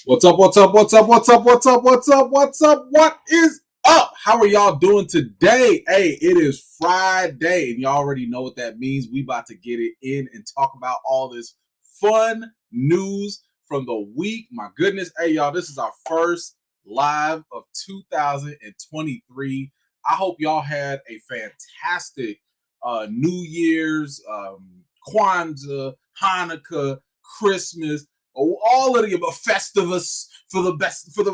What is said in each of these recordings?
What's up? What's up? What's up? What's up? What's up? What's up? What's up? What is up? How are y'all doing today? Hey, it is Friday, and y'all already know what that means. We about to get it in and talk about all this fun news from the week. My goodness. Hey, y'all, this is our first live of 2023. I hope y'all had a fantastic New Year's, Kwanzaa, Hanukkah, Christmas, all of the Festivus for the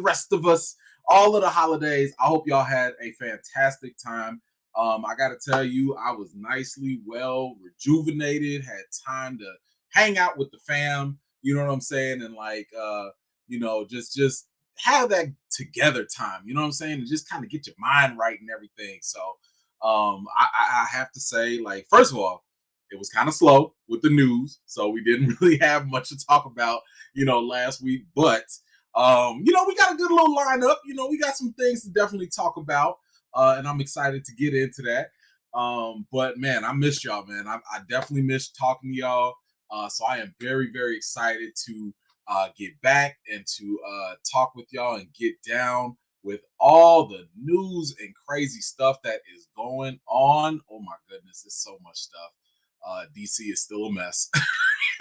rest of us, all of the holidays. I hope y'all had a fantastic time. I gotta tell you, I was nicely well rejuvenated, had time to hang out with the fam, you know what I'm saying, and just have that together time, you know what I'm saying, and just kind of get your mind right and everything. So I have to say, like, first of all, it was kind of slow with the news, so we didn't really have much to talk about, last week. But we got a good little lineup. We got some things to definitely talk about, and I'm excited to get into that. But man, I missed y'all, man. I definitely missed talking to y'all. So I am very, very excited to get back and to talk with y'all and get down with all the news and crazy stuff that is going on. Oh my goodness, there's so much stuff. DC is still a mess.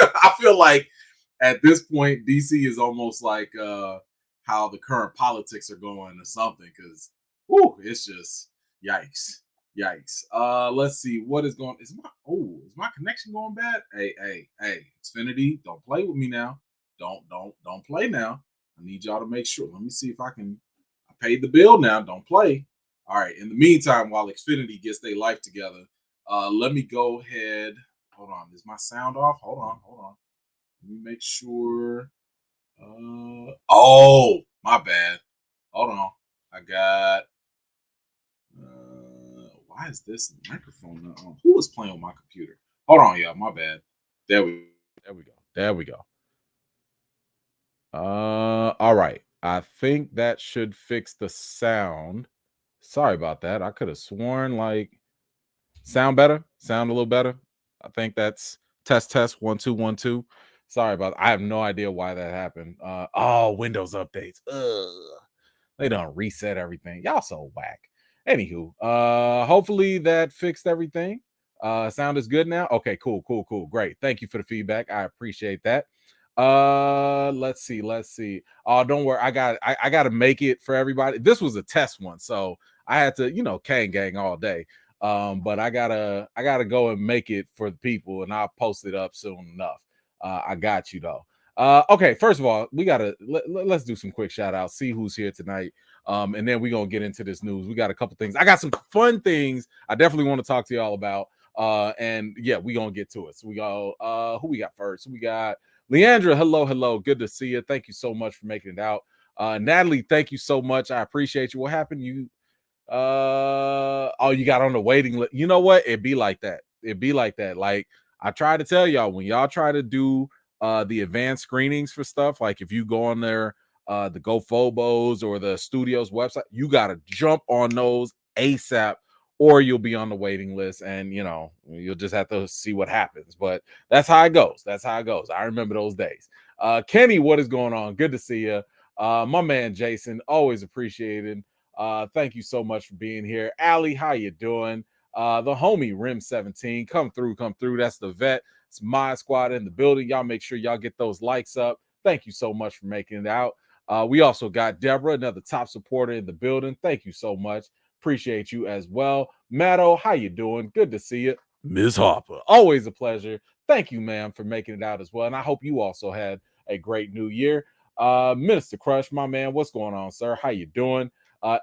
I feel like at this point, DC is almost like how the current politics are going or something, because it's just yikes. Yikes. Let's see what is going. Is my connection going bad? Hey, Xfinity, don't play with me now. Don't play now. I need y'all to make sure. Let me see if I can. I paid the bill now. Don't play. All right. In the meantime, while Xfinity gets their life together, let me go ahead. Hold on. Is my sound off? Hold on. Let me make sure. My bad. Hold on. I got. Why is this microphone not on? Who was playing with my computer? Hold on, y'all. My bad. There we go. All right. I think that should fix the sound. Sorry about that. I could have sworn sound better, sound a little better. I think that's test 1 2 1 2. Sorry about that. I have no idea why that happened. Windows updates. They don't reset everything. Y'all so whack. Anywho, hopefully that fixed everything. Sound is good now. Okay, cool. Great. Thank you for the feedback. I appreciate that. Let's see. Oh, don't worry. I got to make it for everybody. This was a test one, so I had to, Kane gang all day. But I gotta go and make it for the people, and I'll post it up soon enough. I got you though. Okay, first of all, we gotta let's do some quick shout outs, see who's here tonight. And then we're gonna get into this news. We got a couple things. I got some fun things I definitely want to talk to y'all about. And yeah, we're gonna get to it. So we go, who we got first? We got Leandra. Hello. Good to see you. Thank you so much for making it out. Natalie, thank you so much. I appreciate you. What happened? You got on the waiting list. You know what? It'd be like that. Like, I try to tell y'all, when y'all try to do the advanced screenings for stuff, like if you go on there, the GoFobos or the studio's website, you gotta jump on those ASAP, or you'll be on the waiting list, and you'll just have to see what happens. But that's how it goes. I remember those days. Kenny, what is going on? Good to see you. My man Jason, always appreciated. Thank you so much for being here. Allie, how you doing? The homie Rim 17, come through. That's the vet. It's my squad in the building. Y'all make sure y'all get those likes up. Thank you so much for making it out. We also got Deborah, another top supporter in the building. Thank you so much. Appreciate you as well. Matto, how you doing? Good to see you. Ms. Harper, always a pleasure. Thank you, ma'am, for making it out as well. And I hope you also had a great new year. Minister Crush, my man, what's going on, sir? How you doing?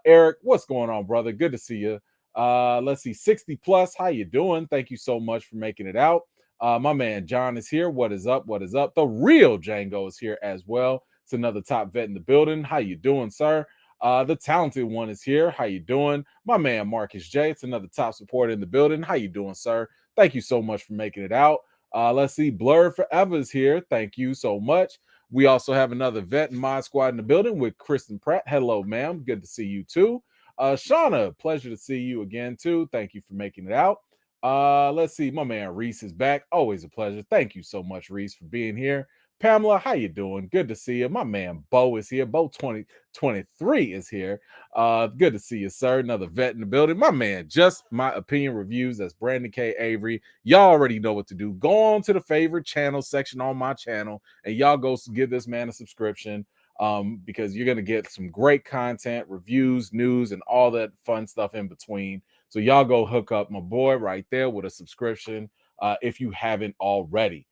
Eric, what's going on, brother? Good to see you. Let's see, 60 plus. How you doing? Thank you so much for making it out. My man John is here. What is up? The real Django is here as well. It's another top vet in the building. How you doing, sir? The talented one is here. How you doing? My man Marcus J. It's another top supporter in the building. How you doing, sir? Thank you so much for making it out. Let's see, Blur Forever is here. Thank you so much. We also have another vet in my squad in the building with Kristen Pratt. Hello, ma'am. Good to see you too. Shauna, pleasure to see you again too. Thank you for making it out. Let's see, my man Reese is back. Always a pleasure. Thank you so much, Reese, for being here. Pamela, how you doing? Good to see you. My man Bo is here. Bo 2023 is here. Good to see you, sir. Another vet in the building. My man, Just My Opinion Reviews. That's Brandon K. Avery. Y'all already know what to do. Go on to the favorite channel section on my channel, and y'all go give this man a subscription. Because you're gonna get some great content, reviews, news, and all that fun stuff in between. So y'all go hook up my boy right there with a subscription if you haven't already.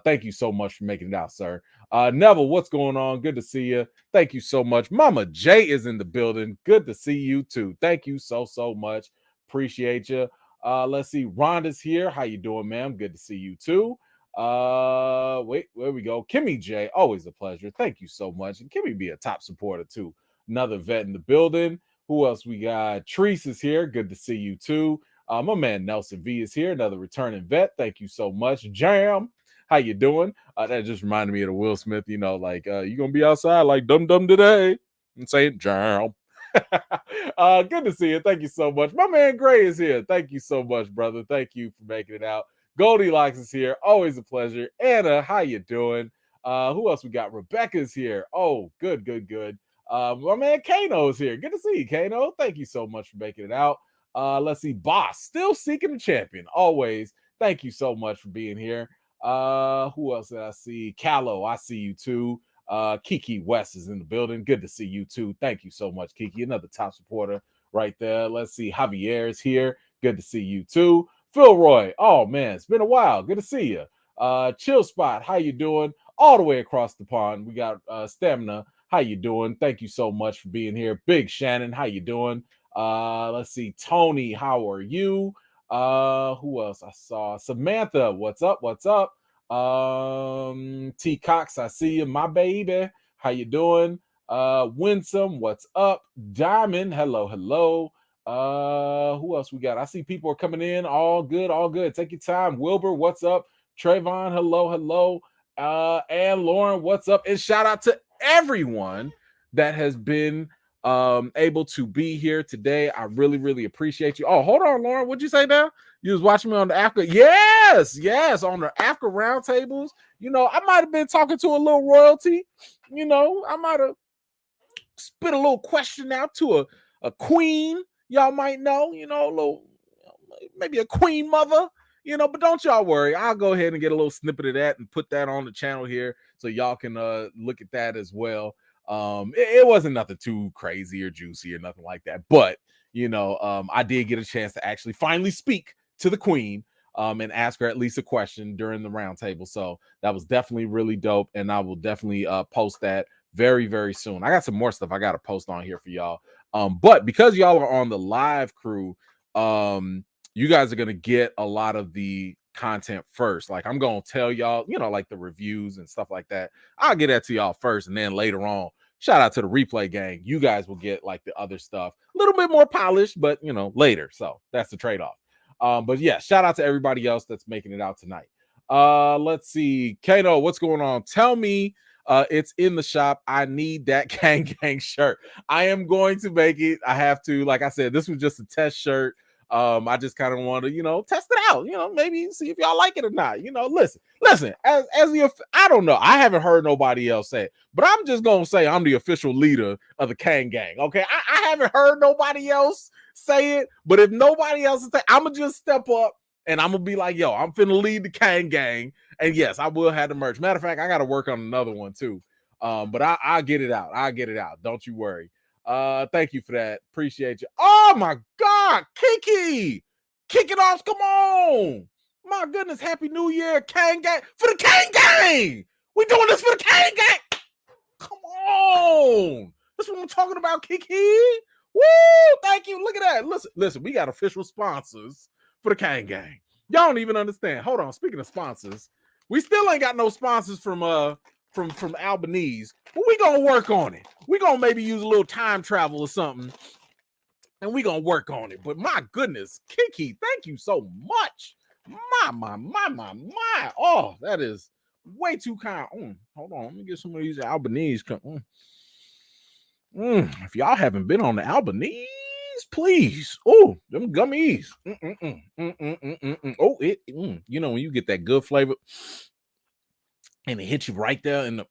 Thank you so much for making it out, sir. Neville, what's going on? Good to see you. Thank you so much. Mama J is in the building. Good to see you too. Thank you so much. Appreciate you. Let's see. Rhonda's here. How you doing, ma'am? Good to see you too. Wait, where we go? Kimmy J, always a pleasure. Thank you so much. And Kimmy be a top supporter too. Another vet in the building. Who else we got? Treese is here. Good to see you too. My man Nelson V is here. Another returning vet. Thank you so much. Jam, how you doing? That just reminded me of the Will Smith. You know, like you gonna be outside like dum dum today and saying jam. Good to see you. Thank you so much. My man Gray is here. Thank you so much, brother. Thank you for making it out. Goldilocks is here. Always a pleasure. Anna, how you doing? Who else we got? Rebecca's here. Oh, good. My man Kano is here. Good to see you, Kano. Thank you so much for making it out. Let's see. Boss, still seeking a champion. Always. Thank you so much for being here. Who else did I see? Callow, I see you too. Kiki West is in the building. Good to see you too. Thank you so much, Kiki. Another top supporter right there. Let's see. Javier is here. Good to see you too. Phil Roy, oh man, it's been a while. Good to see you. Chill Spot, how you doing? All the way across the pond, we got Stamina. How you doing? Thank you so much for being here. Big Shannon, how you doing? Let's see. Tony, how are you? Who else I saw? Samantha, what's up? T Cox, I see you, my baby. How you doing? Winsome, what's up? Diamond, hello. Who else we got? I see people are coming in. All good. Take your time. Wilbur, what's up? Trayvon, hello. And Lauren, what's up? And shout out to everyone that has been able to be here today. I really appreciate you. Oh, hold on, Lauren. What'd you say now? You was watching me on the after. Yes, on the after roundtables. You know, I might have been talking to a little royalty. You know, I might have spit a little question out to a queen. Y'all might know, you know, a little, maybe a queen mother, you know, but don't y'all worry. I'll go ahead and get a little snippet of that and put that on the channel here so y'all can look at that as well. It wasn't nothing too crazy or juicy or nothing like that, but you know, I did get a chance to actually finally speak to the queen and ask her at least a question during the roundtable. So that was definitely really dope, and I will definitely post that very soon. I got some more stuff I got to post on here for y'all. But because y'all are on the live crew, you guys are gonna get a lot of the content first. Like I'm gonna tell y'all, you know, like the reviews and stuff like that. I'll get that to y'all first, and then later on, shout out to the replay gang. You guys will get like the other stuff, a little bit more polished, but you know, later. So that's the trade-off. But yeah, shout out to everybody else that's making it out tonight. Let's see. Kano, what's going on? Tell me it's in the shop. I need that gang shirt. I am going to make it. I have to. Like I said, this was just a test shirt. I just kind of want to, you know, test it out, you know, maybe see if y'all like it or not. You know, listen, as the, I don't know, I haven't heard nobody else say it, but I'm just gonna say I'm the official leader of the Kang Gang. Okay, I haven't heard nobody else say it, but if nobody else is saying, I'm gonna just step up and I'm gonna be like, yo, I'm finna lead the Kang Gang. And yes, I will have the merch. Matter of fact, I gotta work on another one too. But I'll get it out. Don't you worry. Thank you for that. Appreciate you. Oh my God, Kiki, kick it off. Come on. My goodness, happy new year, Kang Gang. For the Kang Gang. We doing this for the Kang Gang. Come on. That's what I'm talking about, Kiki. Woo! Thank you. Look at that. Listen, we got official sponsors for the Kang Gang. Y'all don't even understand. Hold on. Speaking of sponsors, we still ain't got no sponsors from Albanese, but we gonna work on it. We gonna maybe use a little time travel or something, and we gonna work on it. But my goodness, Kiki, thank you so much. My. Oh, that is way too kind. Hold on, let me get some of these Albanese. If y'all haven't been on the Albanese, please. Oh, them gummies. Oh, you know when you get that good flavor. and it hits you right there in the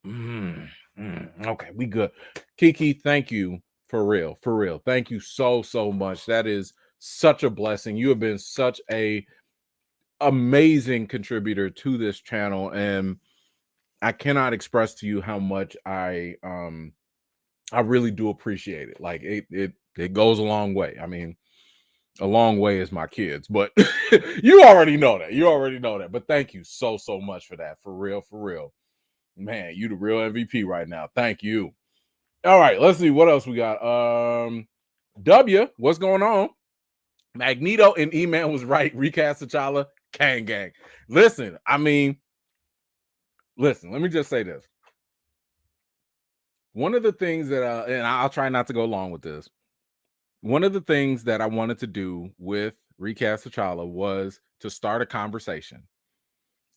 okay, we good. Kiki, thank you for real. Thank you so much. That is such a blessing. You have been such a amazing contributor to this channel, and I cannot express to you how much I really do appreciate it. Like it goes a long way. I mean, a long way is my kids, but you already know that. But thank you so much for that. For real. Man, you the real MVP right now. Thank you. All right, let's see what else we got. W, what's going on? Magneto and E-Man was right. Recast T'Challa, Kang Gang. Listen, let me just say this. One of the things that, and I'll try not to go along with this. One of the things that I wanted to do with Recast T'Challa was to start a conversation.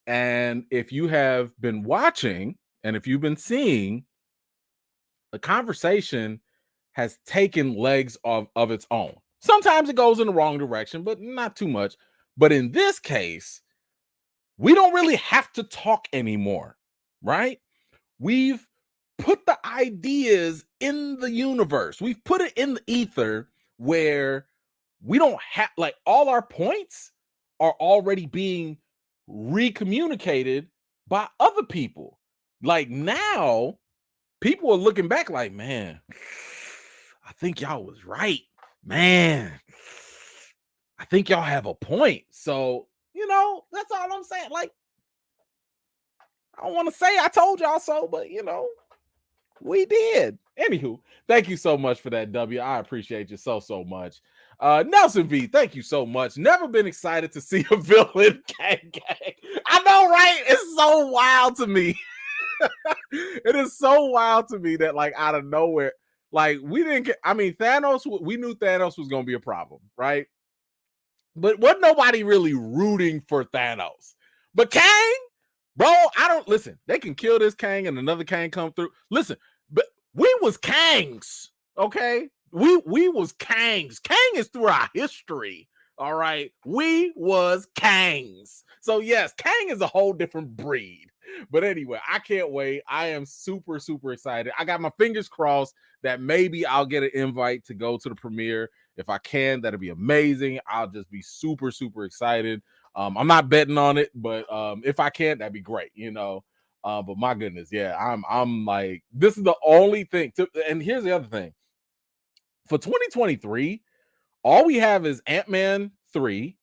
And if you have been watching and if you've been seeing, the conversation has taken legs of its own. Sometimes it goes in the wrong direction, but not too much. But in this case, we don't really have to talk anymore, right? We've put the ideas in the universe. We've put it in the ether where we don't have, like, all our points are already being recommunicated by other people. Like, now people are looking back like, man, I think y'all was right. Man, I think y'all have a point. So, that's all I'm saying. Like, I don't want to say I told y'all so, but we did. Anywho, thank you so much for that, W. I appreciate you so much. Nelson V, thank you so much. Never been excited to see a villain gang. I know, right? It's so wild to me. It is so wild to me that, like, out of nowhere, like, we didn't get, I mean, Thanos, we knew Thanos was going to be a problem, right? But wasn't nobody really rooting for Thanos. But Kang, bro, listen, they can kill this Kang and another Kang come through. Listen, but we was Kangs, okay? We was Kangs. Kang is through our history, all right? We was Kangs. So yes, Kang is a whole different breed. But anyway, I can't wait. I am super excited. I got my fingers crossed that maybe I'll get an invite to go to the premiere. If I can, that'll be amazing. I'll just be super excited. I'm not betting on it, but if I can, that'd be great, but my goodness, yeah, I'm like, this is the only thing and here's the other thing. For 2023, all we have is Ant-Man 3,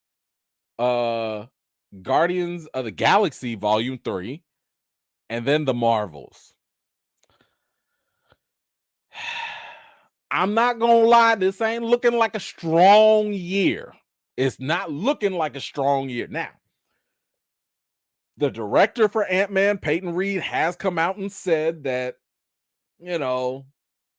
Guardians of the Galaxy Volume 3, and then the Marvels. I'm not gonna lie, this ain't looking like a strong year. It's not looking like a strong year. Now, the director for Ant-Man, Peyton Reed, has come out and said that,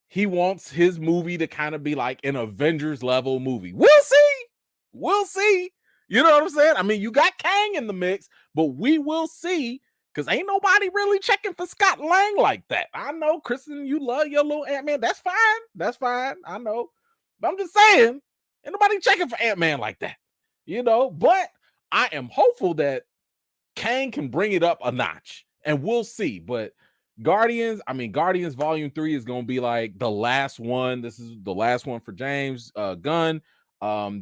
he wants his movie to kind of be like an Avengers level movie. We'll see. You know what I'm saying? I mean, you got Kang in the mix, but we will see, because ain't nobody really checking for Scott Lang like that. I know, Kristen, you love your little Ant-Man. That's fine. I know. But I'm just saying, ain't nobody checking for Ant-Man like that. But I am hopeful that Kang can bring it up a notch, and we'll see. But Guardians Volume 3 is going to be like the last one. This is the last one for James Gunn.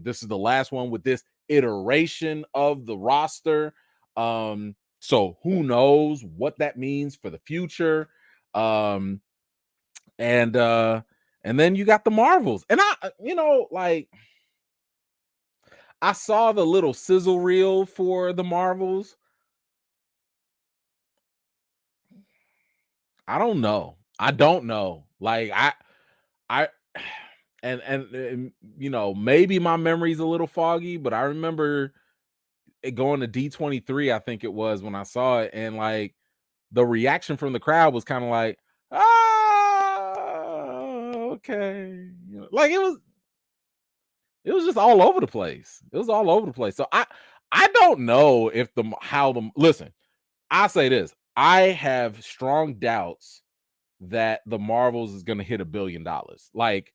This is the last one with this iteration of the roster. So who knows what that means for the future. And then you got the Marvels. And I saw the little sizzle reel for the Marvels. I don't know. Like, and maybe my memory's a little foggy, but I remember it going to D23, I think it was, when I saw it, and like the reaction from the crowd was kind of like, okay. Like it was just all over the place. So I don't know if listen, I say this. I have strong doubts that the Marvels is going to hit $1 billion. Like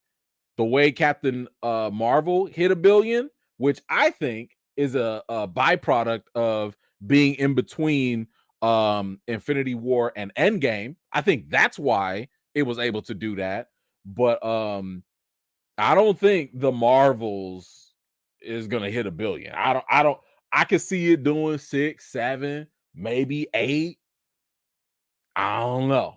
the way Captain Marvel hit $1 billion, which I think is a byproduct of being in between Infinity War and Endgame. I think that's why it was able to do that. But I don't think the Marvels is gonna hit $1 billion. I could see it doing 6, 7, maybe 8. I don't know.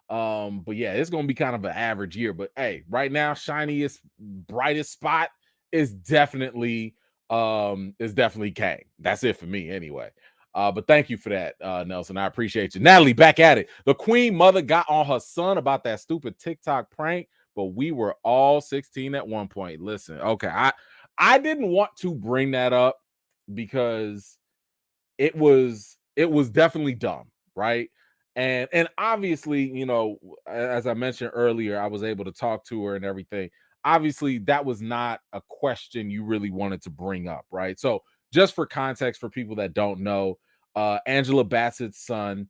But yeah, it's gonna be kind of an average year. But hey, right now, shiniest, brightest spot is definitely Kang. That's it for me anyway. But thank you for that, Nelson. I appreciate you. Natalie, back at it. The Queen Mother got on her son about that stupid TikTok prank, but we were all 16 at one point. Listen, okay, I didn't want to bring that up because it was definitely dumb, right? And obviously, you know, as I mentioned earlier, I was able to talk to her and everything. Obviously, that was not a question you really wanted to bring up, right? So, just for context for people that don't know, Angela Bassett's son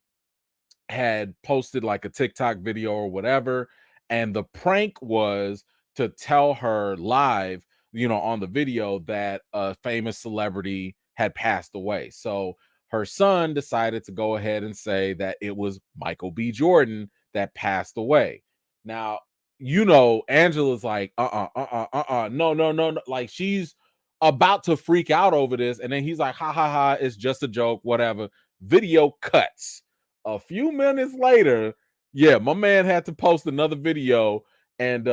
had posted like a TikTok video or whatever, and the prank was to tell her live, you know, on the video that a famous celebrity had passed away. So her son decided to go ahead and say that it was Michael B. Jordan that passed away. Now, you know, Angela's like, no. Like she's about to freak out over this. And then he's like, ha ha ha, it's just a joke, whatever. Video cuts. A few minutes later, yeah, my man had to post another video, and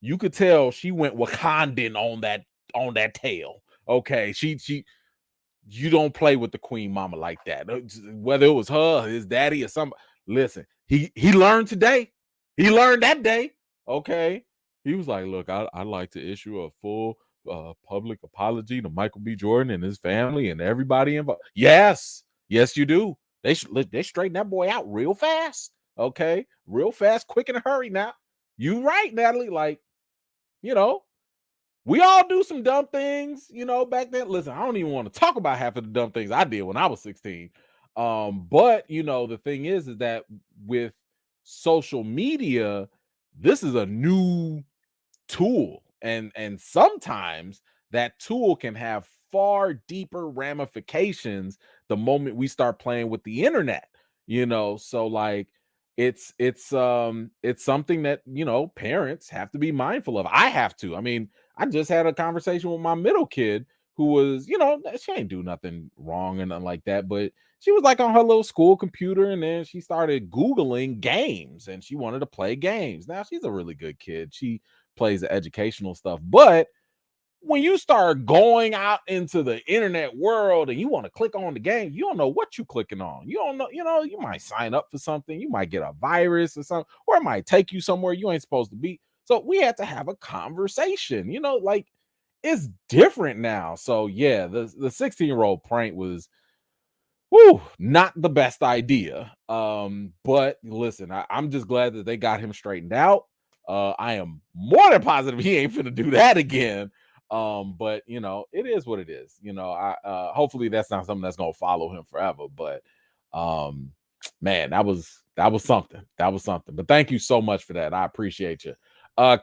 you could tell she went Wakandan on that tail. Okay, she you don't play with the Queen Mama like that. Whether it was her, his daddy, or somebody. Listen, he learned today. He learned that day. Okay, he was like, "Look, I'd like to issue a full public apology to Michael B. Jordan and his family and everybody involved." Yes, you do. They straighten that boy out real fast. Okay, real fast, quick in a hurry. Now, you right, Natalie. Like, you know, we all do some dumb things, you know, back then. Listen, I don't even want to talk about half of the dumb things I did when I was 16. But you know, the thing is that with social media, this is a new tool, and sometimes that tool can have far deeper ramifications the moment we start playing with the internet, you know. So like it's something that, you know, parents have to be mindful of. I have to. I mean, I just had a conversation with my middle kid who was, you know, she ain't do nothing wrong and nothing like that, but she was like on her little school computer, and then she started Googling games, and she wanted to play games. Now she's a really good kid. She plays the educational stuff. But when you start going out into the internet world and you want to click on the game, you don't know what you're clicking on. You don't know, you know, you might sign up for something, you might get a virus or something, or it might take you somewhere you ain't supposed to be. So we had to have a conversation, you know, like it's different now. So yeah, the 16-year-old prank was not the best idea. But listen, I'm just glad that they got him straightened out. I am more than positive he ain't finna do that again. But you know, it is what it is. You know, I hopefully that's not something that's gonna follow him forever. But man, that was something. That was something. But thank you so much for that. I appreciate you.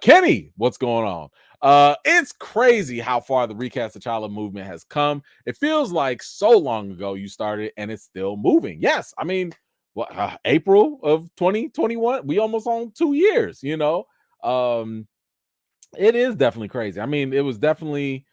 Kenny, what's going on? It's crazy how far the Recast T'Challa movement has come. It feels like so long ago you started, and it's still moving. Yes, I mean, what April of 2021? We almost on 2 years. You know, it is definitely crazy. I mean, it was definitely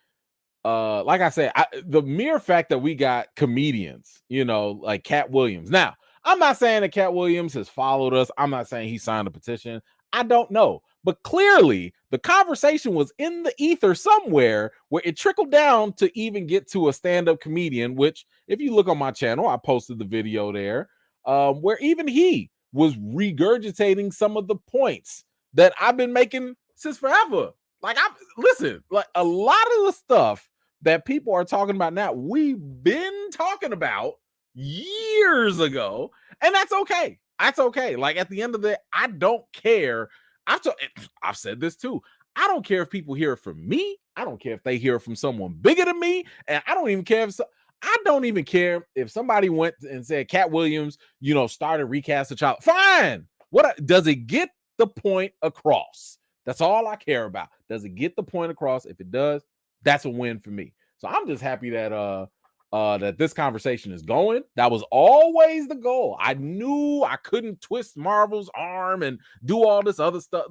like I said, the mere fact that we got comedians, you know, like Cat Williams. Now, I'm not saying that Cat Williams has followed us. I'm not saying he signed a petition. I don't know. But clearly, the conversation was in the ether somewhere where it trickled down to even get to a stand-up comedian, which, if you look on my channel, I posted the video there, where even he was regurgitating some of the points that I've been making since forever. Like, listen, like a lot of the stuff that people are talking about now, we've been talking about years ago, and that's okay. That's okay. Like at the end of the day, I don't care. I've said this too. I don't care if people hear it from me. I don't care if they hear it from someone bigger than me, and I don't even care if I don't even care if somebody went and said Cat Williams, you know, started Recast T'Challa. Fine. What does it get the point across? That's all I care about. Does it get the point across? If it does, that's a win for me. So I'm just happy that that this conversation is going. That was always the goal. I knew I couldn't twist Marvel's arm and do all this other stuff.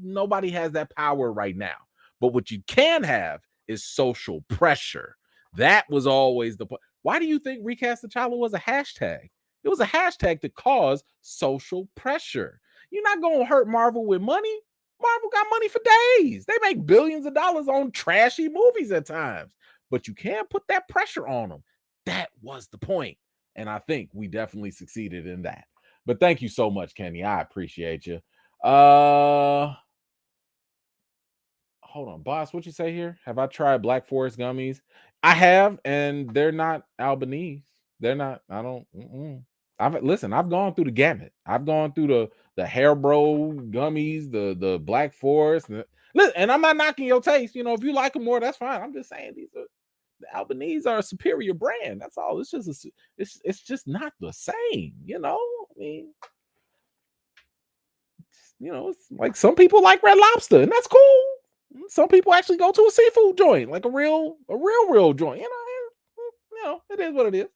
Nobody has that power right now. But what you can have is social pressure. That was always the point. Why do you think Recast T'Challa was a hashtag? It was a hashtag to cause social pressure. You're not going to hurt Marvel with money. Marvel got money for days. They make billions of dollars on trashy movies at times, but you can't put that pressure on them. That was the point. And I think we definitely succeeded in that. But thank you so much, Kenny. I appreciate you. Hold on, boss. What you say here? Have I tried Black Forest gummies? I have, and they're not Albanese. They're not. I don't. I've gone through the gamut. I've gone through the Hairbro gummies, the Black Forest. And I'm not knocking your taste. If you like them more, that's fine. I'm just saying the Albanese are a superior brand. That's all. It's just it's just not the same. I mean, it's like some people like Red Lobster, and that's cool. Some people actually go to a seafood joint, like a real joint. It is what it is.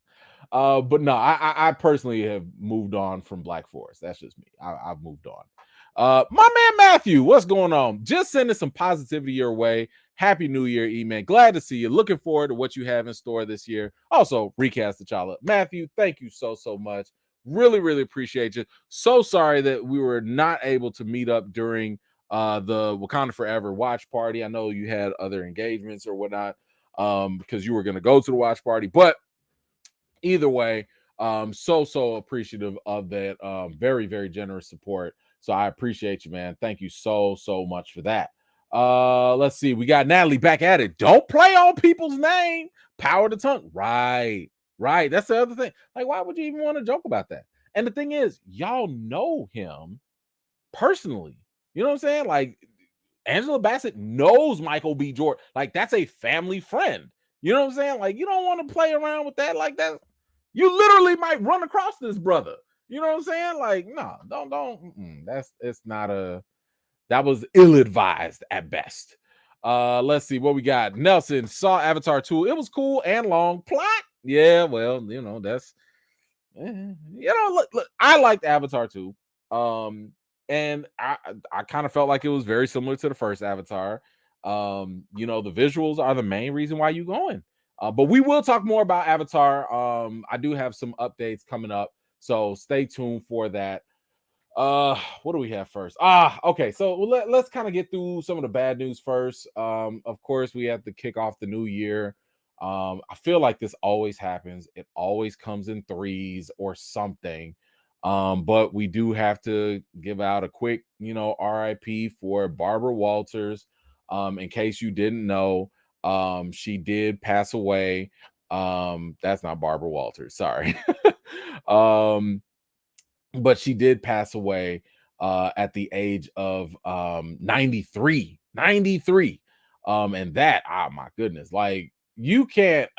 But no, I personally have moved on from Black Forest. That's just me. I've moved on. My man Matthew, what's going on? Just sending some positivity your way. Happy New Year, E-Man. Glad to see you. Looking forward to what you have in store this year. Also, Recast T'Challa. Matthew, thank you so much. Really, really appreciate you. So sorry that we were not able to meet up during the Wakanda Forever watch party. I know you had other engagements or whatnot because you were going to go to the watch party, but either way, so appreciative of that very, very generous support. So I appreciate you, man. Thank you so much for that. Let's see. We got Natalie back at it. Don't play on people's name. Power the tongue. Right. That's the other thing. Like, why would you even want to joke about that? And the thing is, y'all know him personally. You know what I'm saying? Like, Angela Bassett knows Michael B. Jordan. Like, that's a family friend. You know what I'm saying? Like, you don't want to play around with that like that. You literally might run across this brother. You know what I'm saying? Like, no, don't. It's not that was ill-advised at best. Let's see what we got. Nelson saw Avatar 2. It was cool and long. Plot. Yeah, well, that's look, I liked Avatar 2. And I kind of felt like it was very similar to the first Avatar. The visuals are the main reason why you're going. But we will talk more about Avatar. I do have some updates coming up, so stay tuned for that. What do we have first? Okay, so let's kind of get through some of the bad news first. Of course, we have to kick off the new year. I feel like this always happens. It always comes in threes or something. But we do have to give out a quick, RIP for Barbara Walters. In case you didn't know, she did pass away. That's not Barbara Walters, sorry. But she did pass away at the age of 93. And that, my goodness, like you can't,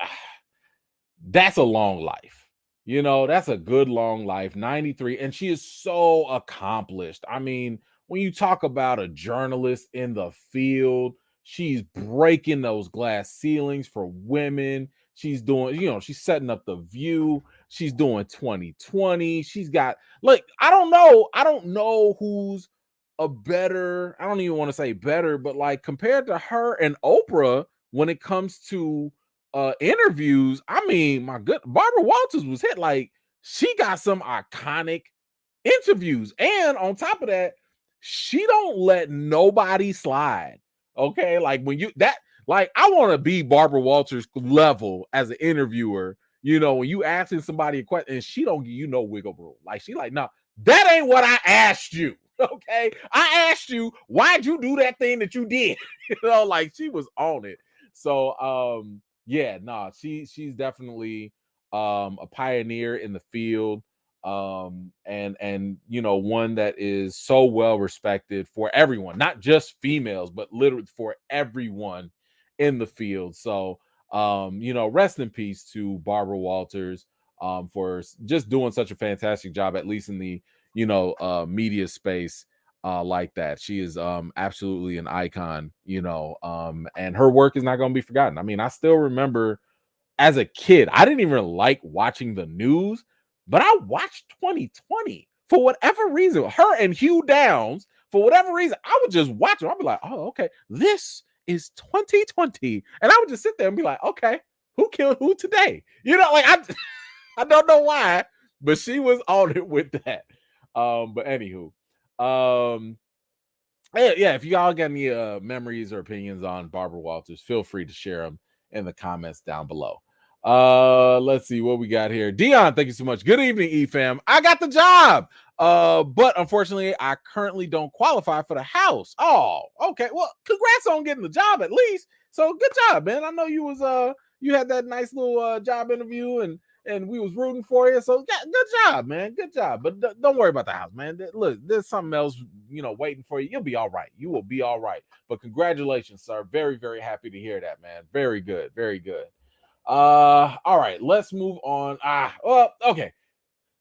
that's a long life. That's a good long life. 93. And she is so accomplished. I mean, when you talk about a journalist in the field, she's breaking those glass ceilings for women. She's doing, she's setting up The View. She's doing 2020. She's got, like, I don't know who's a better, I don't even want to say better, but like compared to her and Oprah, when it comes to interviews, I mean, my good, Barbara Walters was hit. Like, she got some iconic interviews, and on top of that, she don't let nobody slide. Okay, like when you that, like, I want to be Barbara Walters level as an interviewer. When you asking somebody a question and she don't give you no wiggle room, like she like, no, that ain't what I asked you. Okay, I asked you why'd you do that thing that you did. Like she was on it. So yeah, no, she's definitely a pioneer in the field, and one that is so well respected for everyone, not just females, but literally for everyone in the field. So rest in peace to Barbara Walters for just doing such a fantastic job, at least in the media space. Like that. She is absolutely an icon, and her work is not going to be forgotten. I mean, I still remember as a kid, I didn't even like watching the news, but I watched 2020 for whatever reason. Her and Hugh Downs, for whatever reason, I would just watch them. I'd be like, oh, okay, this is 2020. And I would just sit there and be like, okay, who killed who today? You know, like I don't know why, but she was on it with that. But anywho, yeah, if y'all got any memories or opinions on Barbara Walters, feel free to share them in the comments down below. Let's see what we got here. Dion, thank you so much. Good evening, EFAM. I got the job. But unfortunately, I currently don't qualify for the house. Oh, okay. Well, congrats on getting the job at least. So good job, man. I know you was you had that nice little job interview and we was rooting for you. So yeah, good job, man. Good job. But don't worry about the house, man. Look, there's something else, waiting for you. You'll be all right. You will be all right. But congratulations, sir. Very, very happy to hear that, man. Very good. Very good. All right, let's move on. Well, okay.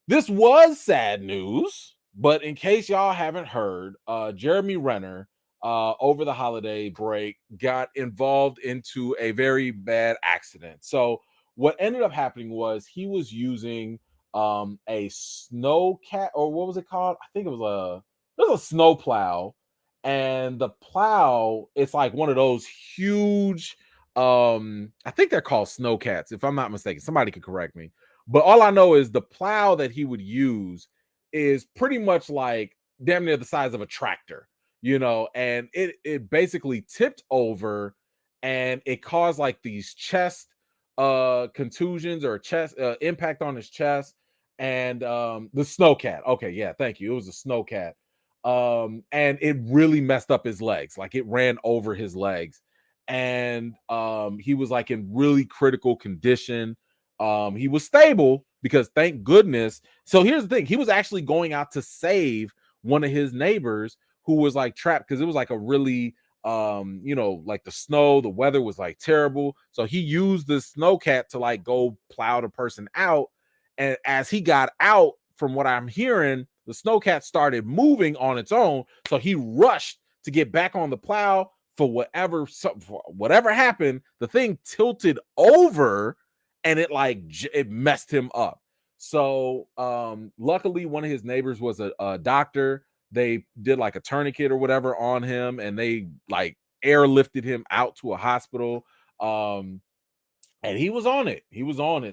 This was sad news, but in case y'all haven't heard, Jeremy Renner over the holiday break got involved into a very bad accident. So what ended up happening was he was using a snow cat, or what was it called? I think it was a snow plow, and the plow, it's like one of those huge I think they're called snowcats, if I'm not mistaken. Somebody could correct me. But all I know is the plow that he would use is pretty much like damn near the size of a tractor, and it basically tipped over and it caused like these chest contusions or chest impact on his chest. And the snowcat. Okay, yeah, thank you. It was a snowcat. And it really messed up his legs, like it ran over his legs. And he was like in really critical condition. He was stable because thank goodness. So here's the thing, he was actually going out to save one of his neighbors who was like trapped because it was like a really like the snow, the weather was like terrible. So he used the snowcat to like go plow the person out. And as he got out, from what I'm hearing, the snowcat started moving on its own. So he rushed to get back on the plow. For whatever happened, the thing tilted over and it messed him up. So luckily one of his neighbors was a doctor. They did like a tourniquet or whatever on him, and they like airlifted him out to a hospital. And he was on it.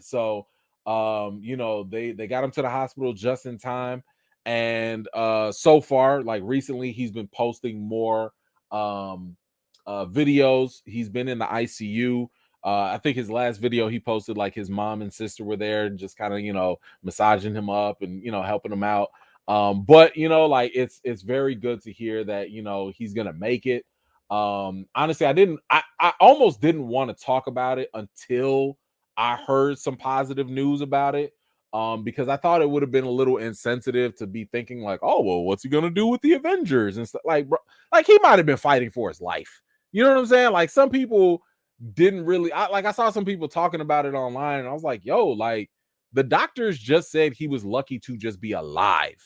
So they got him to the hospital just in time. And so far, like recently, he's been posting more videos. He's been in the ICU. I think his last video he posted, like his mom and sister were there, just kind of massaging him up and helping him out. But like it's very good to hear that he's gonna make it. Honestly, I almost didn't want to talk about it until I heard some positive news about it. Because I thought it would have been a little insensitive to be thinking like, oh well, what's he gonna do with the Avengers and stuff, like, bro, like he might have been fighting for his life. You know what I'm saying? Like some people didn't really. I saw some people talking about it online, and I was like, yo, like the doctors just said he was lucky to just be alive.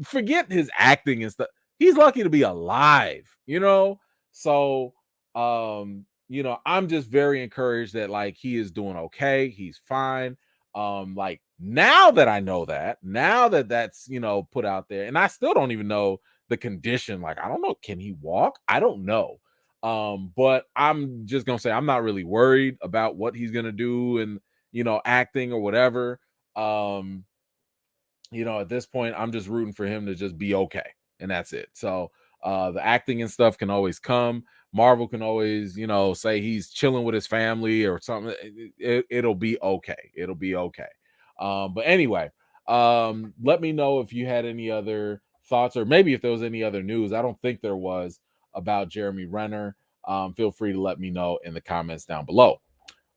Forget his acting and stuff. He's lucky to be alive. So I'm just very encouraged that like he is doing okay. He's fine. Like now that I know that, now that that's put out there, and I still don't even know the condition. Like I don't know, can he walk? I don't know. But I'm just gonna say I'm not really worried about what he's gonna do and acting or whatever. At this point, I'm just rooting for him to just be okay, and that's it. So the acting and stuff can always come. Marvel can always, say he's chilling with his family or something. It'll be okay. It'll be okay. But anyway, let me know if you had any other thoughts, or maybe if there was any other news. I don't think there was about Jeremy Renner. Feel free to let me know in the comments down below.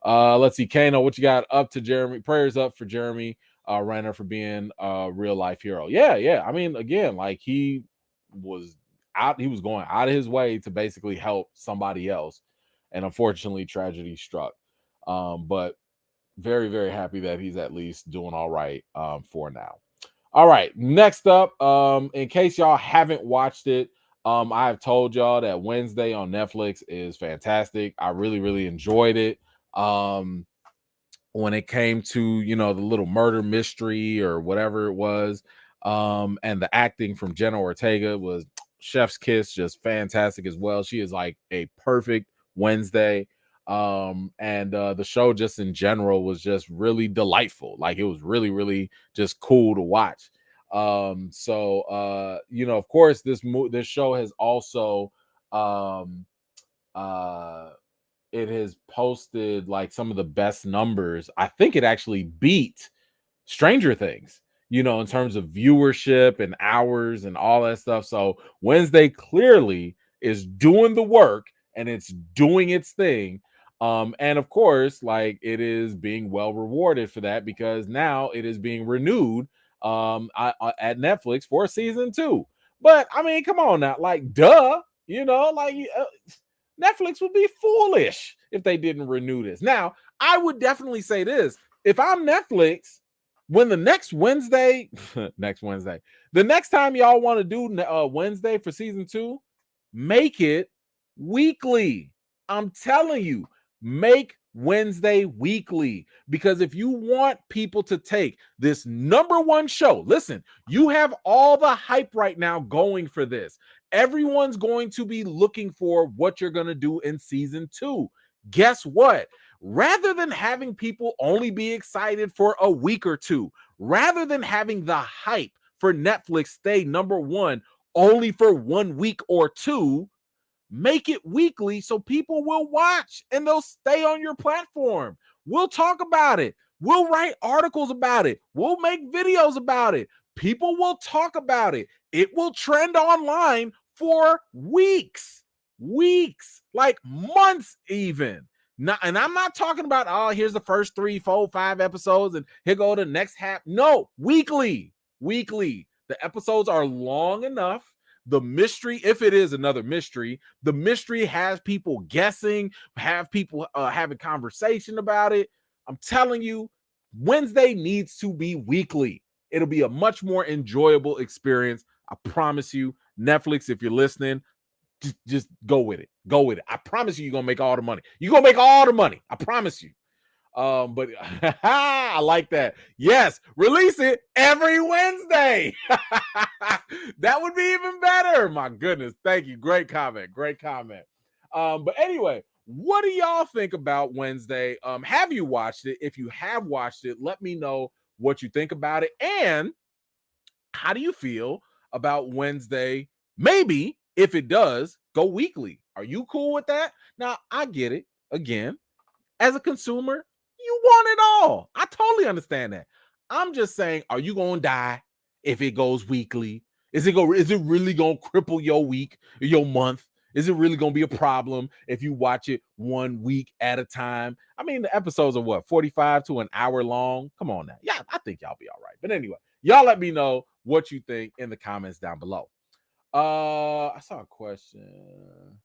Let's see, Kano, what you got up to Jeremy? Prayers up for Jeremy Renner for being a real life hero. Yeah. I mean, again, like he was going out of his way to basically help somebody else, and unfortunately tragedy struck. But very, very happy that he's at least doing all right for now. All right, next up, in case y'all haven't watched it, I have told y'all that Wednesday on Netflix is fantastic. I really, really enjoyed it. when it came to, the little murder mystery or whatever it was. And the acting from Jenna Ortega was chef's kiss, just fantastic as well. She is like a perfect Wednesday. And the show just in general was just really delightful. Like it was really, really just cool to watch. Of course, this show has also it has posted like some of the best numbers. I think it actually beat Stranger Things, in terms of viewership and hours and all that stuff. So Wednesday clearly is doing the work and it's doing its thing. And of course, like it is being well rewarded for that because now it is being renewed at Netflix for season 2. But I mean, come on now, like, duh, Netflix would be foolish if they didn't renew this. Now, I would definitely say this. If I'm Netflix, when the next Wednesday, the next time y'all want to do Wednesday for season 2, make it weekly. I'm telling you, make Wednesday weekly. Because if you want people to take this #1 show, listen, you have all the hype right now going for this. Everyone's going to be looking for what you're going to do in season 2. Guess what? Rather than having people only be excited for a week or two, rather than having the hype for Netflix stay #1 only for 1 week or two, make it weekly so people will watch and they'll stay on your platform. We'll talk about it. We'll write articles about it. We'll make videos about it. People will talk about it. It will trend online for weeks, like months even. Now, and I'm not talking about, here's the first 3, 4, 5 episodes and here go the next half. No, weekly. The episodes are long enough. The mystery, if it is another mystery, the mystery has people guessing, have people having conversation about it. I'm telling you, Wednesday needs to be weekly. It'll be a much more enjoyable experience. I promise you. Netflix, if you're listening, just go with it. I promise you're gonna make all the money. You're gonna make all the money. I promise you. But I like that. Yes, release it every Wednesday. That would be even better. My goodness. Thank you. Great comment. But anyway, what do y'all think about Wednesday? Have you watched it? If you have watched it, let me know what you think about it. And how do you feel about Wednesday? Maybe if it does go weekly. Are you cool with that? Now, I get it. Again, as a consumer, you want it all. I totally understand that. I'm just saying, are you going to die if it goes weekly? Is it really going to cripple your week, your month? Is it really going to be a problem if you watch it 1 week at a time? I mean, the episodes are what, 45 to an hour long? Come on now. Yeah, I think y'all be all right. But anyway, y'all let me know what you think in the comments down below. I saw a question.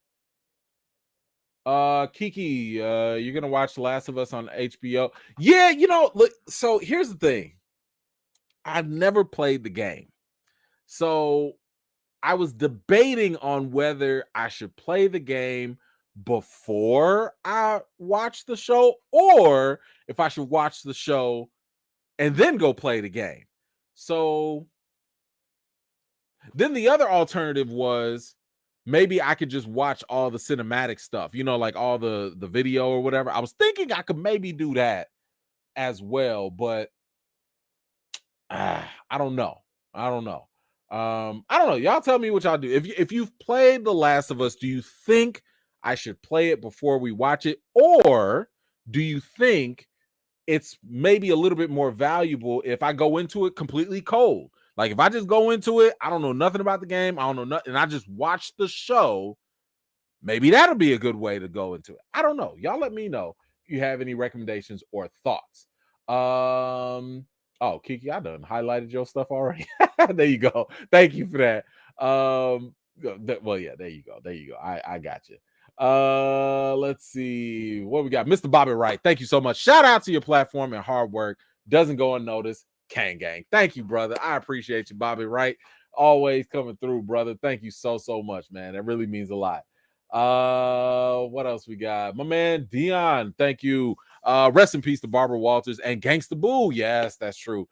Kiki, you're gonna watch The Last of Us on HBO? Yeah, look, so here's the thing. I've never played the game. So I was debating on whether I should play the game before I watch the show or if I should watch the show and then go play the game. So then the other alternative was maybe I could just watch all the cinematic stuff, like all the video or whatever. I was thinking I could maybe do that as well, but I don't know. I don't know. Y'all tell me what y'all do. If you've played The Last of Us, do you think I should play it before we watch it? Or do you think it's maybe a little bit more valuable if I go into it completely cold? Like if I just go into it, I don't know nothing about the game, I don't know nothing, and I just watch the show, maybe that'll be a good way to go into it. I don't know. Y'all let me know if you have any recommendations or thoughts. Oh, Kiki, I done highlighted your stuff already. There you go. Thank you for that. Well, yeah, there you go. I got you. Let's see what we got. Mr. Bobby Wright, thank you so much. Shout out to your platform and hard work. Doesn't go unnoticed. Kang gang. Thank you, brother. I appreciate you, Bobby Wright. Always coming through, brother. Thank you so much, man. That really means a lot. What else we got? My man Dion, thank you. Rest in peace to Barbara Walters and Gangsta Boo. Yes, that's true.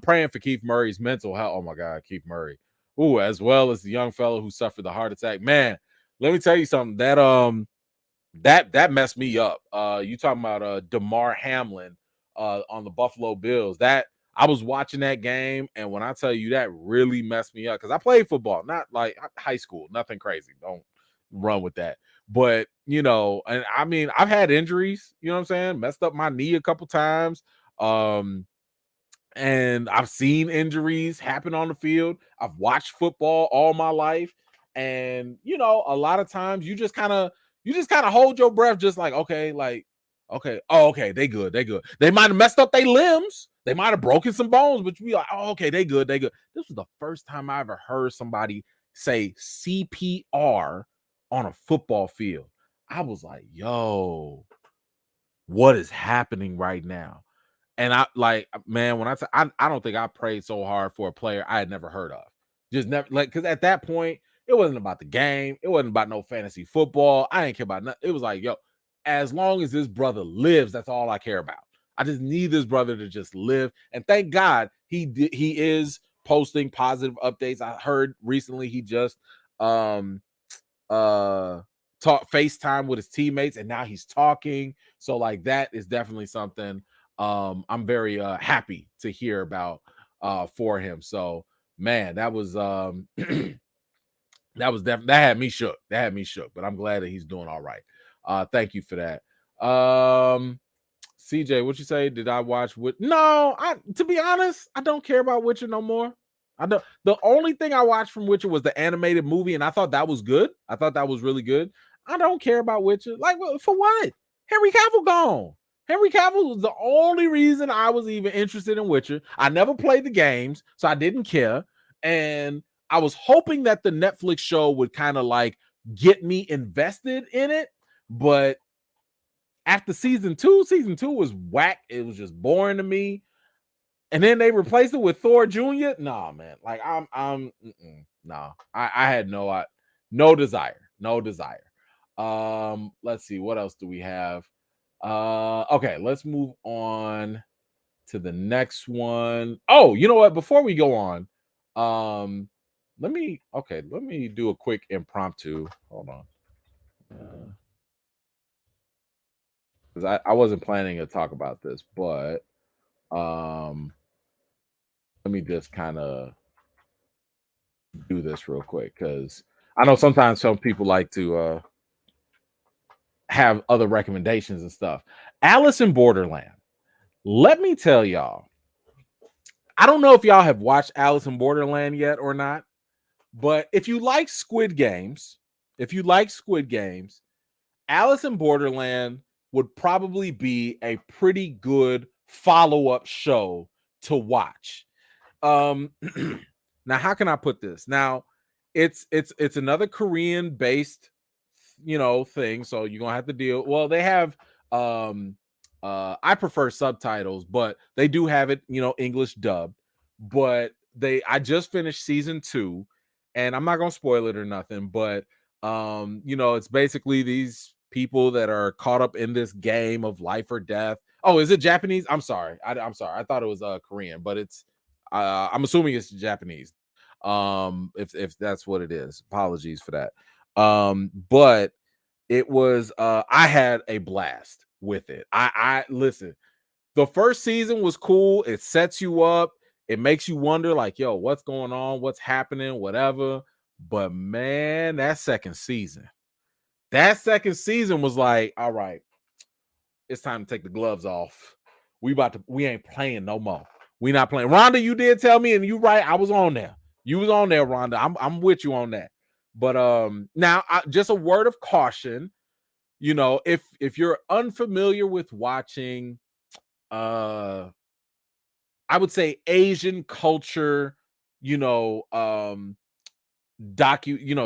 Praying for Keith Murray's mental health. Oh my God, Keith Murray. Ooh, as well as the young fellow who suffered the heart attack. Man, let me tell you something. That messed me up. You talking about DeMar Hamlin on the Buffalo Bills. That I was watching that game, and when I tell you that really messed me up, because I played football, not like high school, nothing crazy. Don't run with that. But and I mean, I've had injuries, you know what I'm saying? Messed up my knee a couple times. And I've seen injuries happen on the field. I've watched football all my life. And a lot of times you just kind of hold your breath, just like, okay, okay, they good. They might have messed up their limbs, they might have broken some bones, but you be like, oh, okay, they good. This was the first time I ever heard somebody say CPR on a football field. I was like, yo, what is happening right now? And I man, when I don't think I prayed so hard for a player I had never heard of. Just never, because at that point, it wasn't about the game. It wasn't about no fantasy football. I didn't care about nothing. It was like, yo, as long as this brother lives, that's all I care about. I just need this brother to just live. And thank God he is posting positive updates. I heard recently he just talk FaceTime with his teammates, and now he's talking. So like that is definitely something I'm very happy to hear about for him. So man, that was that had me shook. That had me shook, but I'm glad that he's doing all right. Thank you for that. CJ, what you say? Did I watch No, to be honest, I don't care about Witcher no more. I don't. The only thing I watched from Witcher was the animated movie, and I thought that was good. I thought that was really good. I don't care about Witcher. Like, for what? Henry Cavill gone. Henry Cavill was the only reason I was even interested in Witcher. I never played the games, so I didn't care. And I was hoping that the Netflix show would kind of like get me invested in it. But after season two was whack. It was just boring to me. And then they replaced it with Thor Jr. Nah, man. Like nah. I had no desire. Let's see, what else do we have? Okay, let's move on to the next one. Oh, you know what? Before we go on, let me do a quick impromptu. Hold on. Because I wasn't planning to talk about this, but let me just kind of do this real quick, because I know sometimes some people like to have other recommendations and stuff. Alice in Borderland. Let me tell y'all, I don't know if y'all have watched Alice in Borderland yet or not, but if you like Squid Games, Alice in Borderland would probably be a pretty good follow-up show to watch. Now, how can I put this? Now, it's another Korean-based, thing, so you're gonna have to deal. Well, they have I prefer subtitles, but they do have it, English dubbed. But I just finished season 2, and I'm not gonna spoil it or nothing, but it's basically these people that are caught up in this game of life or death. Oh, is it Japanese? I'm sorry. I'm sorry. I thought it was Korean, but it's I'm assuming it's Japanese. If that's what it is. Apologies for that. But it was I had a blast with it. I listen, the first season was cool. It sets you up, it makes you wonder, like, yo, what's going on, what's happening, whatever. But man, that second season was like, all right, it's time to take the gloves off. We ain't playing no more. We not playing. Rhonda, you did tell me, and you right, I was on there. You was on there, Rhonda. I'm with you on that. But now just a word of caution. If you're unfamiliar with watching I would say Asian culture,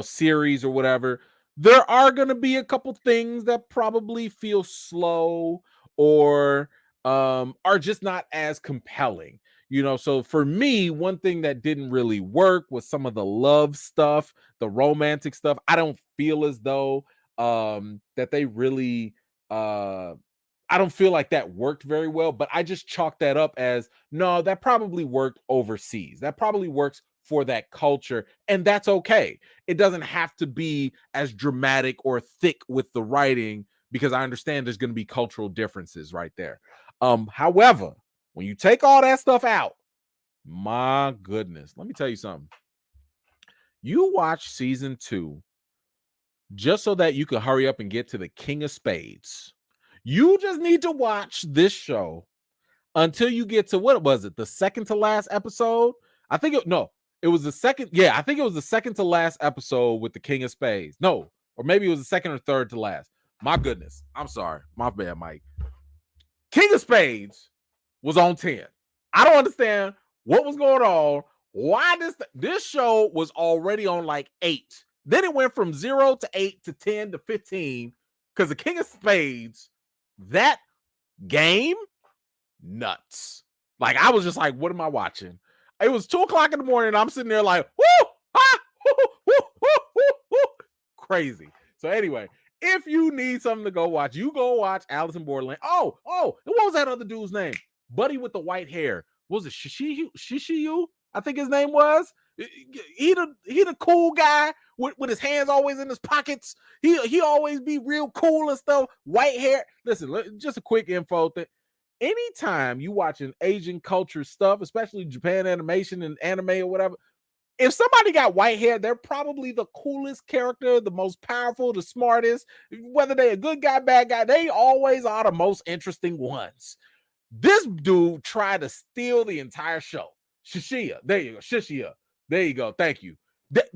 series or whatever, there are going to be a couple things that probably feel slow or are just not as compelling. So for me, one thing that didn't really work was some of the love stuff, the romantic stuff. I don't feel as though that they really I don't feel like that worked very well, but I just chalked that up as no, that probably worked overseas. That probably works for that culture, and that's okay. It doesn't have to be as dramatic or thick with the writing because I understand there's going to be cultural differences right there. However, when you take all that stuff out, my goodness, let me tell you something. You watch season 2 just so that you can hurry up and get to the King of Spades. You just need to watch this show until you get to what was it, the second to last episode? I think it was the second. Yeah, I think it was the second to last episode with the King of Spades. No, or maybe it was the second or third to last. My goodness, I'm sorry, my bad, Mike. King of Spades was on 10. I don't understand what was going on. Why this show was already on like 8. Then it went from 0 to 8 to 10 to 15 because the King of Spades, that game, nuts. Like I was just like, what am I watching? It was 2:00 in the morning. And I'm sitting there like, whoo, ah, whoo, whoo, whoo, whoo, whoo. Crazy. So anyway, if you need something to go watch, you go watch Alice in Borderland. Oh, what was that other dude's name? Buddy with the white hair. What was it Shishiyu? I think his name was. He the cool guy with his hands always in his pockets. He always be real cool and stuff. White hair. Listen, just a quick info thing. Anytime you watching Asian culture stuff, especially Japan animation and anime or whatever, if somebody got white hair, they're probably the coolest character, the most powerful, the smartest. Whether they're a good guy, bad guy, they always are the most interesting ones. This dude tried to steal the entire show. Shishia. There you go. Shishia. There you go. Thank you. This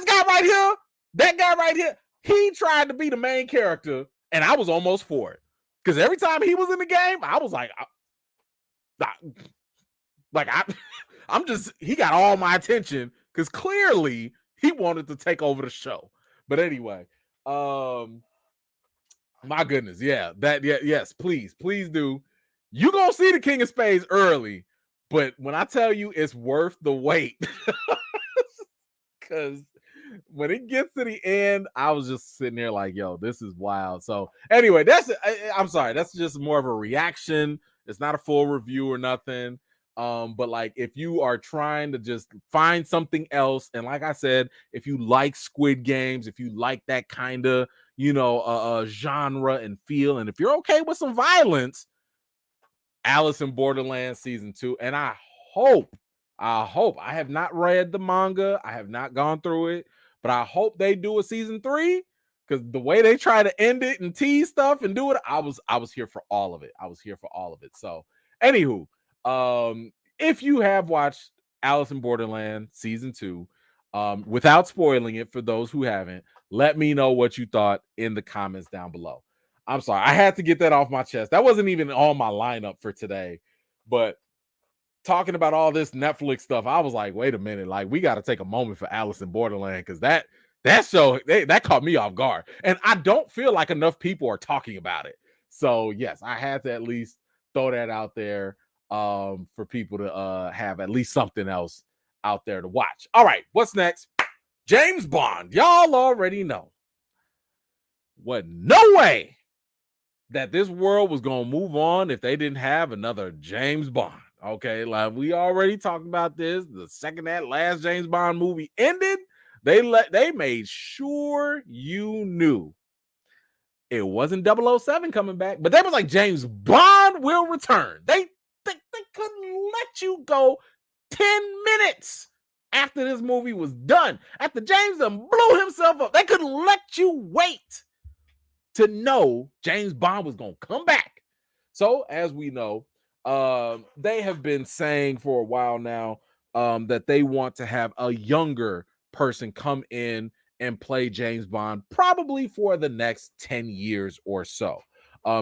guy right here, that guy right here, he tried to be the main character, and I was almost for it. Because every time he was in the game, I was like, he got all my attention because clearly he wanted to take over the show. But anyway, my goodness, yes, please do. You gonna see the King of Spades early, but when I tell you it's worth the wait, because when it gets to the end, I was just sitting there like, yo, this is wild. So anyway, I'm sorry, that's just more of a reaction. It's not a full review or nothing. But like if you are trying to just find something else, and like I said, if you like Squid Games, if you like that kind of genre and feel, and if you're okay with some violence, Alice in Borderland season 2, and I hope I have not read the manga, I have not gone through it, but I hope they do a season 3 because the way they try to end it and tease stuff and do it, I was here for all of it. So, anywho, if you have watched Alice in Borderland season 2, without spoiling it for those who haven't, let me know what you thought in the comments down below. I'm sorry, I had to get that off my chest. That wasn't even on my lineup for today, but talking about all this Netflix stuff, I was like, wait a minute, like we got to take a moment for Alice in Borderland because that show that caught me off guard, and I don't feel like enough people are talking about it. So yes, I had to at least throw that out there for people to have at least something else out there to watch. All right, what's next? James Bond. Y'all already know. What? No way that this world was going to move on if they didn't have another James Bond. Okay, like we already talked about this. The second that last James Bond movie ended, they made sure you knew it wasn't 007 coming back, but they was like, James Bond will return. They couldn't let you go 10 minutes after this movie was done. After James done blew himself up, they couldn't let you wait to know James Bond was going to come back. So, as we know, they have been saying for a while now that they want to have a younger person come in and play James Bond, probably for the next 10 years or so.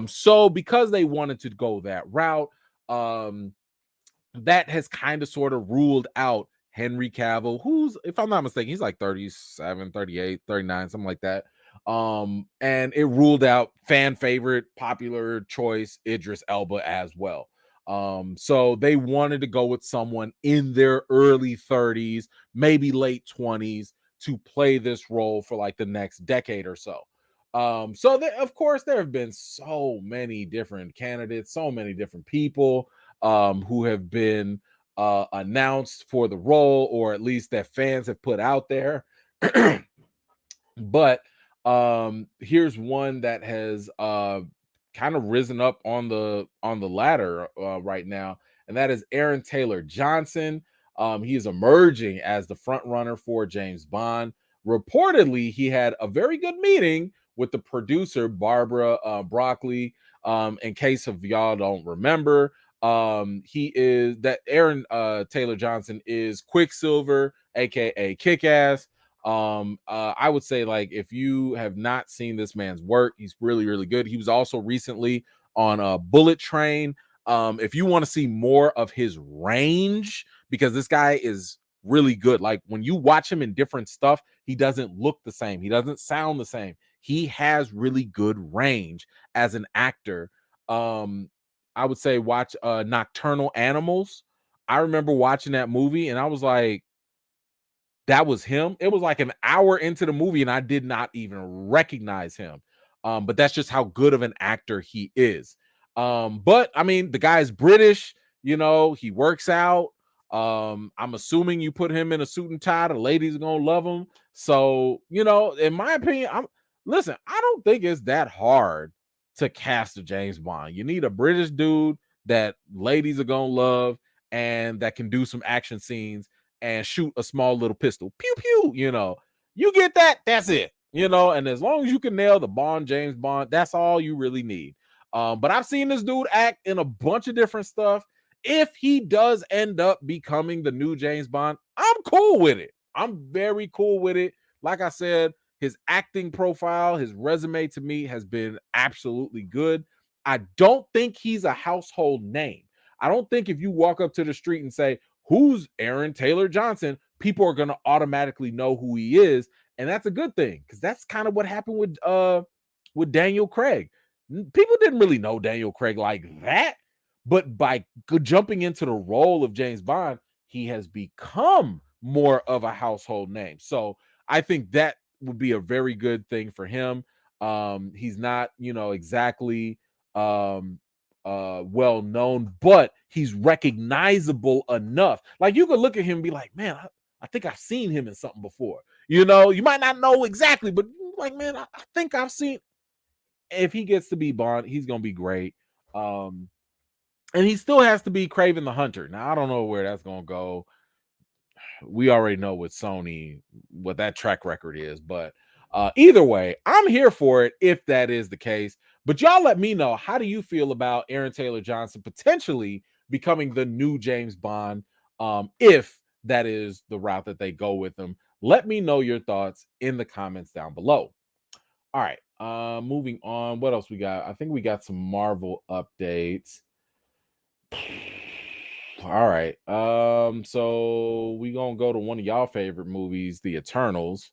So, because they wanted to go that route, that has kind of sort of ruled out Henry Cavill, who's, if I'm not mistaken, he's like 37, 38, 39, something like that. And it ruled out fan favorite, popular choice Idris Elba as well. So they wanted to go with someone in their early 30s, maybe late 20s, to play this role for like the next decade or so. So of course there have been so many different candidates, so many different people who have been announced for the role, or at least that fans have put out there. But here's one that has kind of risen up on the ladder right now, and that is Aaron Taylor Johnson. He is emerging as the front runner for James Bond. Reportedly, he had a very good meeting with the producer Barbara Broccoli. In case of y'all don't remember, he is that Aaron Taylor Johnson is Quicksilver, aka Kick-Ass. I would say, like, if you have not seen this man's work, he's really, really good. He was also recently on a Bullet Train. If you want to see more of his range, because this guy is really good. Like, when you watch him in different stuff, he doesn't look the same. He doesn't sound the same. He has really good range as an actor. I would say watch Nocturnal Animals. I remember watching that movie and I was like, that was him. It was like an hour into the movie and I did not even recognize him. But that's just how good of an actor he is. But I mean, the guy's British, you know, he works out. I'm assuming you put him in a suit and tie, the ladies are gonna love him. So, you know, in my opinion, listen, I don't think it's that hard to cast a James Bond. You need a British dude that ladies are gonna love and that can do some action scenes and shoot a small little pistol. Pew pew, you know. You get that, that's it. You know, and as long as you can nail the Bond, James Bond, that's all you really need. But I've seen this dude act in a bunch of different stuff. If he does end up becoming the new James Bond, I'm cool with it. I'm very cool with it. Like I said, his acting profile, his resume to me has been absolutely good. I don't think he's a household name. I don't think if you walk up to the street and say, who's Aaron Taylor Johnson, people are going to automatically know who he is. And that's a good thing, because that's kind of what happened with Daniel Craig. People didn't really know Daniel Craig like that, but by jumping into the role of James Bond, he has become more of a household name. So I think that would be a very good thing for him. He's not, you know, exactly well known, but he's recognizable enough. Like, you could look at him and be like, man, I think I've seen him in something before. You know, you might not know exactly, but like, man, I think I've seen. If he gets to be Bond, he's gonna be great. And he still has to be Kraven the Hunter. Now, I don't know where that's gonna go. We already know with Sony what that track record is, but either way, I'm here for it if that is the case. But y'all let me know, how do you feel about Aaron Taylor Johnson potentially becoming the new James Bond, if that is the route that they go with him? Let me know your thoughts in the comments down below. All right, moving on. What else we got? I think we got some Marvel updates. All right. So we gonna go to one of y'all favorite movies, The Eternals.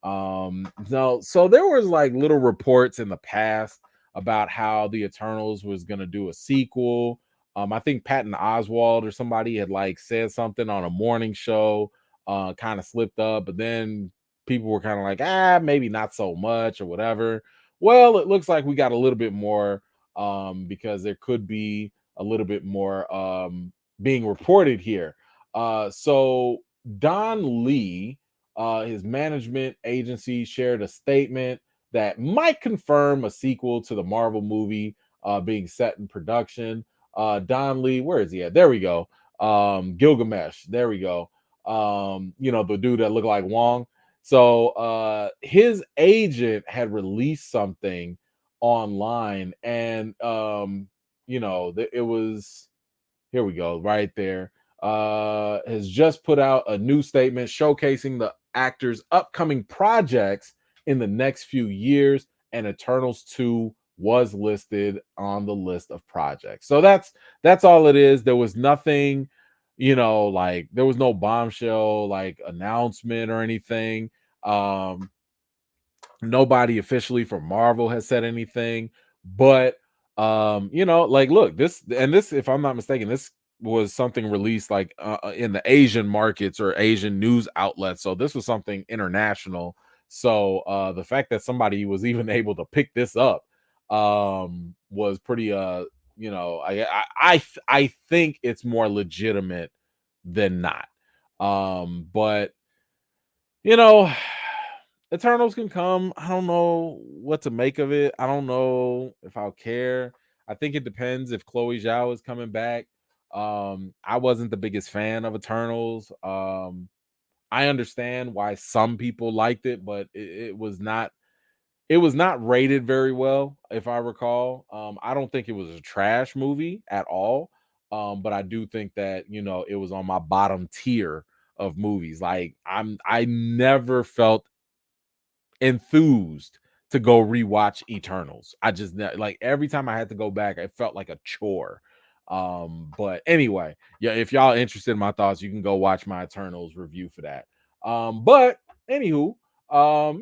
No, so there was like little reports in the past about how The Eternals was gonna do a sequel. I think Patton Oswalt or somebody had like said something on a morning show, kind of slipped up, but then people were kind of like, maybe not so much or whatever. Well, it looks like we got a little bit more, because there could be a little bit more being reported here. So Don Lee, his management agency, shared a statement that might confirm a sequel to the Marvel movie being set in production. Don Lee, where is he at? There we go. Gilgamesh. There we go. You know, the dude that looked like Wong. So his agent had released something online, and you know, it was, here we go, right there. Has just put out a new statement showcasing the actor's upcoming projects in the next few years, and Eternals 2 was listed on the list of projects. So that's all it is. There was nothing, you know, like there was no bombshell like announcement or anything. Nobody officially from Marvel has said anything, but you know, like, look, this, if I'm not mistaken, this was something released like in the Asian markets or Asian news outlets, so this was something international. So the fact that somebody was even able to pick this up was pretty you know, I think it's more legitimate than not. But you know, Eternals can come. I don't know what to make of it. I don't know if I'll care. I think it depends if Chloe Zhao is coming back. I wasn't the biggest fan of Eternals. I understand why some people liked it, but it was not rated very well, if I recall. I don't think it was a trash movie at all. But I do think that, you know, it was on my bottom tier of movies. Like I never felt enthused to go rewatch Eternals. I just like every time I had to go back, it felt like a chore. But anyway, yeah, if y'all interested in my thoughts, you can go watch my Eternals review for that. But anywho,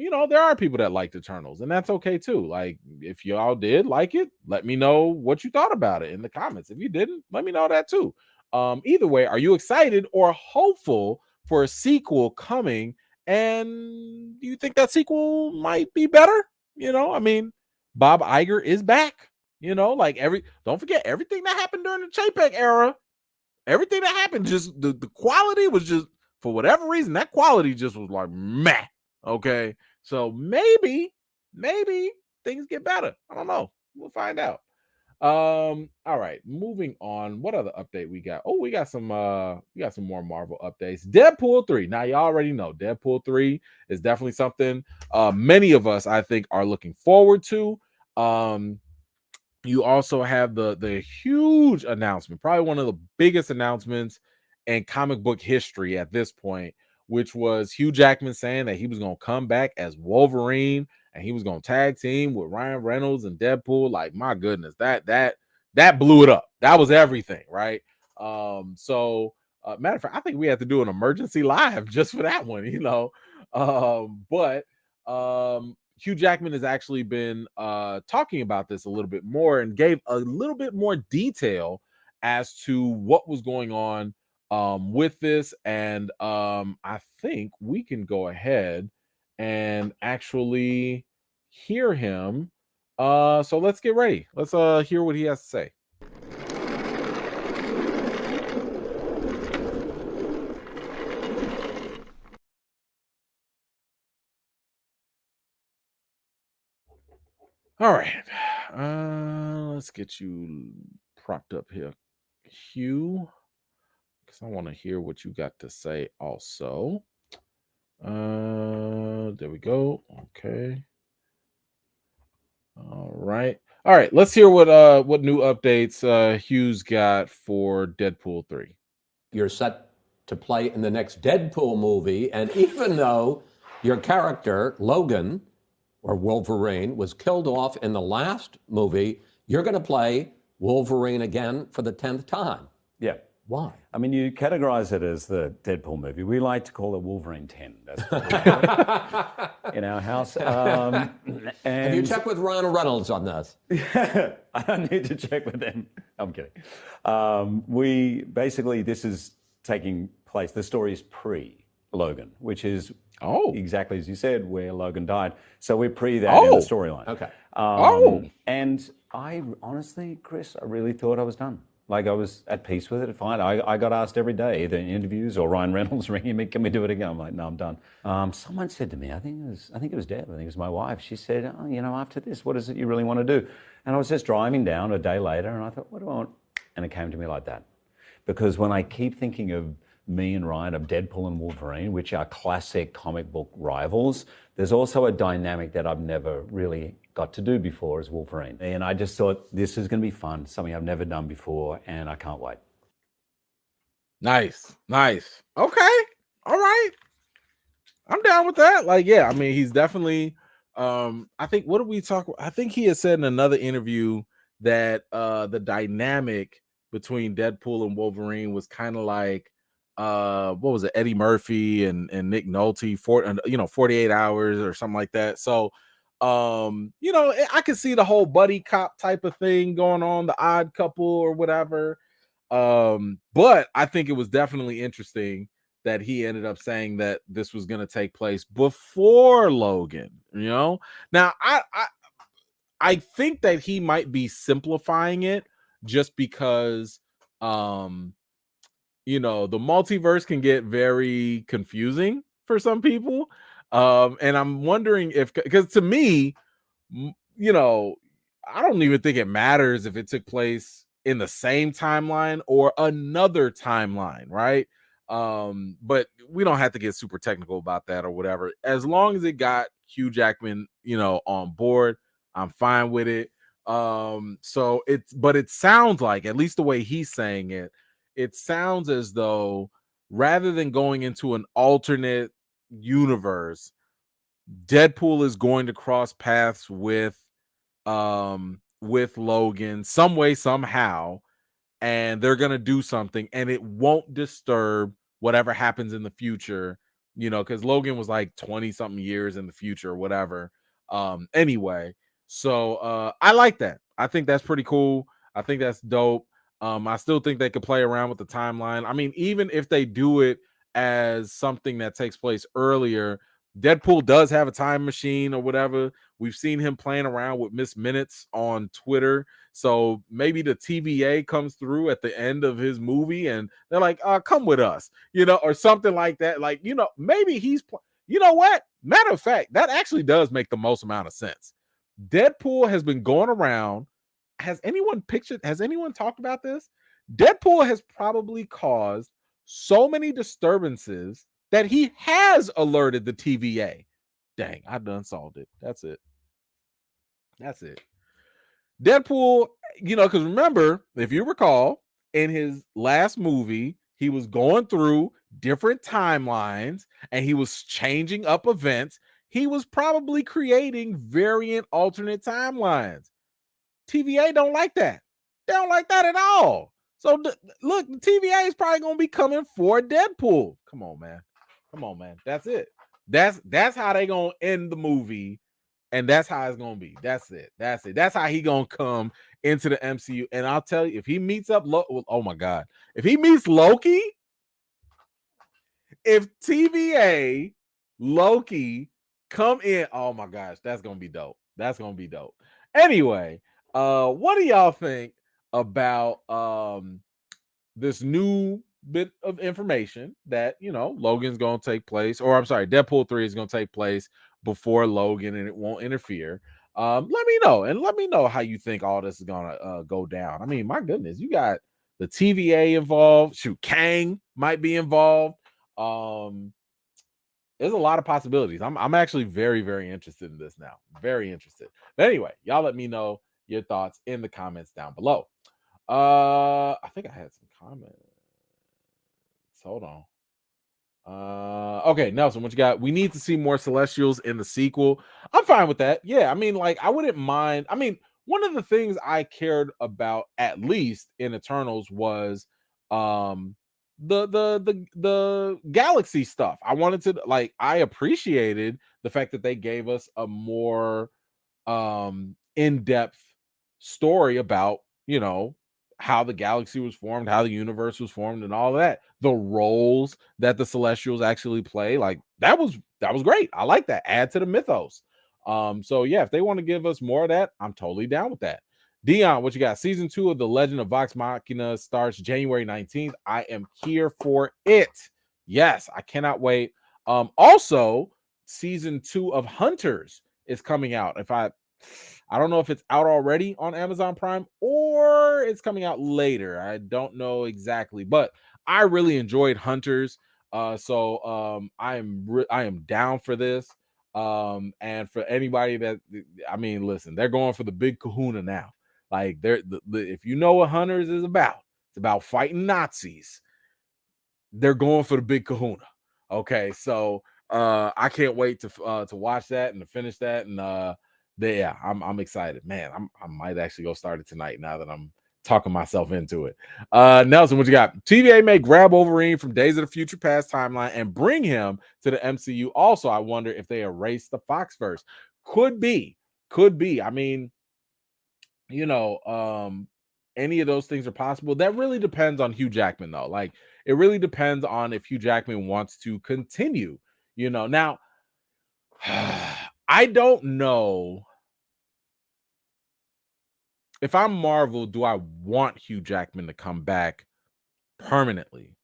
you know, there are people that like Eternals, and that's okay too. Like, if y'all did like it, let me know what you thought about it in the comments. If you didn't, let me know that too. Either way, are you excited or hopeful for a sequel coming? And do you think that sequel might be better? You know, I mean, Bob Iger is back. You know, like don't forget everything that happened during the Chapek era. Everything that happened, just the quality was just, for whatever reason, that quality just was like meh. Okay. So maybe things get better. I don't know. We'll find out. All right, moving on. What other update we got? Oh, we got some more Marvel updates. Deadpool 3. Now, you already know Deadpool 3 is definitely something many of us, I think, are looking forward to. You also have the huge announcement, probably one of the biggest announcements in comic book history at this point, which was Hugh Jackman saying that he was going to come back as Wolverine and he was going to tag team with Ryan Reynolds and Deadpool. Like, my goodness, that blew it up. That was everything, right? So matter of fact, I think we had to do an emergency live just for that one, you know. But Hugh Jackman has actually been talking about this a little bit more and gave a little bit more detail as to what was going on with this. And I think we can go ahead and actually hear him. So let's get ready. Let's hear what he has to say. All right. Let's get you propped up here, Hugh, because I want to hear what you got to say also. There we go. Okay. All right. Let's hear what new updates Hugh's got for Deadpool 3. You're set to play in the next Deadpool movie, and even though your character, Logan, or Wolverine, was killed off in the last movie, you're going to play Wolverine again for the 10th time. Yeah. Why? I mean, you categorize it as the Deadpool movie. We like to call it Wolverine 10. That's what we call it in our house. And have you checked with Ryan Reynolds on this? I don't need to check with them. I'm kidding. This is taking place, the story is pre-Logan, which is exactly as you said, where Logan died. So we're pre that in the storyline. Okay. And I honestly, Chris, I really thought I was done. Like, I was at peace with it. Fine. I got asked every day, either in interviews or Ryan Reynolds ringing me, can we do it again? I'm like, no, I'm done. Someone said to me, I think it was Deb, I think it was my wife. She said, after this, what is it you really want to do? And I was just driving down a day later and I thought, what do I want? And it came to me like that. Because when I keep thinking of me and Ryan, of Deadpool and Wolverine, which are classic comic book rivals, there's also a dynamic that I've never really got to do before as Wolverine. And I just thought, this is going to be fun, something I've never done before, and I can't wait. Nice. Okay. All right. I'm down with that. Like, yeah, I mean, he's definitely, I think, what did we talk about? I think he had said in another interview that the dynamic between Deadpool and Wolverine was kind of like, what was it, Eddie Murphy and Nick Nolte, 48 Hours or something like that. So, I could see the whole buddy cop type of thing going on, the Odd Couple or whatever. But I think it was definitely interesting that he ended up saying that this was going to take place before Logan. You know, now I think that he might be simplifying it just because, you know, the multiverse can get very confusing for some people. And I'm wondering if, because to me, you know, I don't even think it matters if it took place in the same timeline or another timeline, right? But we don't have to get super technical about that or whatever. As long as it got Hugh Jackman, you know, on board, I'm fine with it. So but it sounds like, at least the way he's saying it, it sounds as though rather than going into an alternate universe, Deadpool is going to cross paths with Logan some way, somehow, and they're gonna do something, and it won't disturb whatever happens in the future, you know, because Logan was like 20 something years in the future or whatever. Anyway, so I like that. I think that's pretty cool. I think that's dope. I still think they could play around with the timeline. I mean, even if they do it as something that takes place earlier, Deadpool does have a time machine or whatever. We've seen him playing around with Miss Minutes on Twitter. So maybe the TVA comes through at the end of his movie and they're like, come with us, you know, or something like that. Like, you know, maybe you know what? Matter of fact, that actually does make the most amount of sense. Deadpool has been going around. Has anyone talked about this? Deadpool has probably caused so many disturbances that he has alerted the TVA. Dang, I done solved it. That's it. Deadpool, you know, because remember, if you recall, in his last movie, he was going through different timelines and he was changing up events. He was probably creating variant alternate timelines. TVA don't like that. They don't like that at all. So look, the TVA is probably going to be coming for Deadpool. Come on, man. That's it. That's how they going to end the movie. And that's how it's gonna be. That's it. That's how he gonna come into the MCU. And I'll tell you, if he meets up, oh my god, if he meets Loki, if TVA Loki come in, oh my gosh, that's gonna be dope. Anyway, what do y'all think about this new bit of information that, you know, Logan's gonna take place, or I'm sorry, Deadpool 3 is gonna take place before Logan and it won't interfere? Let me know, and let me know how you think all this is gonna go down. I mean, my goodness, you got the TVA involved. Shoot, Kang might be involved. There's a lot of possibilities. I'm actually very, very interested in this now. Very interested. But anyway, y'all let me know your thoughts in the comments down below. I think I had some comments. Hold on. Okay, Nelson, what you got? We need to see more Celestials in the sequel. I'm fine with that. Yeah, I mean, like, I wouldn't mind. I mean, one of the things I cared about, at least in Eternals, was the galaxy stuff. I wanted to, like, I appreciated the fact that they gave us a more in-depth story about, you know, how the galaxy was formed, how the universe was formed, and all that. The roles that the Celestials actually play, like, that was great. I like that. Add to the mythos. So yeah, if they want to give us more of that, I'm totally down with that. Dion, what you got? Season 2 of The Legend of Vox Machina starts January 19th. I am here for it. Yes, I cannot wait. Also, season 2 of Hunters is coming out. I don't know if it's out already on Amazon Prime or it's coming out later. I don't know exactly, but I really enjoyed Hunters. So I am down for this. And for anybody that, I mean, listen, they're going for the big kahuna now. Like, if you know what Hunters is about, it's about fighting Nazis. They're going for the big kahuna. Okay, so I can't wait to watch that and to finish that. And yeah, I'm excited, man. I might actually go start it tonight now that I'm talking myself into it. Nelson, what you got? TVA may grab Wolverine from Days of the Future Past timeline and bring him to the MCU. Also, I wonder if they erase the Foxverse. Could be. I mean, you know, any of those things are possible. That really depends on Hugh Jackman, though. Like, it really depends on if Hugh Jackman wants to continue. Now I don't know if I'm Marvel. Do I want Hugh Jackman to come back permanently?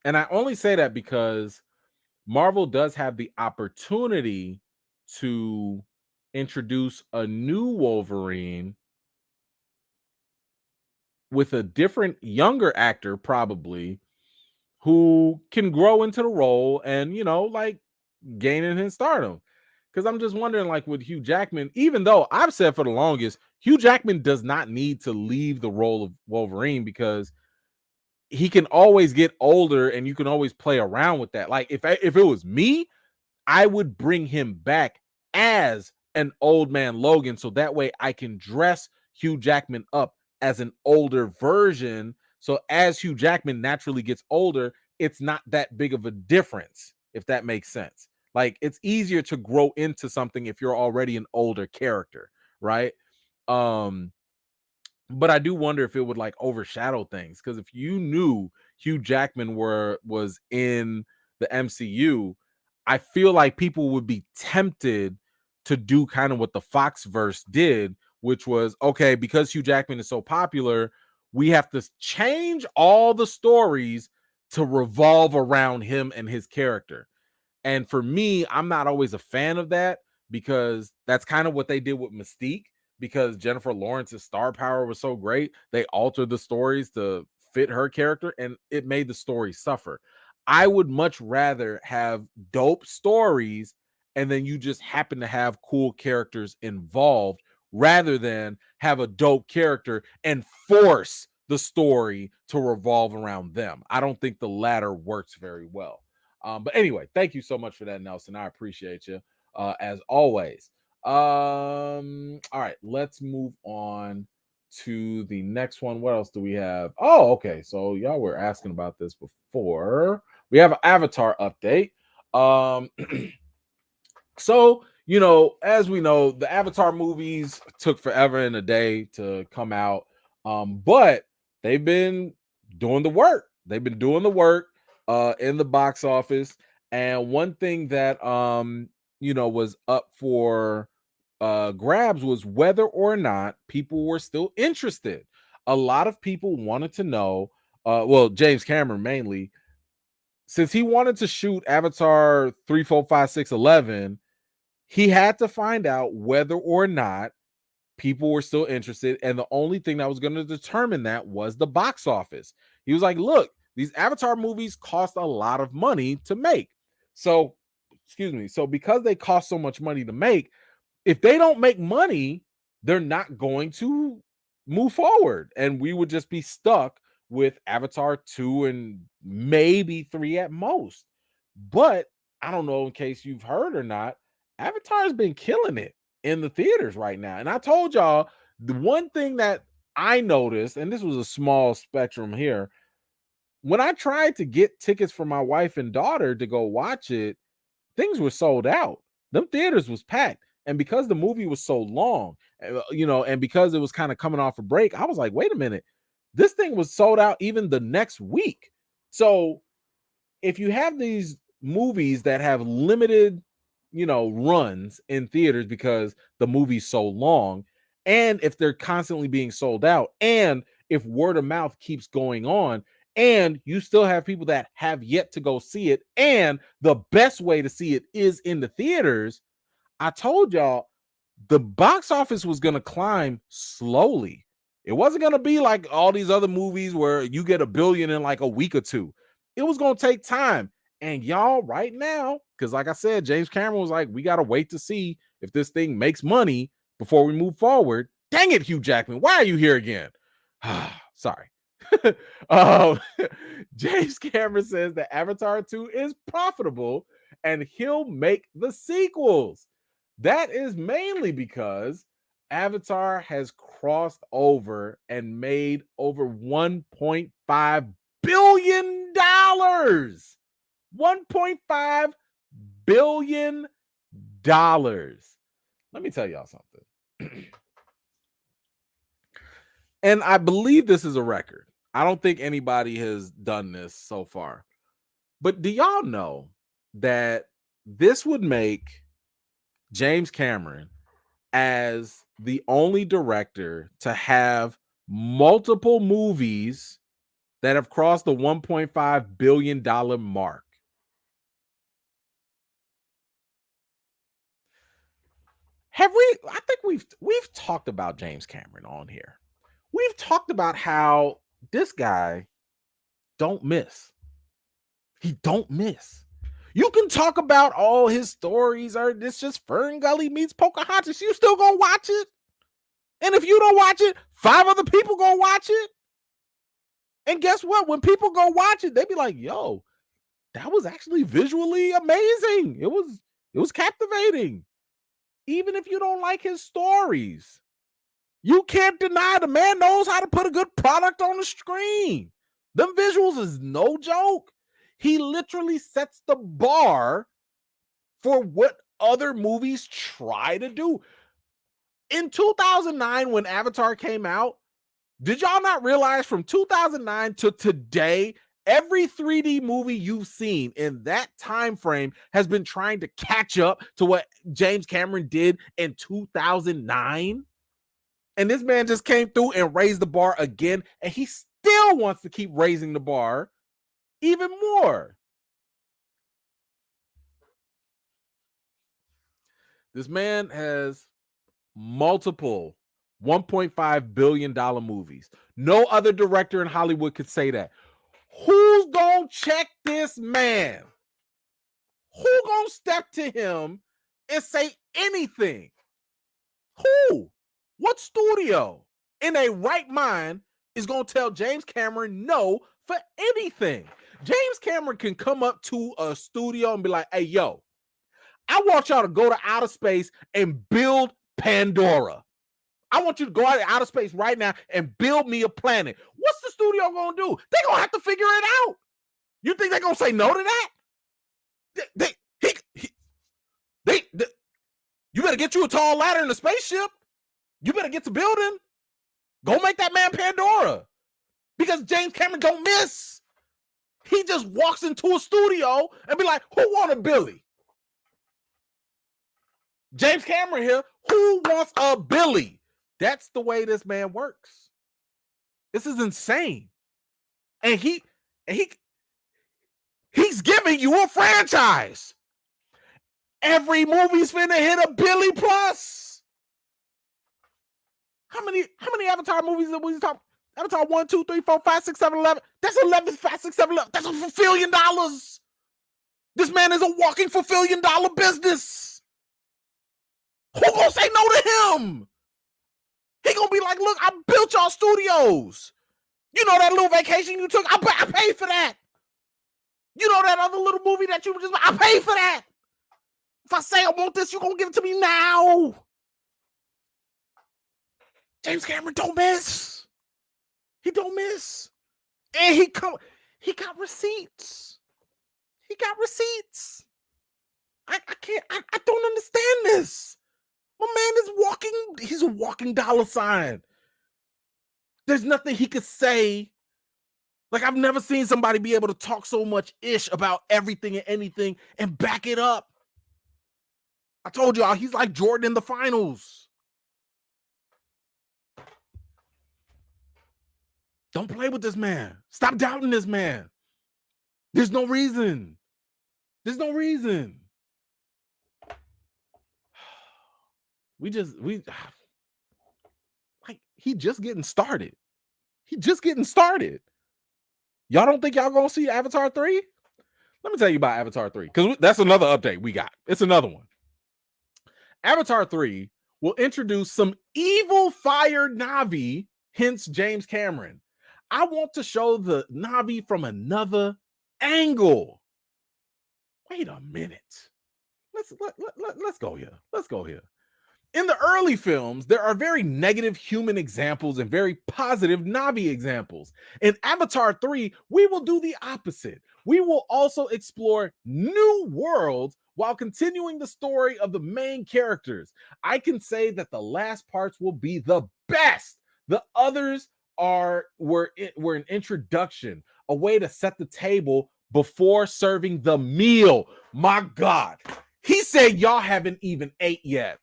And I only say that because Marvel does have the opportunity to introduce a new Wolverine with a different, younger actor, probably, who can grow into the role and, like, gaining his stardom. Because I'm just wondering, like, with Hugh Jackman, even though I've said for the longest, Hugh Jackman does not need to leave the role of Wolverine because he can always get older and you can always play around with that. Like, if it was me, I would bring him back as an old man Logan, so that way I can dress Hugh Jackman up as an older version. So as Hugh Jackman naturally gets older, it's not that big of a difference, if that makes sense. Like, it's easier to grow into something if you're already an older character, right? But I do wonder if it would, like, overshadow things, because if you knew Hugh Jackman was in the MCU, I feel like people would be tempted to do kind of what the Foxverse did, which was, okay, because Hugh Jackman is so popular, we have to change all the stories to revolve around him and his character. And for me, I'm not always a fan of that, because that's kind of what they did with Mystique. Because Jennifer Lawrence's star power was so great, they altered the stories to fit her character, and it made the story suffer. I would much rather have dope stories and then you just happen to have cool characters involved, rather than have a dope character and force the story to revolve around them. I don't think the latter works very well. But anyway, thank you so much for that, Nelson. I appreciate you, as always. All right, let's move on to the next one. What else do we have? Oh, okay. So y'all were asking about this before. We have an Avatar update. So, as we know, the Avatar movies took forever and a day to come out. But they've been doing the work. They've been doing the work in the box office. And one thing that was up for grabs was whether or not people were still interested. A lot of people wanted to know, well, James Cameron mainly, since he wanted to shoot Avatar 3, 4, 5, 6, 11, he had to find out whether or not people were still interested. And the only thing that was going to determine that was the box office. He was like, look, these Avatar movies cost a lot of money to make. So, so because they cost so much money to make, if they don't make money, they're not going to move forward. And we would just be stuck with Avatar 2 and maybe 3 at most. But I don't know, in case you've heard or not, Avatar's been killing it in the theaters right now. And I told y'all, the one thing that I noticed, and this was a small spectrum here, when I tried to get tickets for my wife and daughter to go watch it, things were sold out. Them theaters was packed. And because the movie was so long, and because it was kind of coming off a break, I was like, wait a minute, this thing was sold out even the next week. So if you have these movies that have limited, runs in theaters because the movie's so long, and if they're constantly being sold out, and if word of mouth keeps going on, and you still have people that have yet to go see it, and the best way to see it is in the theaters, I told y'all the box office was going to climb slowly. It wasn't going to be like all these other movies where you get $1 billion in like a week or two. It was going to take time. And y'all, right now, because like I said, James Cameron was like, we got to wait to see if this thing makes money before we move forward. Dang it, Hugh Jackman, why are you here again? Sorry. James Cameron says that Avatar 2 is profitable and he'll make the sequels. That is mainly because Avatar has crossed over and made over $1.5 billion. $1.5 billion. Let me tell y'all something. And I believe this is a record. I don't think anybody has done this so far. But do y'all know that this would make James Cameron as the only director to have multiple movies that have crossed the $1.5 billion mark? I think we've talked about James Cameron on here. We've talked about how this guy don't miss. He don't miss. You can talk about all his stories, or this just Fern Gully meets Pocahontas. You still gonna watch it? And if you don't watch it, 5 other people gonna watch it. And guess what? When people go watch it, they be like, yo, that was actually visually amazing. It was captivating. Even if you don't like his stories, you can't deny the man knows how to put a good product on the screen. Them visuals is no joke. He literally sets the bar for what other movies try to do. In 2009, when Avatar came out, did y'all not realize from 2009 to today, every 3D movie you've seen in that time frame has been trying to catch up to what James Cameron did in 2009? And this man just came through and raised the bar again, and he still wants to keep raising the bar even more. This man has multiple $1.5 billion movies. No other director in Hollywood could say that. Who's gonna check this man? Who gonna step to him and say anything? Who? What studio in a right mind is gonna tell James Cameron no for anything? James Cameron can come up to a studio and be like, hey, yo, I want y'all to go to outer space and build Pandora. I want you to go out in outer space right now and build me a planet. What's the studio gonna do? They're gonna have to figure it out. You think they're gonna say no to that? You better get you a tall ladder in a spaceship. You better get to building. Go make that man Pandora. Because James Cameron don't miss. He just walks into a studio and be like, who want a Billy? James Cameron here, who wants a Billy? That's the way this man works. This is insane. And he's giving you a franchise. Every movie's finna hit a Billy plus. How many Avatar movies that we talk? Avatar 1, 2, 3, 4, 5, 6, 7, 11. That's 11, 5, 6, 7, 11. That's $1 billion. This man is a walking $1 billion business. Who gonna say no to him? He gonna be like, look, I built y'all studios. You know that little vacation you took? I paid for that. You know that other little movie that you just, I paid for that. If I say I want this, you're gonna give it to me now. James Cameron don't miss. He don't miss. And he got receipts. He got receipts. I don't understand this. My man is he's a walking dollar sign. There's nothing he could say. Like, I've never seen somebody be able to talk so much ish about everything and anything and back it up. I told y'all, he's like Jordan in the finals. Don't play with this man. Stop doubting this man. There's no reason. There's no reason. He just getting started. He just getting started. Y'all don't think y'all gonna see Avatar 3? Let me tell you about Avatar 3, because that's another update we got. It's another one. Avatar 3 will introduce some evil fire Na'vi, hence James Cameron. I want to show the Na'vi from another angle. Wait a minute. Let's go here. Let's go here. In the early films, there are very negative human examples and very positive Na'vi examples. In Avatar 3, we will do the opposite. We will also explore new worlds while continuing the story of the main characters. I can say that the last parts will be the best. The others were an introduction, a way to set the table before serving the meal. My God. He said y'all haven't even ate yet.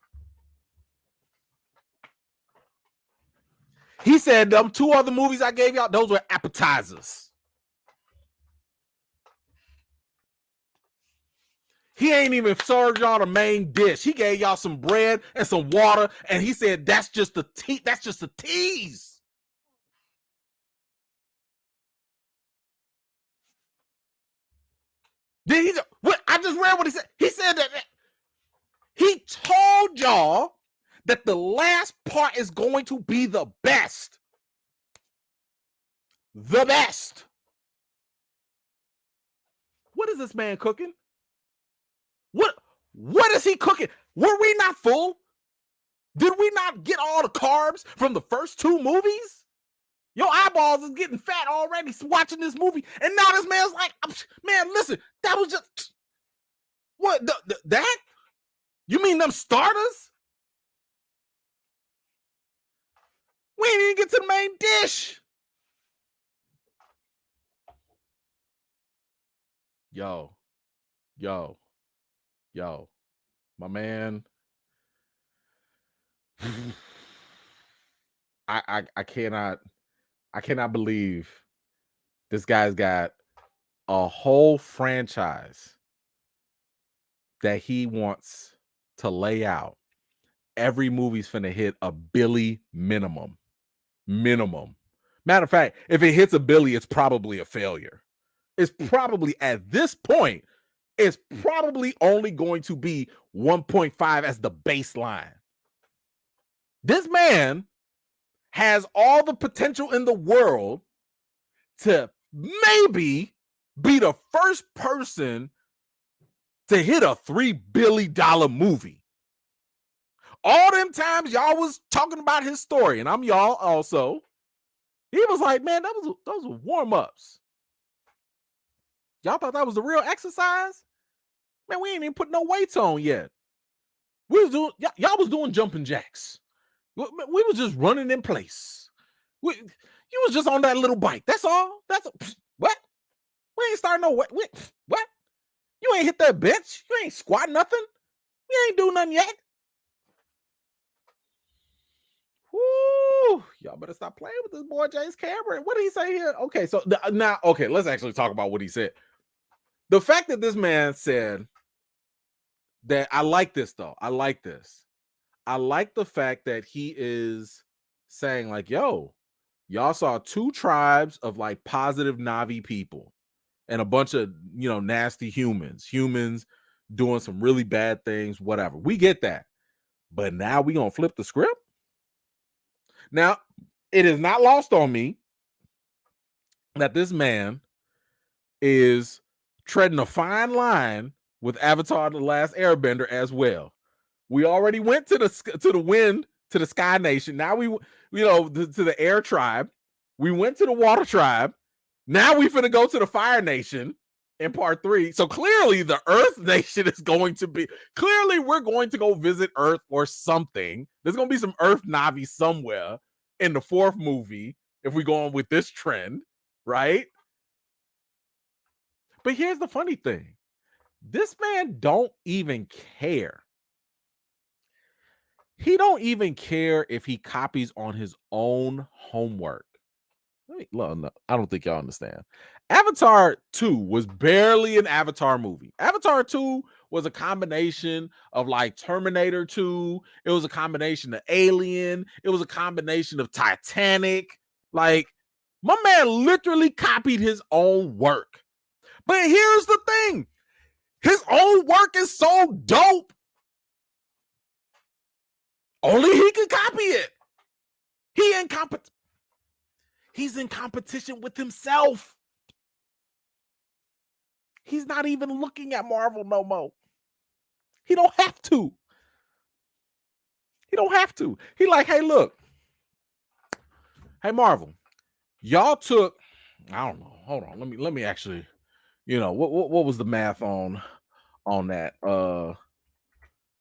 He said them 2 other movies I gave y'all, those were appetizers. He ain't even served y'all the main dish. He gave y'all some bread and some water, and he said that's just the tease. Then I just read what he said. He said that he told y'all that the last part is going to be the best. The best. What is this man cooking? What is he cooking? Were we not full? Did we not get all the carbs from the first 2 movies? Your eyeballs is getting fat already watching this movie. And now this man's like, man, listen, that was just... What? That? You mean them starters? We ain't even get to the main dish. Yo, my man. I cannot believe this guy's got a whole franchise that he wants to lay out. Every movie's finna hit a billy minimum. Matter of fact, if it hits a billy, it's probably a failure. It's probably, at this point, it's probably only going to be 1.5 as the baseline. This man has all the potential in the world to maybe be the first person to hit a $3 billion movie. All them times y'all was talking about his story, and I'm y'all also, he was like, man, those were warm-ups. Y'all thought that was the real exercise? Man, we ain't even put no weights on yet. We was doing, y'all was doing jumping jacks. We was just running in place. You was just on that little bike. That's all. What? We ain't starting no what? What? You ain't hit that bench. You ain't squat nothing. We ain't do nothing yet. Woo! Y'all better stop playing with this boy James Cameron. What did he say here? Okay, so now, let's actually talk about what he said. The fact that this man said that, I like this though. I like this. I like the fact that he is saying like, yo, y'all saw 2 tribes of like positive Navi people and a bunch of, nasty humans doing some really bad things, whatever. We get that. But now we gonna flip the script. Now, it is not lost on me that this man is treading a fine line with Avatar: The Last Airbender as well. We already went to the wind, to the Sky Nation. Now we to the Air Tribe. We went to the Water Tribe. Now we finna go to the Fire Nation in part 3. So clearly the Earth Nation is going to be, clearly we're going to go visit Earth or something. There's going to be some Earth Navi somewhere in the 4th movie if we go on with this trend, right? But here's the funny thing. This man don't even care. He don't even care if he copies on his own homework. I don't think y'all understand. Avatar 2 was barely an Avatar movie. Avatar 2 was a combination of like Terminator 2. It was a combination of Alien. It was a combination of Titanic. Like, my man literally copied his own work. But here's the thing. His own work is so dope. Only he can copy it. He's in competition with himself. He's not even looking at Marvel no more. He don't have to. He like, hey, look. Hey, Marvel, y'all took, I don't know. Hold on. Let me actually, what was the math on that?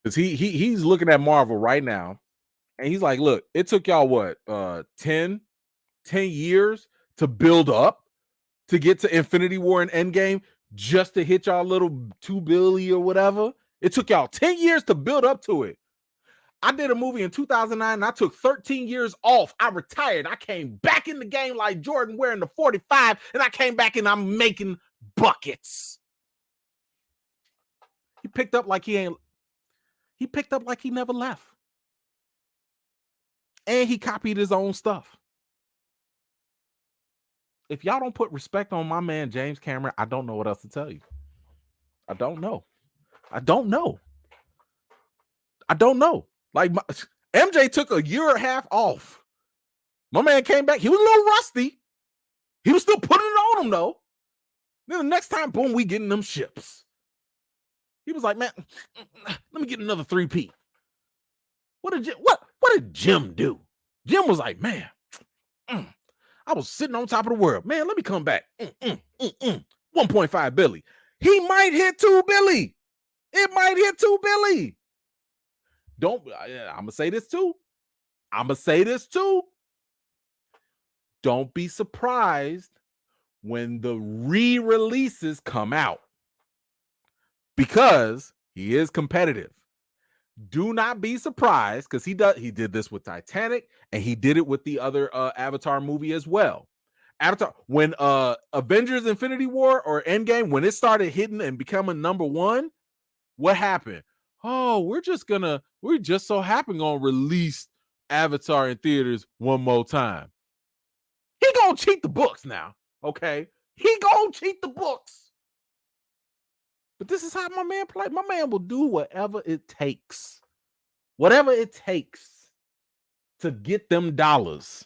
Because he's looking at Marvel right now, and he's like, look, it took y'all what, 10 10 years to build up to get to Infinity War and Endgame just to hit y'all little $2 billion or whatever. It took y'all 10 years to build up to it. I did a movie in 2009 and I took 13 years off. I retired. I came back in the game like Jordan wearing the 45 and I came back and I'm making buckets. He picked up like he never left. And he copied his own stuff. If y'all don't put respect on my man James Cameron, I don't know what else to tell you. I don't know. Like MJ took a year and a half off. My man came back. He was a little rusty. He was still putting it on him though. Then the next time, boom, we getting them ships. He was like, man, let me get another 3P. What did Jim do? Jim was like, man, I was sitting on top of the world. Man, let me come back. 1.5 billion. He might hit 2 billion. It might hit 2 billion. I'm gonna say this too. Don't be surprised when the re-releases come out, because he is competitive. Do not be surprised, because he did this with Titanic and he did it with the other Avatar movie as well. Avatar, when Avengers Infinity War or Endgame, when it started hitting and becoming number one, what happened? Oh, we're just so happy gonna release Avatar in theaters one more time. He gonna cheat the books now, okay? He gonna cheat the books. But this is how my man plays. My man will do whatever it takes. Whatever it takes to get them dollars.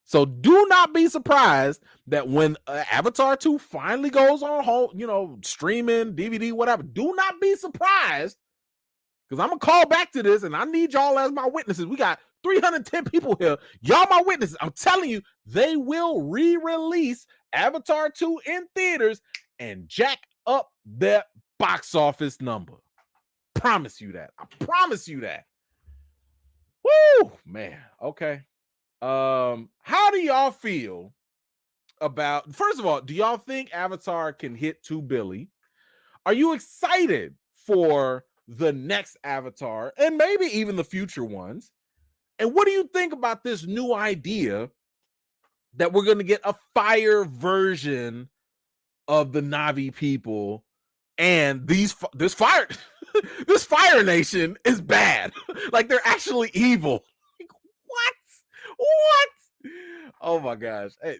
So do not be surprised that when Avatar 2 finally goes on home, streaming, DVD, whatever, do not be surprised, because I'm going to call back to this and I need y'all as my witnesses. We got 310 people here. Y'all my witnesses. I'm telling you, they will re-release Avatar 2 in theaters and jack up their box office number. Promise you that. I promise you that. Woo, man. Okay. How do y'all feel about, first of all, do y'all think Avatar can hit 2 billion? Are you excited for the next Avatar and maybe even the future ones? And what do you think about this new idea that we're going to get a fire version of the Na'vi people, and this fire nation is bad? Like, they're actually evil. Like, what? Oh my gosh. Hey,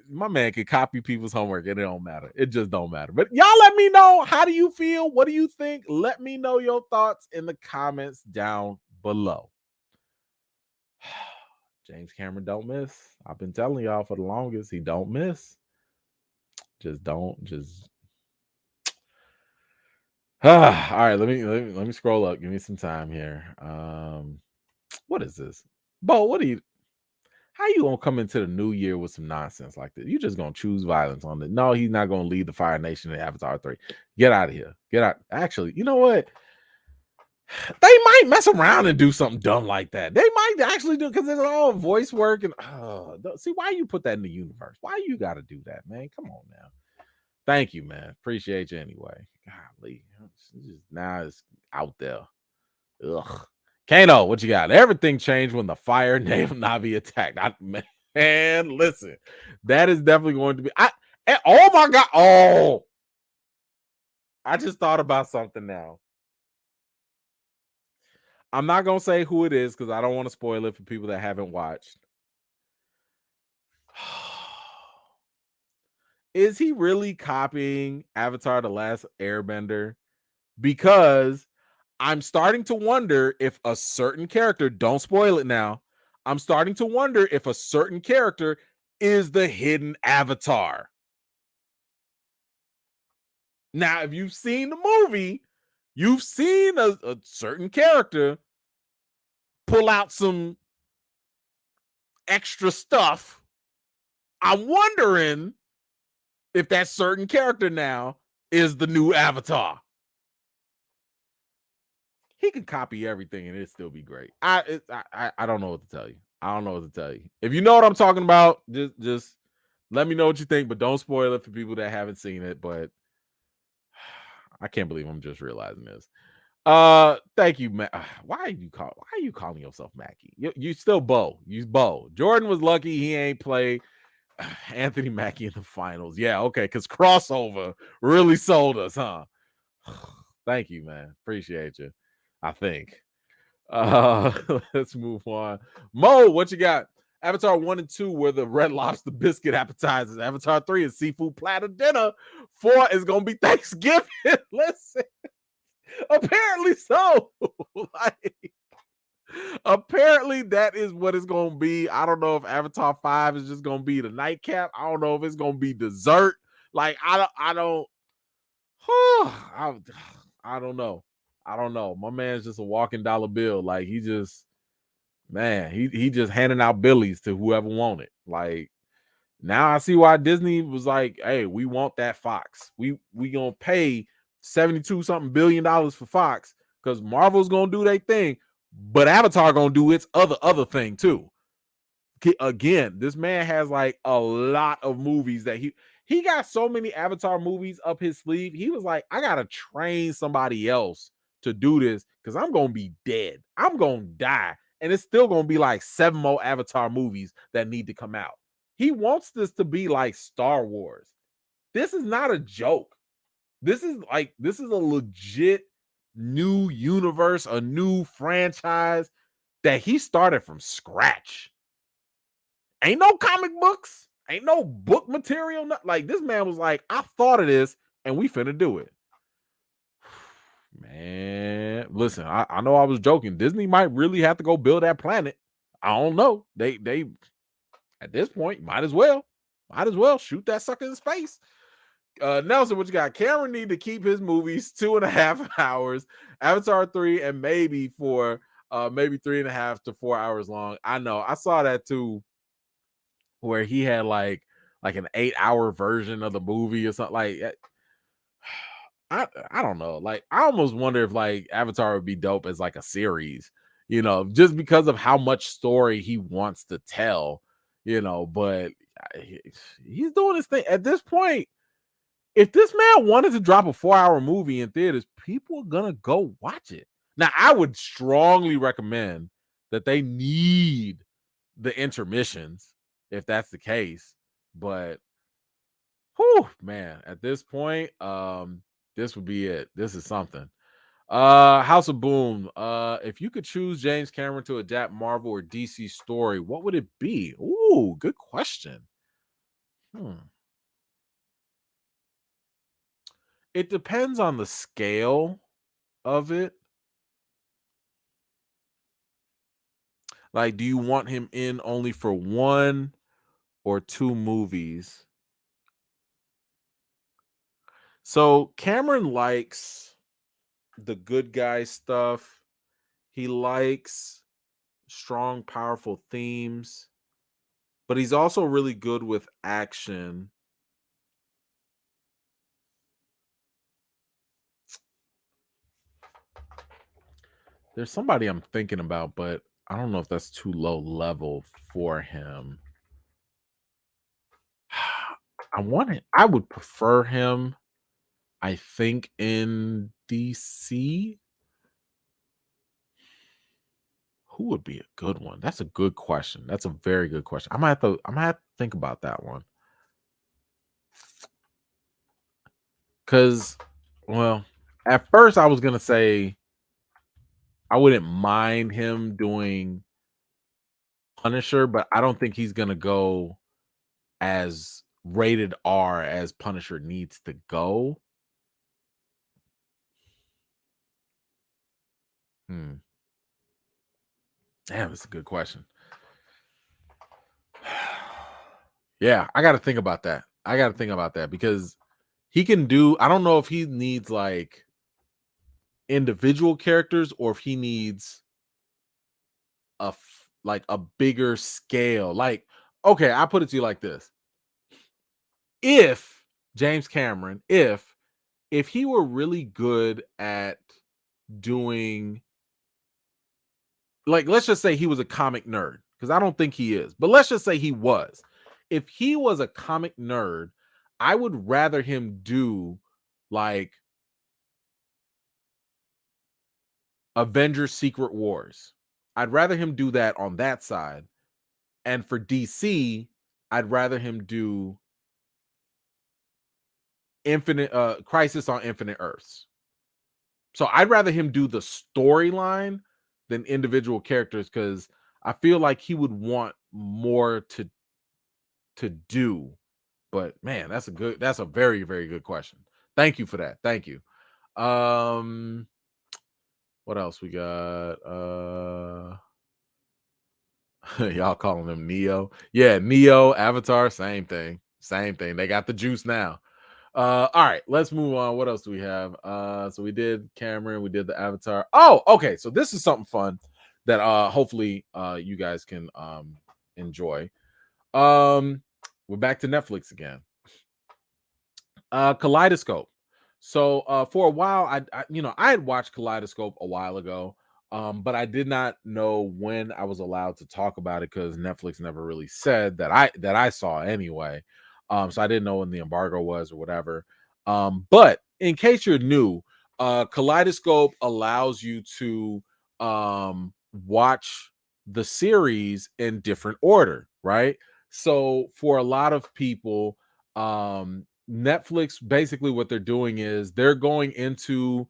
my man can copy people's homework and it don't matter. It just don't matter. But y'all let me know, how do you feel? What do you think? Let me know your thoughts in the comments down below. James Cameron don't miss. I've been telling y'all for the longest, he don't miss. All right, let me scroll up. Give me some time here. What is this? Bo, how you gonna come into the new year with some nonsense like this? You just gonna choose violence on it? No, he's not gonna lead the Fire Nation in Avatar 3. Get out of here. Get out. Actually, you know what? They might mess around and do something dumb like that. They might actually do, because it's all voice work and see, why you put that in the universe? Why you got to do that, man? Come on now. Thank you, man. Appreciate you anyway. Golly, now it's out there. Ugh. Kano, what you got? Everything changed when the fire named Na'vi attacked. Man, listen, that is definitely going to be. Oh my God! Oh, I just thought about something now. I'm not gonna say who it is because I don't want to spoil it for people that haven't watched. Is he really copying Avatar: The Last Airbender? Because I'm starting to wonder if a certain character, don't spoil it now, I'm starting to wonder if a certain character is the hidden Avatar. Now, if you've seen the movie, you've seen a certain character pull out some extra stuff. I'm wondering if that certain character now is the new Avatar. He could copy everything and it'd still be great. I don't know what to tell you. I don't know what to tell you. If you know what I'm talking about, just let me know what you think, but don't spoil it for people that haven't seen it. But I can't believe I'm just realizing this. Thank you, Why are you calling yourself Mackie? You still Bo. You Bo. Jordan was lucky he ain't play Anthony Mackie in the finals. Yeah, okay, because crossover really sold us, huh? Thank you, man. Appreciate you. I think. Let's move on. Mo, what you got? Avatar 1 and 2 were the Red Lobster biscuit appetizers. Avatar 3 is seafood platter dinner. 4 is gonna be Thanksgiving. Listen, apparently so. Like, apparently that is what it's gonna be. I don't know if Avatar 5 is just gonna be the nightcap. I don't know if it's gonna be dessert. Like, I don't I don't know. I don't know. My man's just a walking dollar bill. Like, he just, man, he just handing out billies to whoever want it. Like, now I see why Disney was like, hey, we want that Fox. We gonna pay 72 something billion dollars for Fox because Marvel's gonna do their thing, but Avatar gonna do its other thing too. Again, this man has like a lot of movies that he got so many Avatar movies up his sleeve. He was like, I gotta train somebody else to do this because I'm gonna be dead. I'm gonna die, and it's still gonna be like 7 more Avatar movies that need to come out. He wants this to be like Star Wars. This is not a joke. This is a legit new universe, a new franchise that he started from scratch. Ain't no comic books, ain't no book material. Like, this man was like, I thought of this and we finna do it. Man, listen, I know I was joking. Disney might really have to go build that planet. I don't know. They at this point might as well shoot that sucker in space. Nelson, what you got? Cameron need to keep his movies 2.5 hours. Avatar 3 and maybe 4, maybe 3.5 to 4 hours long. I know. I saw that too, where he had like an 8-hour version of the movie or something. Like, I don't know. Like, I almost wonder if like Avatar would be dope as like a series, just because of how much story he wants to tell, but he's doing his thing. At this point, if this man wanted to drop a 4-hour movie in theaters, people are gonna go watch it. Now, I would strongly recommend that they need the intermissions if that's the case. But whew, man, at this point, this would be it. This is something. House of Boom. If you could choose James Cameron to adapt Marvel or DC story, what would it be? Ooh, good question. It depends on the scale of it. Like, do you want him in only for 1 or 2 movies? So Cameron likes the good guy stuff. He likes strong, powerful themes, but he's also really good with action. There's somebody I'm thinking about, but I don't know if that's too low level for him. I would prefer him, I think, in DC. Who would be a good one? That's a good question. That's a very good question. I might have to think about that one. Cause, well, at first I was gonna say I wouldn't mind him doing Punisher, but I don't think he's gonna go as rated R as Punisher needs to go. Damn, that's a good question. Yeah, I got to think about that. Because he can do, I don't know if he needs like individual characters or if he needs a bigger scale. Like, okay, I put it to you like this. If James Cameron, if he were really good at doing, like, let's just say he was a comic nerd, because I don't think he is, but let's just say he was. If he was a comic nerd, I would rather him do like Avengers Secret Wars. I'd rather him do that on that side. And for DC, I'd rather him do Crisis on Infinite Earths. So I'd rather him do the storyline than individual characters, because I feel like he would want more to do. But man, that's a very, very good question. Thank you for that. Thank you. What else we got? Y'all calling him Neo. Yeah, Neo, Avatar, same thing. Same thing. They got the juice now. All right, let's move on. What else do we have? So we did Cameron, we did the Avatar. Oh, okay. So this is something fun that hopefully you guys can enjoy. We're back to Netflix again. Kaleidoscope. So for a while, I had watched Kaleidoscope a while ago, but I did not know when I was allowed to talk about it because Netflix never really said that I saw anyway. So I didn't know when the embargo was or whatever. But in case you're new, Kaleidoscope allows you to watch the series in different order, right? So for a lot of people, Netflix, basically what they're doing is they're going into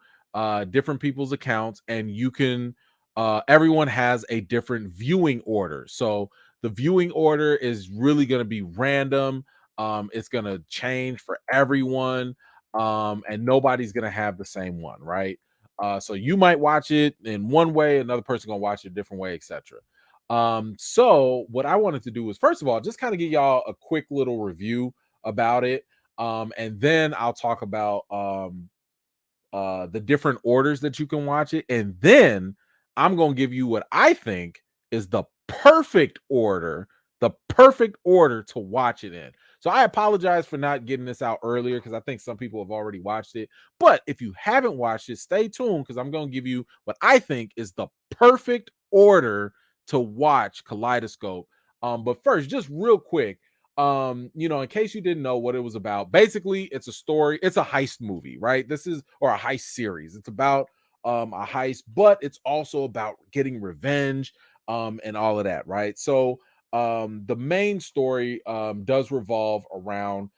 different people's accounts, and you can everyone has a different viewing order. So the viewing order is really going to be random. It's going to change for everyone, and nobody's going to have the same one, right? So you might watch it in one way, another person gonna watch it a different way, etc. So what I wanted to do was, first of all, just kind of give y'all a quick little review about it. And then I'll talk about the different orders that you can watch it, and then I'm gonna give you what I think is the perfect order to watch it in. So I apologize for not getting this out earlier, because I think some people have already watched it. But if you haven't watched it, stay tuned, because I'm gonna give you what I think is the perfect order to watch Kaleidoscope. But first, just real quick, in case you didn't know what it was about, basically it's a story, it's a heist movie, right? Or a heist series. It's about a heist, but it's also about getting revenge and all of that, right? So the main story does revolve around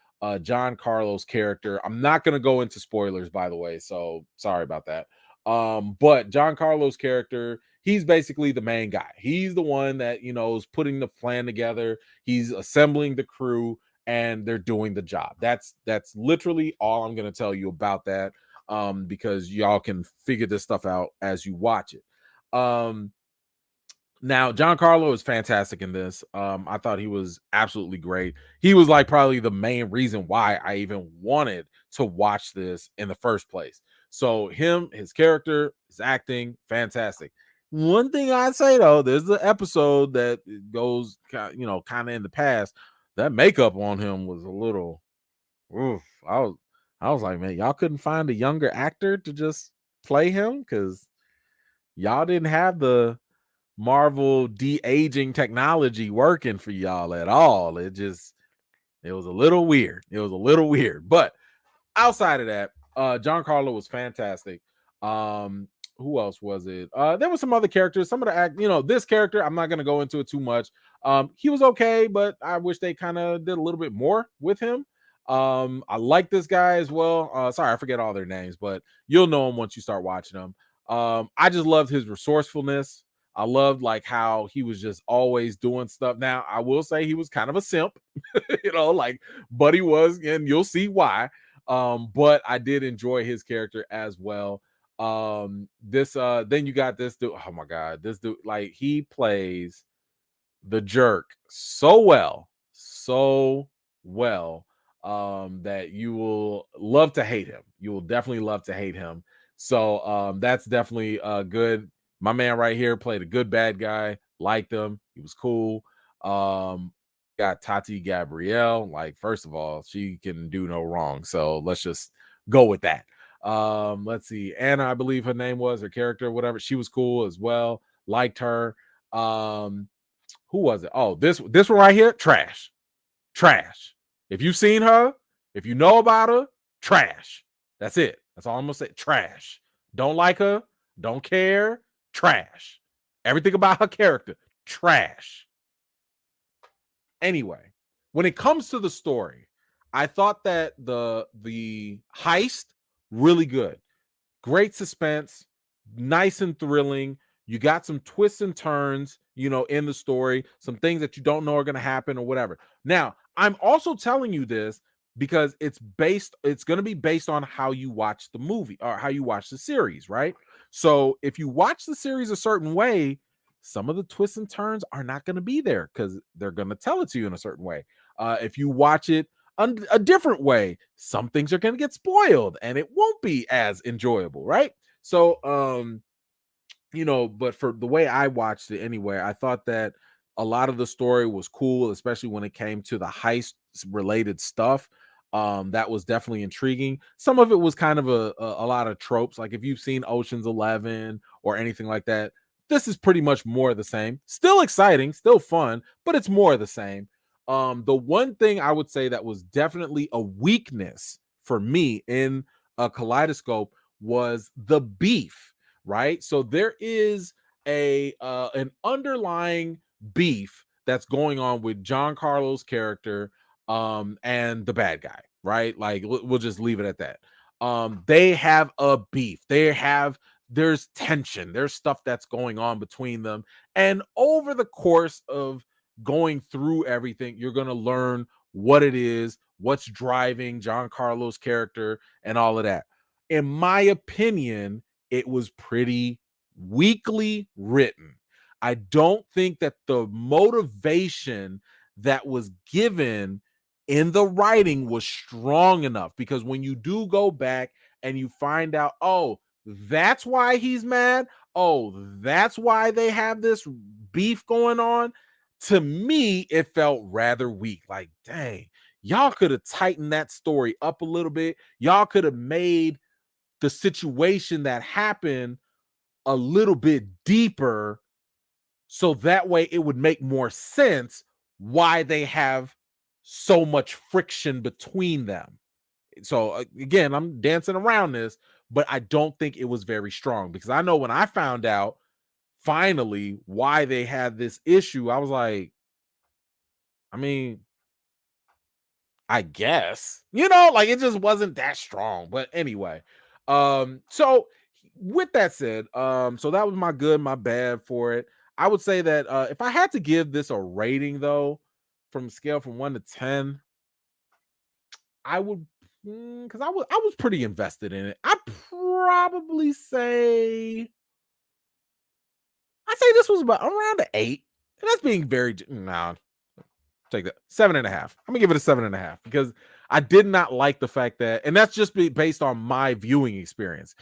John Carlo's character. I'm not going to go into spoilers, by the way, so sorry about that. But John Carlo's character, he's basically the main guy. He's the one that, is putting the plan together. He's assembling the crew, and they're doing the job. That's literally all I'm going to tell you about that, because y'all can figure this stuff out as you watch it. Now, John Carlo is fantastic in this. I thought he was absolutely great. He was like probably the main reason why I even wanted to watch this in the first place. So his character, his acting, fantastic. One thing I'd say though, there's the episode that goes, kind of in the past. That makeup on him was a little. Oof, I was like, man, y'all couldn't find a younger actor to just play him, because y'all didn't have the Marvel de-aging technology working for y'all at all. It was a little weird. But outside of that, John Carlo was fantastic. Who else was it? There were some other characters. Some of the this character, I'm not going to go into it too much. He was okay, but I wish they kind of did a little bit more with him. I like this guy as well. Sorry, I forget all their names, but you'll know him once you start watching them. I just loved his resourcefulness. I loved like how he was just always doing stuff. Now, I will say he was kind of a simp, but he was, and you'll see why. But I did enjoy his character as well. Then you got this dude. Oh my god, this dude, like, he plays the jerk so well, that you will love to hate him. You will definitely love to hate him. So that's definitely good. My man right here played a good bad guy. Liked him. He was cool. Got Tati Gabrielle. Like, first of all, she can do no wrong. So let's just go with that. Let's see. Anna, I believe her name was, her character, whatever. She was cool as well. Liked her. who was it? Oh, this one right here, trash. If you've seen her, if you know about her, trash. That's it. That's all I'm gonna say. Trash. Don't like her, don't care, trash. Everything about her character, trash. Anyway, when it comes to the story, I thought that the heist, really good. Great suspense, nice and thrilling. You got some twists and turns, in the story, some things that you don't know are going to happen or whatever. Now, I'm also telling you this because it's going to be based on how you watch the movie or how you watch the series, right? So if you watch the series a certain way, some of the twists and turns are not going to be there because they're going to tell it to you in a certain way. If you watch it a different way, some things are going to get spoiled and it won't be as enjoyable, right? So but for the way I watched it anyway, I thought that a lot of the story was cool, especially when it came to the heist related stuff. That was definitely intriguing. Some of it was kind of a lot of tropes, like if you've seen Ocean's 11 or anything like that, this is pretty much more of the same. Still exciting, still fun, but it's more of the same. The one thing I would say that was definitely a weakness for me in a Kaleidoscope was the beef, right? So there is an underlying beef that's going on with Giancarlo's character and the bad guy, right? Like we'll just leave it at that. They have a beef. There's tension. There's stuff that's going on between them. And over the course of going through everything, you're going to learn what it is, what's driving Giancarlo's character and all of that. In my opinion, it was pretty weakly written. I don't think that the motivation that was given in the writing was strong enough, because when you do go back and you find out, oh, that's why he's mad, oh, that's why they have this beef going on, to me, it felt rather weak. Like, dang, y'all could have tightened that story up a little bit. Y'all could have made the situation that happened a little bit deeper, so that way it would make more sense why they have so much friction between them. So again, I'm dancing around this, but I don't think it was very strong, because I know when I found out finally why they had this issue, I was like, I mean, I guess, like it just wasn't that strong. But anyway, so with that said, so that was my good, my bad for it. I would say that if I had to give this a rating though, from scale from 1 to 10, I would, because I was pretty invested in it. I'd probably say this was about around an 8. And that's being very take that 7.5. I'm gonna give it a 7.5 because I did not like the fact that, and that's just based on my viewing experience.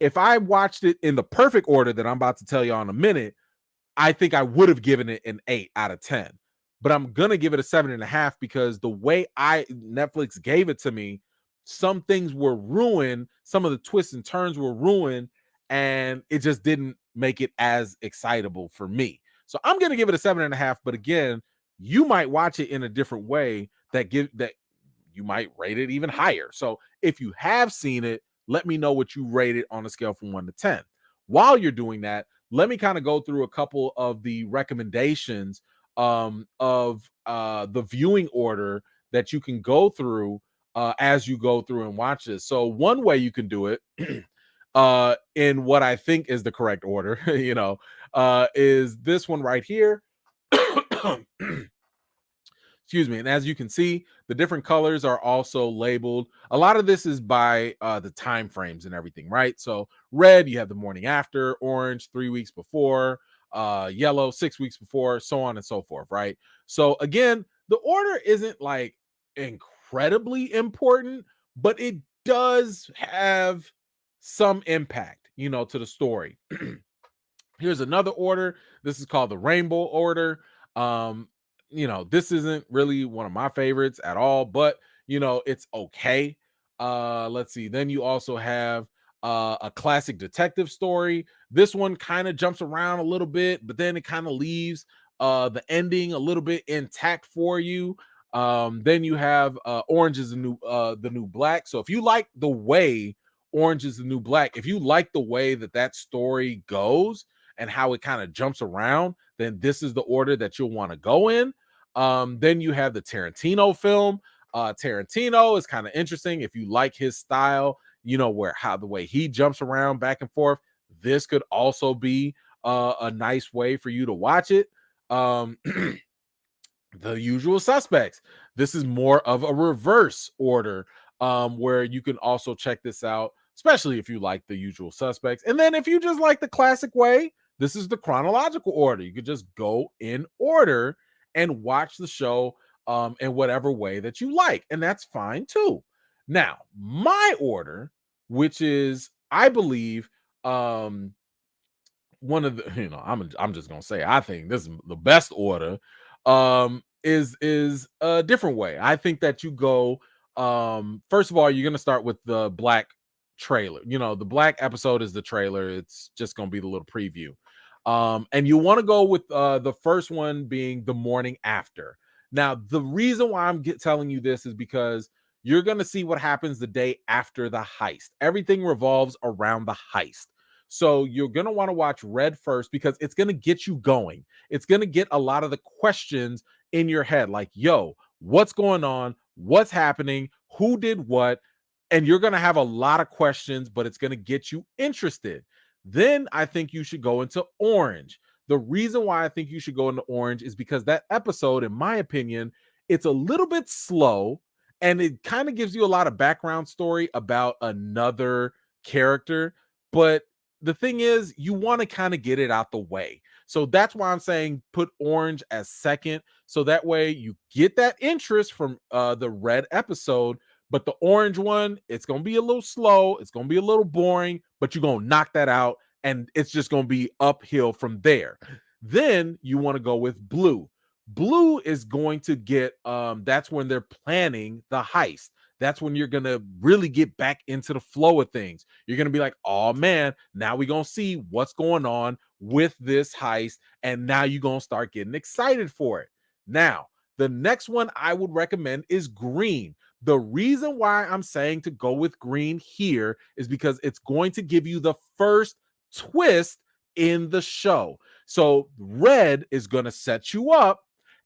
If I watched it in the perfect order that I'm about to tell you in a minute, I think I would have given it an 8 out of 10. But I'm gonna give it a 7.5 because the way Netflix gave it to me, some things were ruined, some of the twists and turns were ruined, and it just didn't make it as excitable for me. So I'm gonna give it a 7.5. But again, you might watch it in a different way that you might rate it even higher. So if you have seen it, let me know what you rate it on a scale from 1 to 10. While you're doing that, let me kind of go through a couple of the recommendations of the viewing order that you can go through as you go through and watch this. So one way you can do it in what I think is the correct order, is this one right here. Excuse me. And as you can see, the different colors are also labeled. A lot of this is by the time frames and everything, right? So red, you have the morning after, orange, 3 weeks before, yellow, 6 weeks before, so on and so forth, right? So again, the order isn't like incredibly important, but it does have some impact, to the story. Here's another order. This is called the rainbow order. This isn't really one of my favorites at all, but it's okay. Let's see. Then you also have a classic detective story. This one kind of jumps around a little bit, but then it kind of leaves the ending a little bit intact for you. Then you have Orange is the New Black. So if you like the way Orange is the New Black, if you like the way that story goes and how it kind of jumps around, then this is the order that you'll want to go in. Then you have the Tarantino film. Tarantino is kind of interesting if you like his style, how the way he jumps around back and forth. This could also be a nice way for you to watch it. The Usual Suspects. This is more of a reverse order, where you can also check this out, especially if you like The Usual Suspects. And then if you just like the classic way, this is the chronological order. You could just go in order and watch the show in whatever way that you like, and that's fine too. Now, my order, which is, I believe, one of the, I'm just gonna say, I think this is the best order, is a different way. I think that you go, first of all, you're gonna start with the Black trailer. The Black episode is the trailer. It's just gonna be the little preview. And you want to go with the first one being The Morning After. Now, the reason why I'm telling you this is because you're going to see what happens the day after the heist. Everything revolves around the heist. So you're going to want to watch Red first because it's going to get you going. It's going to get a lot of the questions in your head, like, yo, what's going on? What's happening? Who did what? And you're going to have a lot of questions, but it's going to get you interested. Then I think you should go into Orange. The reason why I think you should go into Orange is because that episode, in my opinion, it's a little bit slow and it kind of gives you a lot of background story about another character. But the thing is, you want to kind of get it out the way. So that's why I'm saying put Orange as second. So that way you get that interest from the Red episode. But the Orange one, it's going to be a little slow. It's going to be a little boring, but you're going to knock that out. And it's just going to be uphill from there. Then you want to go with Blue. Blue is going to get, that's when they're planning the heist. That's when you're going to really get back into the flow of things. You're going to be like, oh man, now we're going to see what's going on with this heist. And now you're going to start getting excited for it. Now, the next one I would recommend is Green. The reason why I'm saying to go with Green here is because it's going to give you the first twist in the show. So Red is going to set you up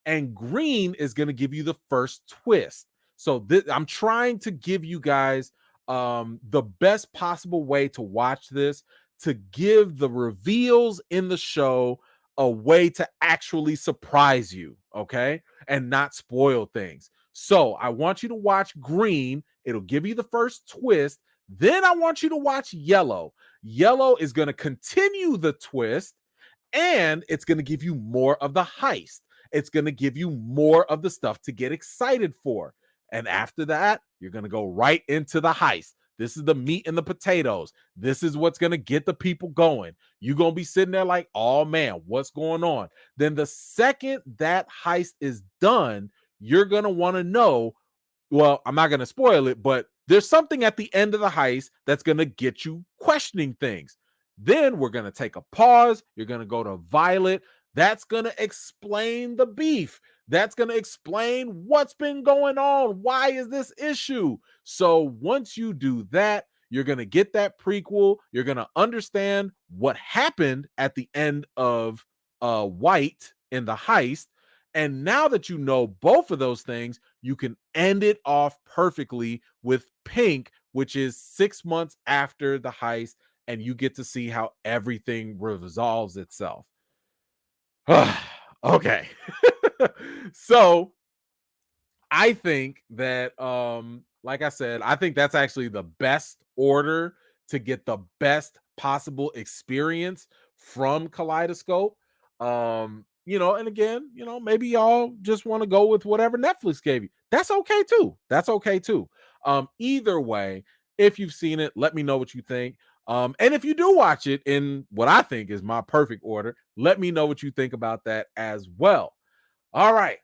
and Green is going to give you the first twist. So I'm trying to give you guys the best possible way to watch this, to give the reveals in the show a way to actually surprise you, okay? And not spoil things. So I want you to watch Green. It'll give you the first twist. Then I want you to watch Yellow. Yellow is going to continue the twist, and it's going to give you more of the heist. It's going to give you more of the stuff to get excited for. And after that, you're going to go right into the heist. This is the meat and the potatoes. This is what's going to get the people going. You're going to be sitting there like, oh man, what's going on? Then the second that heist is done, you're going to want to know, well, I'm not going to spoil it, but there's something at the end of the heist that's going to get you questioning things. Then we're going to take a pause. You're going to go to Violet. That's going to explain the beef. That's going to explain what's been going on. Why is this issue? So once you do that, you're going to get that prequel. You're going to understand what happened at the end of White in the heist. And now that you know both of those things, you can end it off perfectly with Pink, which is 6 months after the heist, and you get to see how everything resolves itself. Okay. So I think that, like I said, I think that's actually the best order to get the best possible experience from Kaleidoscope. And again, maybe y'all just want to go with whatever Netflix gave you. That's okay too. That's okay too. Either way, if you've seen it, let me know what you think. And if you do watch it in what I think is my perfect order, let me know what you think about that as well. All right.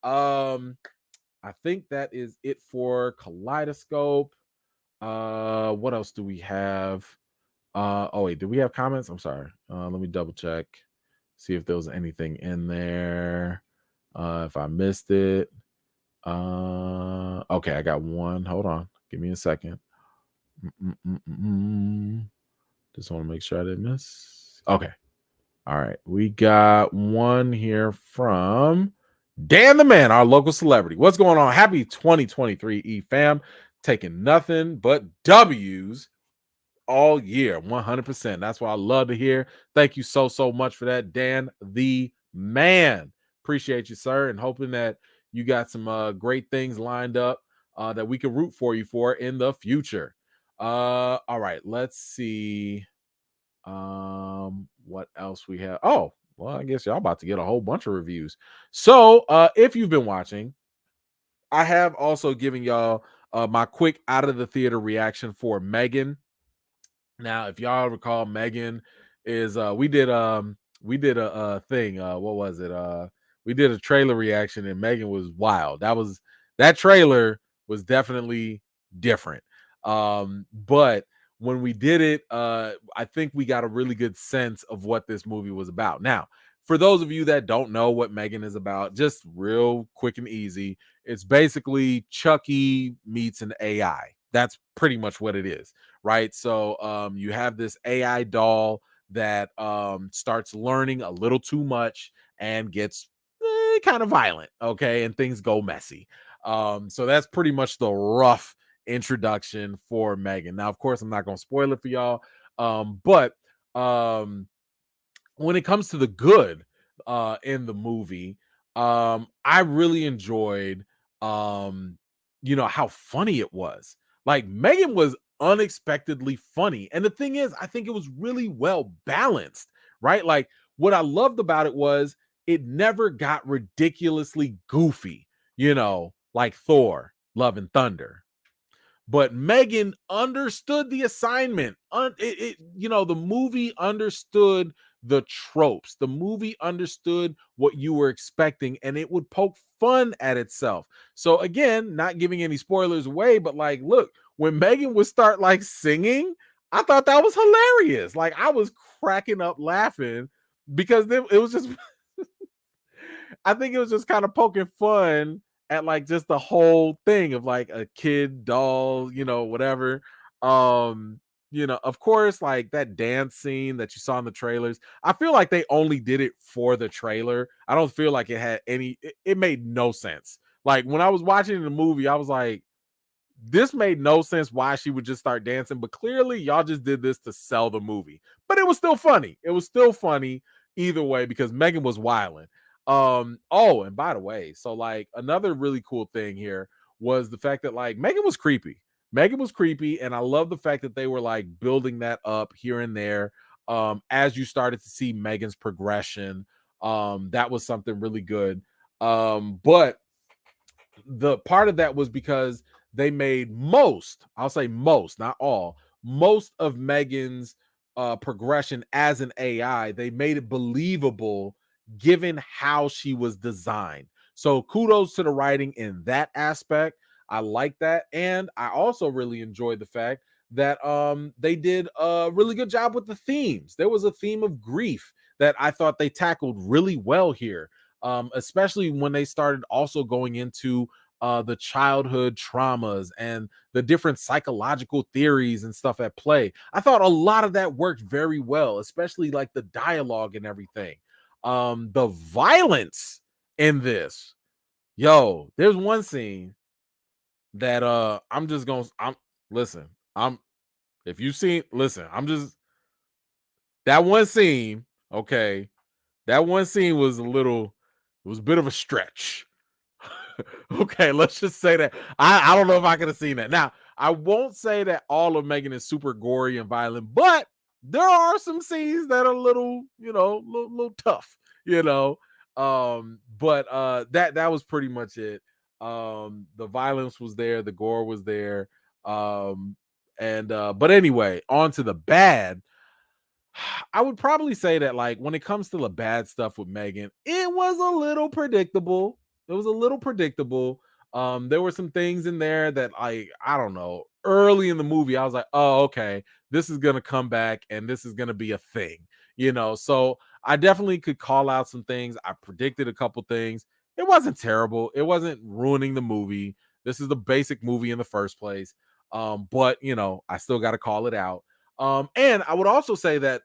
I think that is it for Kaleidoscope. What else do we have? Oh wait, do we have comments? I'm sorry. Let me double check. See if there was anything in there. If I missed it. Okay, I got one. Hold on. Give me a second. Just want to make sure I didn't miss. Okay. All right. We got one here from Dan the Man, our local celebrity. What's going on? Happy 2023 E fam. Taking nothing but W's all year. 100%. That's what I love to hear. Thank you so much for that, Dan the Man. Appreciate you, sir, and hoping that you got some great things lined up that we can root for you for in the future. All right, let's see what else we have. Oh, well, I guess y'all about to get a whole bunch of reviews. So if you've been watching, I have also given y'all my quick out of the theater reaction for M3Gan. Now, if y'all recall, M3Gan is we did a thing. What was it? We did a trailer reaction, and M3Gan was wild. That trailer was definitely different. But when we did it, I think we got a really good sense of what this movie was about. Now, for those of you that don't know what M3Gan is about, just real quick and easy, it's basically Chucky meets an AI. That's pretty much what it is, right? So you have this AI doll that starts learning a little too much and gets kind of violent, okay, and things go messy. So that's pretty much the rough introduction for M3Gan. Now, of course, I'm not going to spoil it for y'all, but when it comes to the good in the movie, I really enjoyed how funny it was. Like, M3Gan was unexpectedly funny, and the thing is, I think it was really well balanced, right? Like, what I loved about it was it never got ridiculously goofy, like Thor Love and Thunder. But M3Gan understood the assignment. The movie understood the tropes. The movie understood what you were expecting, and it would poke fun at itself. So again, not giving any spoilers away, but like, look, when M3Gan would start like singing, I thought that was hilarious. Like, I was cracking up laughing because it was just I think it was just kind of poking fun at like just the whole thing of like a kid doll, whatever. Of course, like that dance scene that you saw in the trailers, I feel like they only did it for the trailer. I don't feel like it had it made no sense. Like, when I was watching the movie, I was like, this made no sense why she would just start dancing, but clearly y'all just did this to sell the movie. But it was still funny. It was still funny either way because M3Gan was wilding. And by the way, so like another really cool thing here was the fact that like M3Gan was creepy. M3Gan was creepy, and I love the fact that they were like building that up here and there as you started to see M3Gan's progression. That was something really good. But the part of that was because they made I'll say most, not all, most of M3Gan's progression as an AI, they made it believable given how she was designed. So kudos to the writing in that aspect. I like that. And I also really enjoyed the fact that they did a really good job with the themes. There was a theme of grief that I thought they tackled really well here. Especially when they started also going into the childhood traumas and the different psychological theories and stuff at play. I thought a lot of that worked very well, especially like the dialogue and everything. The violence in this, there's one scene that that one scene, okay, that one scene was it was a bit of a stretch. Okay, let's just say that. I don't know if I could have seen that. Now, I won't say that all of M3Gan is super gory and violent, but there are some scenes that are a little, little tough, But that was pretty much it. The violence was there, the gore was there. But anyway, on to the bad. I would probably say that, like, when it comes to the bad stuff with M3Gan, it was a little predictable. It was a little predictable. There were some things in there that I don't know. Early in the movie, I was like, oh, okay, this is gonna come back and this is gonna be a thing, So I definitely could call out some things. I predicted a couple things. It wasn't terrible. It wasn't ruining the movie. This is the basic movie in the first place. But you know, I still got to call it out. And I would also say that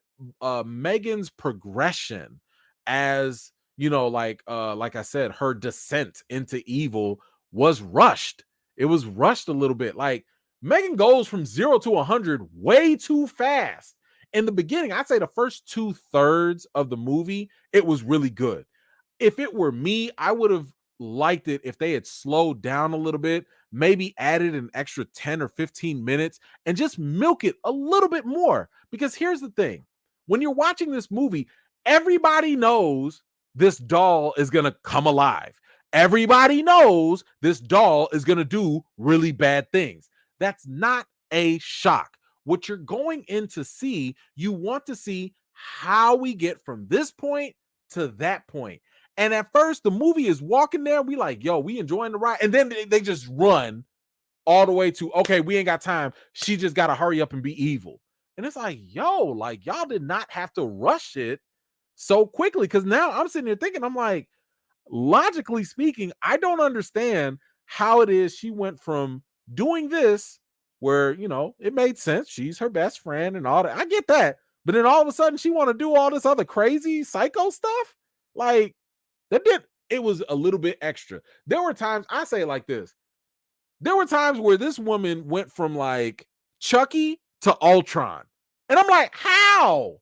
Megan's progression as, you know, like I said, her descent into evil was rushed. It was rushed a little bit. Like Megan goes from 0 to 100 way too fast. In the beginning, I'd say the first 2/3 of the movie, it was really good. If it were me, I would have liked it if they had slowed down a little bit, maybe added an extra 10 or 15 minutes and just milk it a little bit more. Because here's the thing, when you're watching this movie, everybody knows this doll is going to come alive. Everybody knows this doll is going to do really bad things. That's not a shock. What you're going in to see, you want to see how we get from this point to that point. And at first, the movie is walking there. We like, yo, we enjoying the ride. And then they just run all the way to, okay, we ain't got time. She just got to hurry up and be evil. And it's like, yo, like y'all did not have to rush it so quickly. Because now I'm sitting here thinking, I'm like, logically speaking, I don't understand how it is she went from doing this where, you know, it made sense. She's her best friend and all that. I get that. But then all of a sudden she want to do all this other crazy psycho stuff. Like it was a little bit extra. There were times, I say it like this. There were times where this woman went from like Chucky to Ultron. And I'm like, how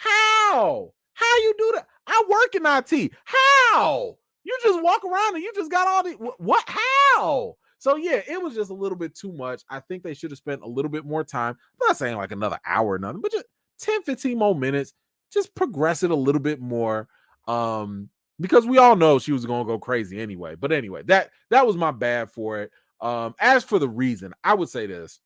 you do that? I work in IT. How? You just walk around and you just got all the what? How? So yeah, it was just a little bit too much. I think they should have spent a little bit more time. I'm not saying like another hour or nothing, but just 10, 15 more minutes. Just progress it a little bit more. Because we all know she was gonna go crazy anyway. But anyway, that was my bad for it. As for the reason, I would say this.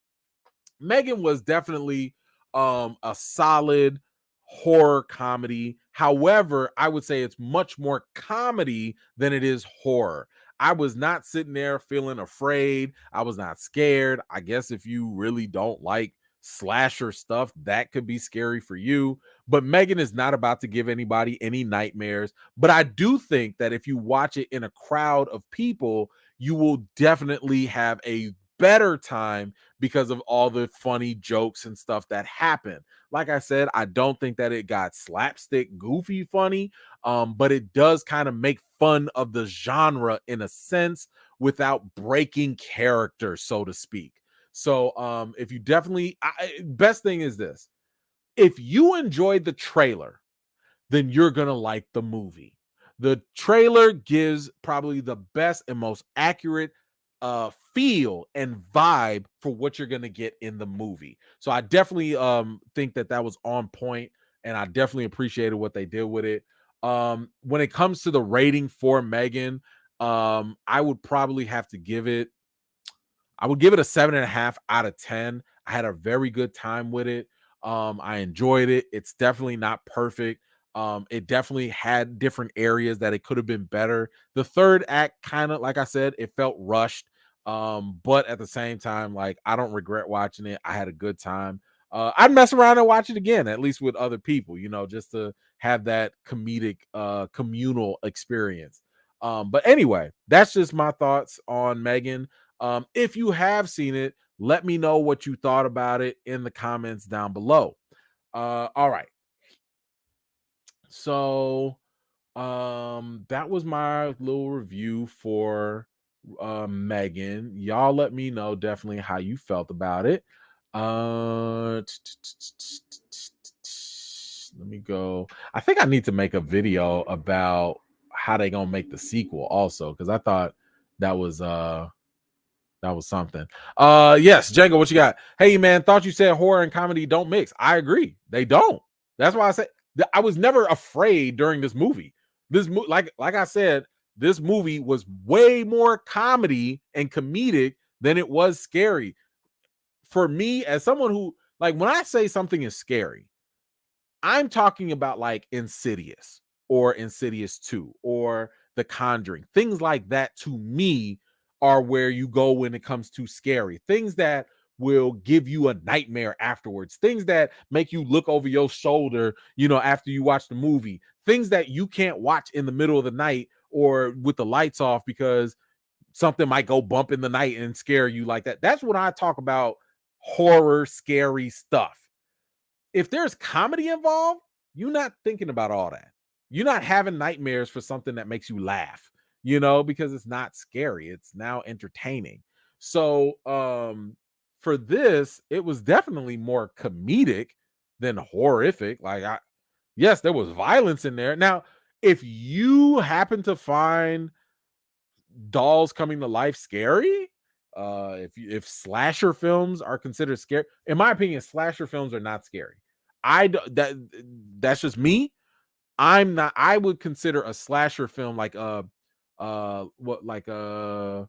Megan was definitely a solid horror comedy. However, I would say it's much more comedy than it is horror. I was not sitting there feeling afraid. I was not scared. I guess if you really don't like slasher stuff, that could be scary for you. But Megan is not about to give anybody any nightmares. But I do think that if you watch it in a crowd of people, you will definitely have a better time because of all the funny jokes and stuff that happen. Like I said, I don't think that it got slapstick goofy funny, but it does kind of make fun of the genre in a sense without breaking character, so to speak. So if you definitely, best thing is this. If you enjoyed the trailer, then you're going to like the movie. The trailer gives probably the best and most accurate feel and vibe for what you're going to get in the movie. So I definitely think that was on point, and I definitely appreciated what they did with it. When it comes to the rating for Megan, I would probably have to give it, I would give it a 7.5 out of 10. I had a very good time with it. I enjoyed it. It's definitely not perfect. It definitely had different areas that it could have been better. The third act, kind of like I said, it felt rushed. But at the same time, like, I don't regret watching it. I had a good time. I'd mess around and watch it again, at least with other people, you know, just to have that comedic, communal experience. But anyway, that's just my thoughts on Megan. If you have seen it, let me know what you thought about it in the comments down below. All right. So that was my little review for Megan. Y'all let me know definitely how you felt about it. Let me go. I think I need to make a video about how they gonna make the sequel also, because I thought that was something. Yes, Django, what you got? Hey man, thought you said horror and comedy don't mix. I agree, they don't. That's why I said I was never afraid during this movie. This like I said, this movie was way more comedy and comedic than it was scary. For me, as someone who, like, when I say something is scary, I'm talking about like Insidious or Insidious 2 or The Conjuring. Things like that to me are where you go when it comes to scary. Things that will give you a nightmare afterwards. Things that make you look over your shoulder, after you watch the movie. Things that you can't watch in the middle of the night or with the lights off because something might go bump in the night and scare you like that. That's when I talk about horror, scary stuff. If there's comedy involved, you're not thinking about all that. You're not having nightmares for something that makes you laugh, because it's not scary. It's now entertaining. So for this, it was definitely more comedic than horrific. Like, yes, there was violence in there. Now, if you happen to find dolls coming to life scary, if slasher films are considered scary, in my opinion, slasher films are not scary. That's just me. I would consider a slasher film like Friday the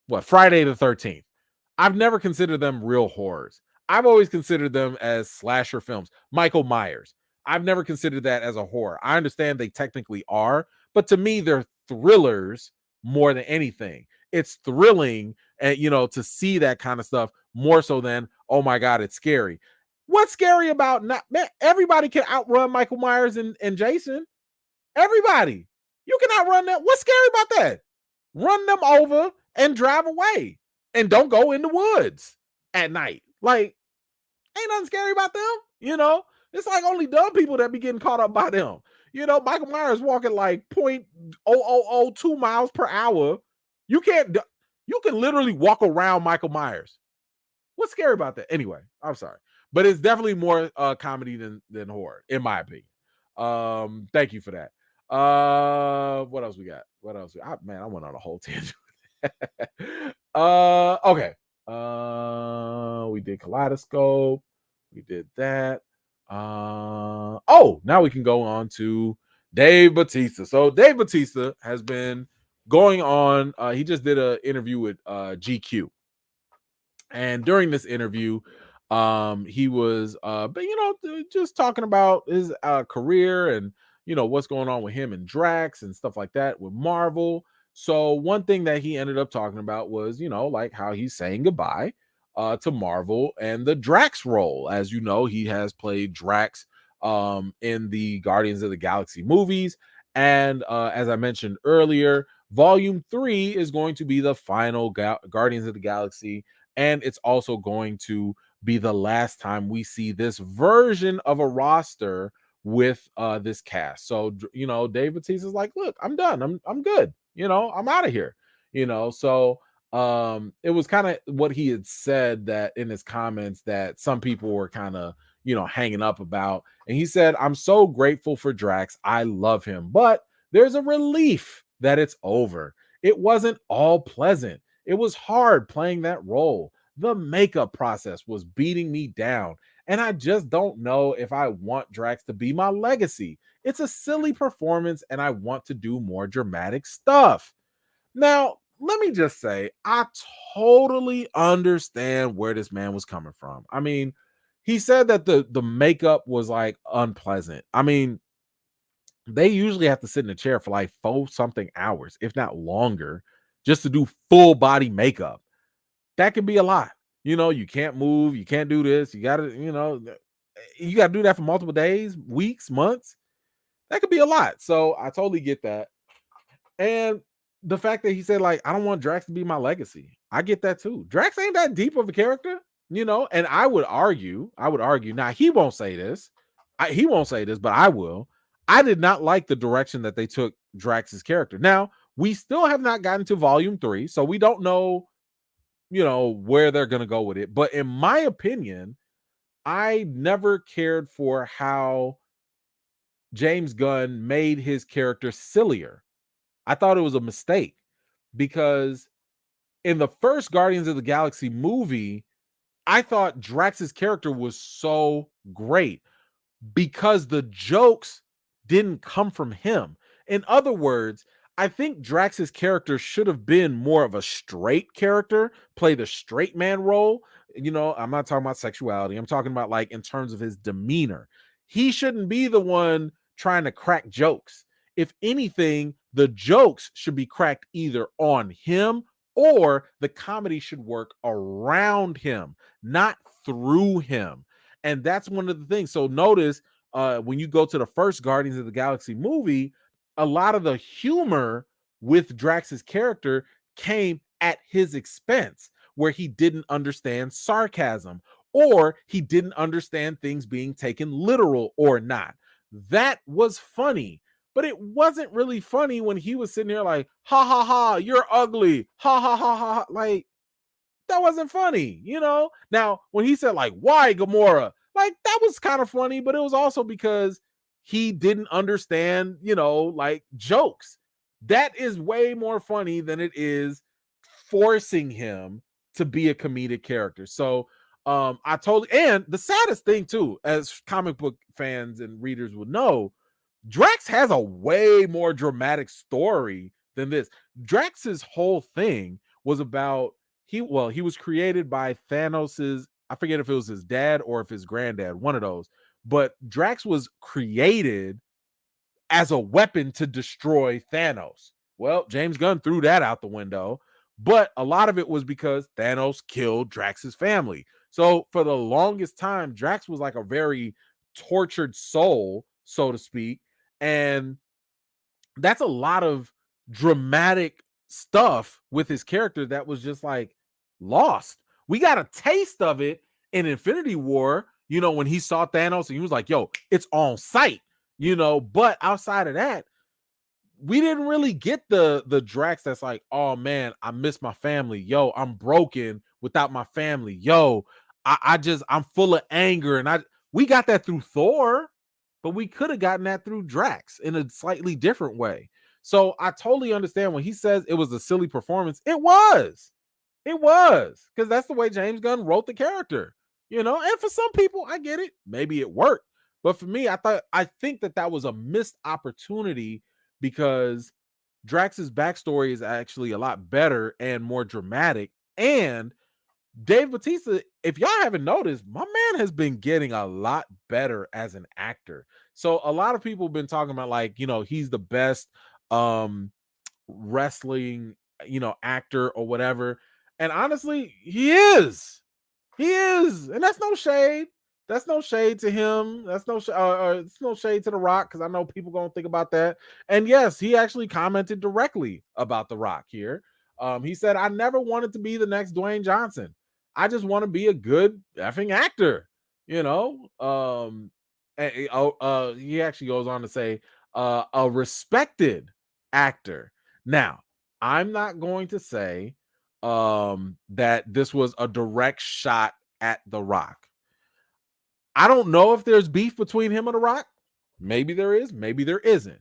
13th. I've never considered them real horrors. I've always considered them as slasher films. Michael Myers, I've never considered that as a horror. I understand they technically are, but to me, they're thrillers more than anything. It's thrilling, and to see that kind of stuff more so than, oh my God, it's scary. What's scary about not, man? Everybody can outrun Michael Myers and Jason. Everybody, you can outrun them. What's scary about that? Run them over and drive away, and don't go in the woods at night. Like, ain't nothing scary about them. It's like only dumb people that be getting caught up by them. Michael Myers walking like 0.0002 miles per hour. You can literally walk around Michael Myers. What's scary about that? Anyway, I'm sorry, but it's definitely more comedy than horror, in my opinion. Thank you for that. What else we got? I went on a whole tangent. Okay. We did Kaleidoscope. We did that. Now we can go on to Dave Bautista. So Dave Bautista has been going on. He just did an interview with GQ, and during this interview, he was, just talking about his career and what's going on with him and Drax and stuff like that with Marvel. So one thing that he ended up talking about was, like how he's saying goodbye to Marvel and the Drax role. As you know, he has played Drax in the Guardians of the Galaxy movies. And as I mentioned earlier, Volume 3 is going to be the final Guardians of the Galaxy. And it's also going to be the last time we see this version of a roster with this cast. So, Dave Bautista's like, look, I'm done. I'm good. I'm out of here. So it was kind of what he had said that in his comments that some people were kind of, hanging up about. And he said, I'm so grateful for Drax. I love him, but there's a relief that it's over. It wasn't all pleasant. It was hard playing that role. The makeup process was beating me down, and I just don't know if I want Drax to be my legacy. It's a silly performance, and I want to do more dramatic stuff. Now, let me just say, I totally understand where this man was coming from. I mean, he said that the makeup was like unpleasant. I mean, they usually have to sit in a chair for like 4-something hours, if not longer, just to do full body makeup. That could be a lot. You can't move, you can't do this. You gotta, you gotta do that for multiple days, weeks, months. That could be a lot. So I totally get that. And the fact that he said, like, I don't want Drax to be my legacy. I get that too. Drax ain't that deep of a character, and I would argue, now he won't say this. But I will. I did not like the direction that they took Drax's character. Now, we still have not gotten to Volume 3, so we don't know where they're going to go with it. But in my opinion, I never cared for how James Gunn made his character sillier. I thought it was a mistake because in the first Guardians of the Galaxy movie, I thought Drax's character was so great because the jokes didn't come from him. In other words, I think Drax's character should have been more of a straight character, play the straight man role. I'm not talking about sexuality. I'm talking about like in terms of his demeanor. He shouldn't be the one trying to crack jokes. If anything, the jokes should be cracked either on him or the comedy should work around him, not through him. And that's one of the things. So notice when you go to the first Guardians of the Galaxy movie, a lot of the humor with Drax's character came at his expense, where he didn't understand sarcasm, or he didn't understand things being taken literal or not. That was funny, but it wasn't really funny when he was sitting there like, ha ha ha, you're ugly, ha ha ha ha. Like, that wasn't funny, you know? Now, when he said, like, why Gamora? Like, that was kind of funny, but it was also because he didn't understand, you know, like jokes. That is way more funny than it is forcing him to be a comedic character. So, and the saddest thing too, as comic book fans and readers would know, Drax has a way more dramatic story than this. Drax's whole thing was about he was created by Thanos's, I forget if it was his dad or if his granddad, one of those. But Drax was created as a weapon to destroy Thanos. Well, James Gunn threw that out the window, but a lot of it was because Thanos killed Drax's family. So for the longest time, Drax was like a very tortured soul, so to speak. And that's a lot of dramatic stuff with his character that was just like lost. We got a taste of it in Infinity War, you know, when he saw Thanos and he was like, yo, it's on sight, you know, but outside of that, we didn't really get the Drax that's like, oh man, I miss my family. Yo, I'm broken without my family. Yo, I'm full of anger. And we got that through Thor, but we could have gotten that through Drax in a slightly different way. So I totally understand when he says it was a silly performance. It was because that's the way James Gunn wrote the character, you know. And for some people, I get it. Maybe it worked, but for me, I think that was a missed opportunity because Drax's backstory is actually a lot better and more dramatic. And Dave Bautista, if y'all haven't noticed, my man has been getting a lot better as an actor. So a lot of people have been talking about, like, you know, he's the best wrestling, you know, actor or whatever. And honestly, he is. And that's no shade. That's no shade to him. That's it's no shade to The Rock, because I know people gonna think about that. And yes, he actually commented directly about The Rock here. He said, I never wanted to be the next Dwayne Johnson. I just want to be a good effing actor, you know. He actually goes on to say, a respected actor. Now, I'm not going to say that this was a direct shot at The Rock. I don't know if there's beef between him and The Rock. Maybe there is, maybe there isn't.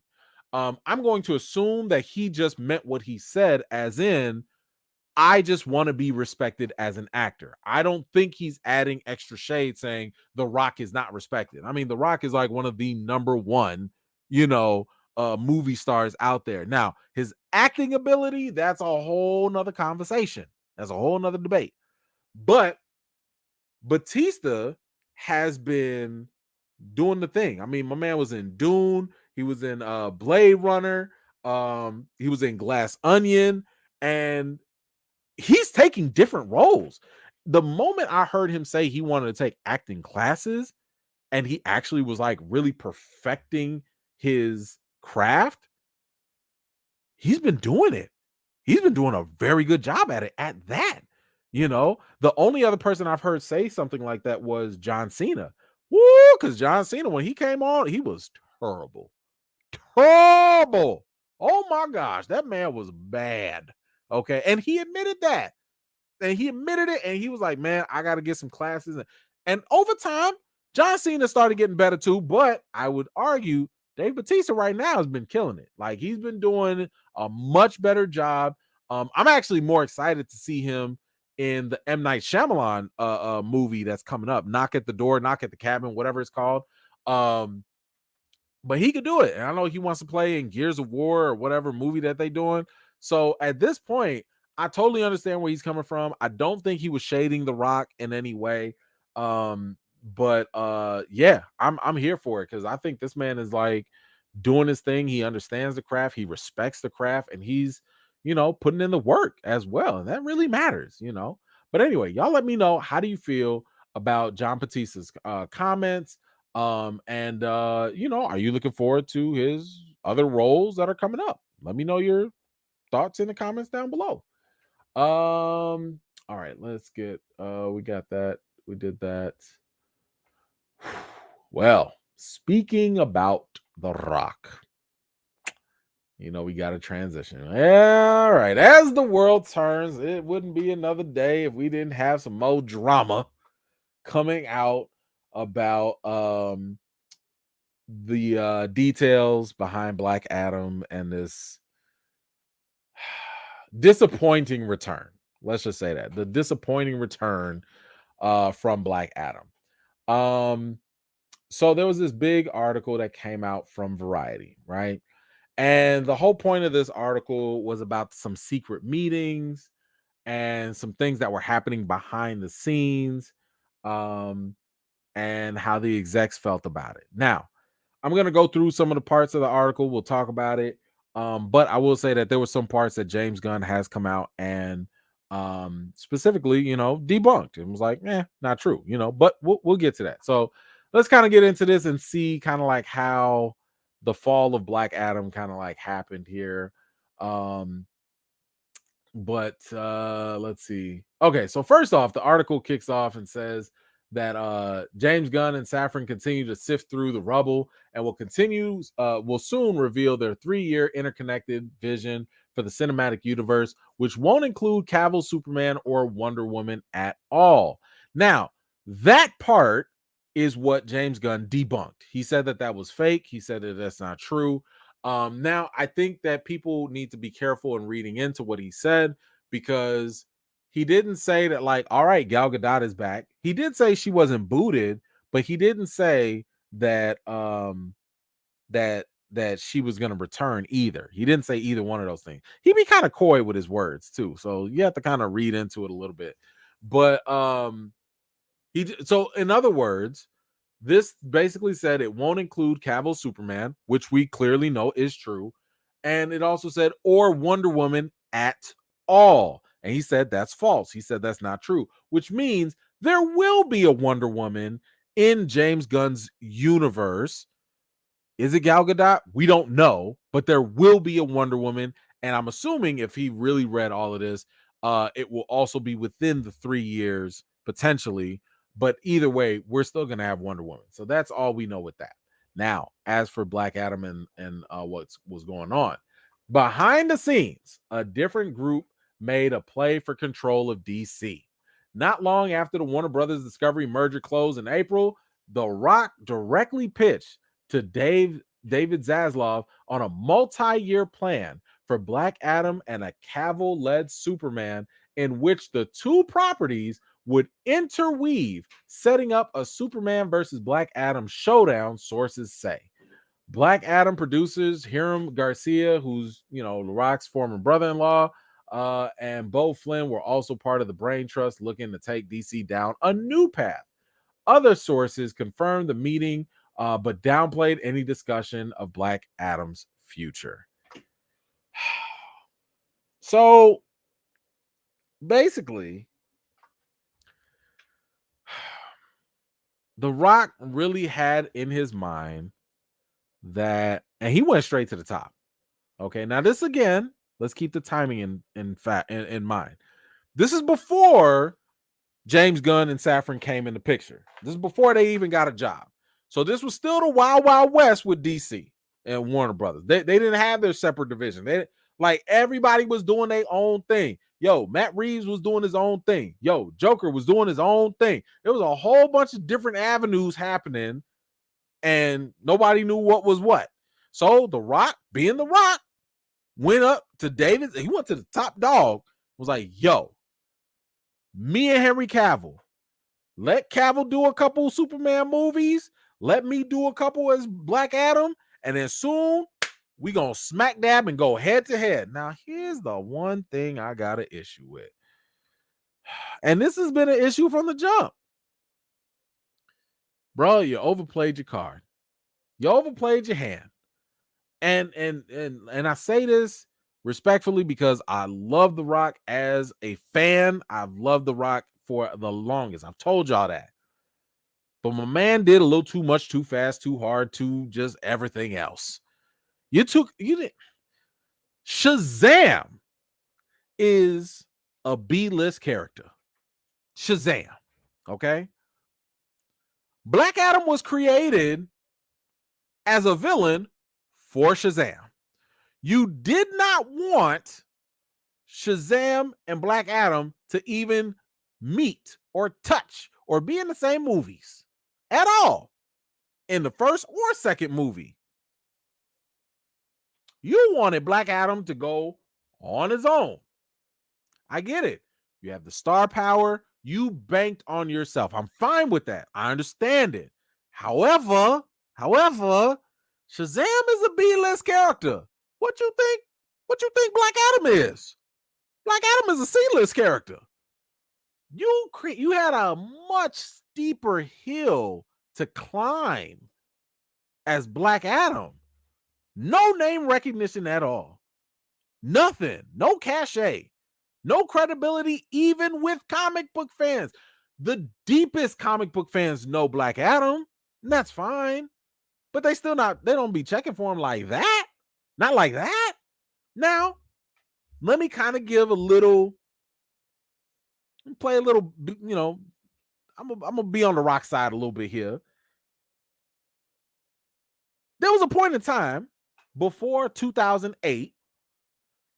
I'm going to assume that he just meant what he said, as in, I just want to be respected as an actor. I don't think he's adding extra shade saying The Rock is not respected. I mean, The Rock is like one of the number one, you know, movie stars out there. Now, his acting ability, that's a whole nother conversation. That's a whole nother debate. But Bautista has been doing the thing. I mean, my man was in Dune. He was in Blade Runner. He was in Glass Onion. And he's taking different roles. The moment I heard him say he wanted to take acting classes and he actually was like really perfecting his craft, he's been doing it. He's been doing a very good job at it, at that. You know, the only other person I've heard say something like that was John Cena. Woo, because John Cena, when he came on, he was terrible. Terrible. Oh my gosh, that man was bad. Okay, and he admitted that. And he admitted it, and he was like, man, I got to get some classes. And over time, John Cena started getting better too, but I would argue Dave Bautista right now has been killing it. Like, he's been doing a much better job. I'm actually more excited to see him in the M. Night Shyamalan movie that's coming up. Knock at the Door, Knock at the Cabin, whatever it's called. But he could do it. And I know he wants to play in Gears of War or whatever movie that they're doing. So at this point, I totally understand where he's coming from. I don't think he was shading The Rock in any way. But yeah, I'm here for it, because I think this man is like doing his thing. He understands the craft, he respects the craft, and he's putting in the work as well. And that really matters, But anyway, y'all let me know, how do you feel about John Bautista's comments? And are you looking forward to his other roles that are coming up? Let me know your thoughts in the comments down below. All right, let's get we got that. We did that. Well, speaking about The Rock, we got a transition. All right, as the world turns, it wouldn't be another day if we didn't have some more drama coming out about the details behind Black Adam and this disappointing return. Let's just say that the disappointing return from Black Adam. So there was this big article that came out from Variety, right? And the whole point of this article was about some secret meetings and some things that were happening behind the scenes, and how the execs felt about it. Now, I'm going to go through some of the parts of the article. We'll talk about it. But I will say that there were some parts that James Gunn has come out and specifically, debunked. It was like, not true, but we'll get to that. So let's kind of get into this and see kind of like how the fall of Black Adam kind of like happened here. But let's see. Okay, so first off, the article kicks off and says that James Gunn and Safran continue to sift through the rubble and will soon reveal their 3-year interconnected vision for the cinematic universe, which won't include Cavill, Superman, or Wonder Woman at all. Now, that part is what James Gunn debunked. He said that was fake. He said that that's not true. Now, I think that people need to be careful in reading into what he said, because he didn't say that, like, all right, Gal Gadot is back. He did say she wasn't booted, but he didn't say that that she was going to return either. He didn't say either one of those things. He'd be kind of coy with his words too, so you have to kind of read into it a little bit. But so in other words, this basically said it won't include Cavill Superman, which we clearly know is true. And it also said, or Wonder Woman at all. And he said that's false. He said that's not true, which means there will be a Wonder Woman in James Gunn's universe. Is it Gal Gadot? We don't know, but there will be a Wonder Woman. And I'm assuming if he really read all of this, it will also be within the 3 years potentially. But either way, we're still going to have Wonder Woman. So that's all we know with that. Now, as for Black Adam and what's going on behind the scenes, a different group made a play for control of DC. Not long after the Warner Brothers Discovery merger closed in April, The Rock directly pitched to David Zaslav on a multi-year plan for Black Adam and a Cavill-led Superman, in which the two properties would interweave, setting up a Superman versus Black Adam showdown, sources say. Black Adam producers Hiram Garcia, who's The Rock's former brother-in-law, and Beau Flynn were also part of the brain trust looking to take DC down a new path. Other sources confirmed the meeting, but downplayed any discussion of Black Adam's future. So basically, The Rock really had in his mind that, and he went straight to the top. Okay, now this again, let's keep the timing in mind. This is before James Gunn and Safran came in the picture. This is before they even got a job. So this was still the Wild Wild West with DC and Warner Brothers. They didn't have their separate division. Like everybody was doing their own thing. Yo, Matt Reeves was doing his own thing. Yo, Joker was doing his own thing. There was a whole bunch of different avenues happening, and nobody knew what was what. So The Rock, being The Rock, went up to David. He went to the top dog, was like, yo, me and Henry Cavill, let Cavill do a couple Superman movies. Let me do a couple as Black Adam. And then soon we gonna smack dab and go head to head. Now, here's the one thing I got an issue with. And this has been an issue from the jump. Bro, you overplayed your card. You overplayed your hand. And I say this respectfully, because I love The Rock as a fan. I've loved The Rock for the longest. I've told y'all that. But my man did a little too much, too fast, too hard, too just everything else. You did. Shazam is a B-list character. Shazam. Okay. Black Adam was created as a villain for Shazam. You did not want Shazam and Black Adam to even meet or touch or be in the same movies at all in the first or second movie. You wanted Black Adam to go on his own. I get it. You have the star power. You banked on yourself. I'm fine with that. I understand it. However, Shazam is a B-list character. What you think Black Adam is? Black Adam is a C-list character. You had a much steeper hill to climb as Black Adam. No name recognition at all. Nothing. No cachet. No credibility, even with comic book fans. The deepest comic book fans know Black Adam, and that's fine. But they don't be checking for him like that. Not like that. Now, let me kind of give a little, play a little, I'm gonna be on the Rock side a little bit here. There was a point in time before 2008,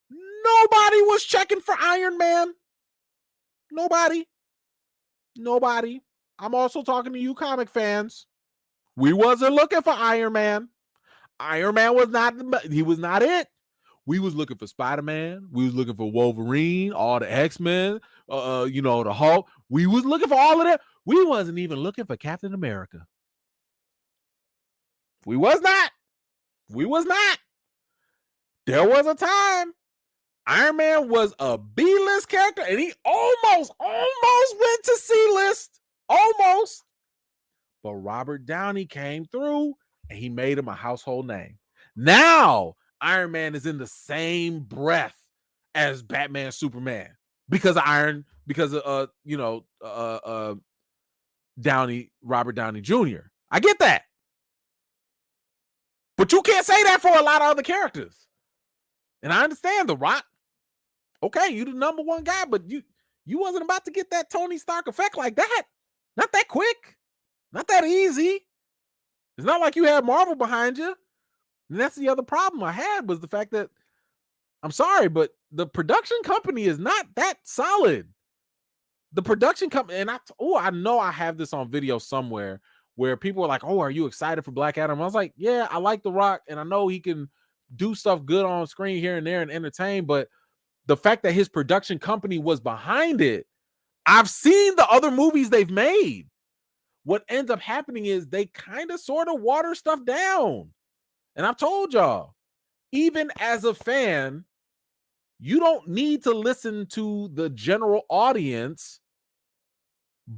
nobody was checking for Iron Man. Nobody. I'm also talking to you comic fans. We wasn't looking for Iron Man. Iron Man was not it. We was looking for Spider-Man. We was looking for Wolverine, all the X-Men, the Hulk. We was looking for all of that. We wasn't even looking for Captain America. We was not. There was a time Iron Man was a B-list character, and he almost went to C-list. Almost. But Robert Downey came through, and he made him a household name. Now, Iron Man is in the same breath as Batman, Superman because of Robert Downey Jr. I get that. But you can't say that for a lot of other characters. And I understand The Rock. Okay, you the number one guy, but you wasn't about to get that Tony Stark effect like that. Not that quick. Not that easy. It's not like you had Marvel behind you. And that's the other problem I had was the fact that, I'm sorry, but the production company is not that solid. The production company, and I know I have this on video somewhere where people are like, oh, are you excited for Black Adam? I was like, yeah, I like The Rock, and I know he can do stuff good on screen here and there and entertain, but the fact that his production company was behind it, I've seen the other movies they've made. What ends up happening is they kind of sort of water stuff down. And I've told y'all, even as a fan, you don't need to listen to the general audience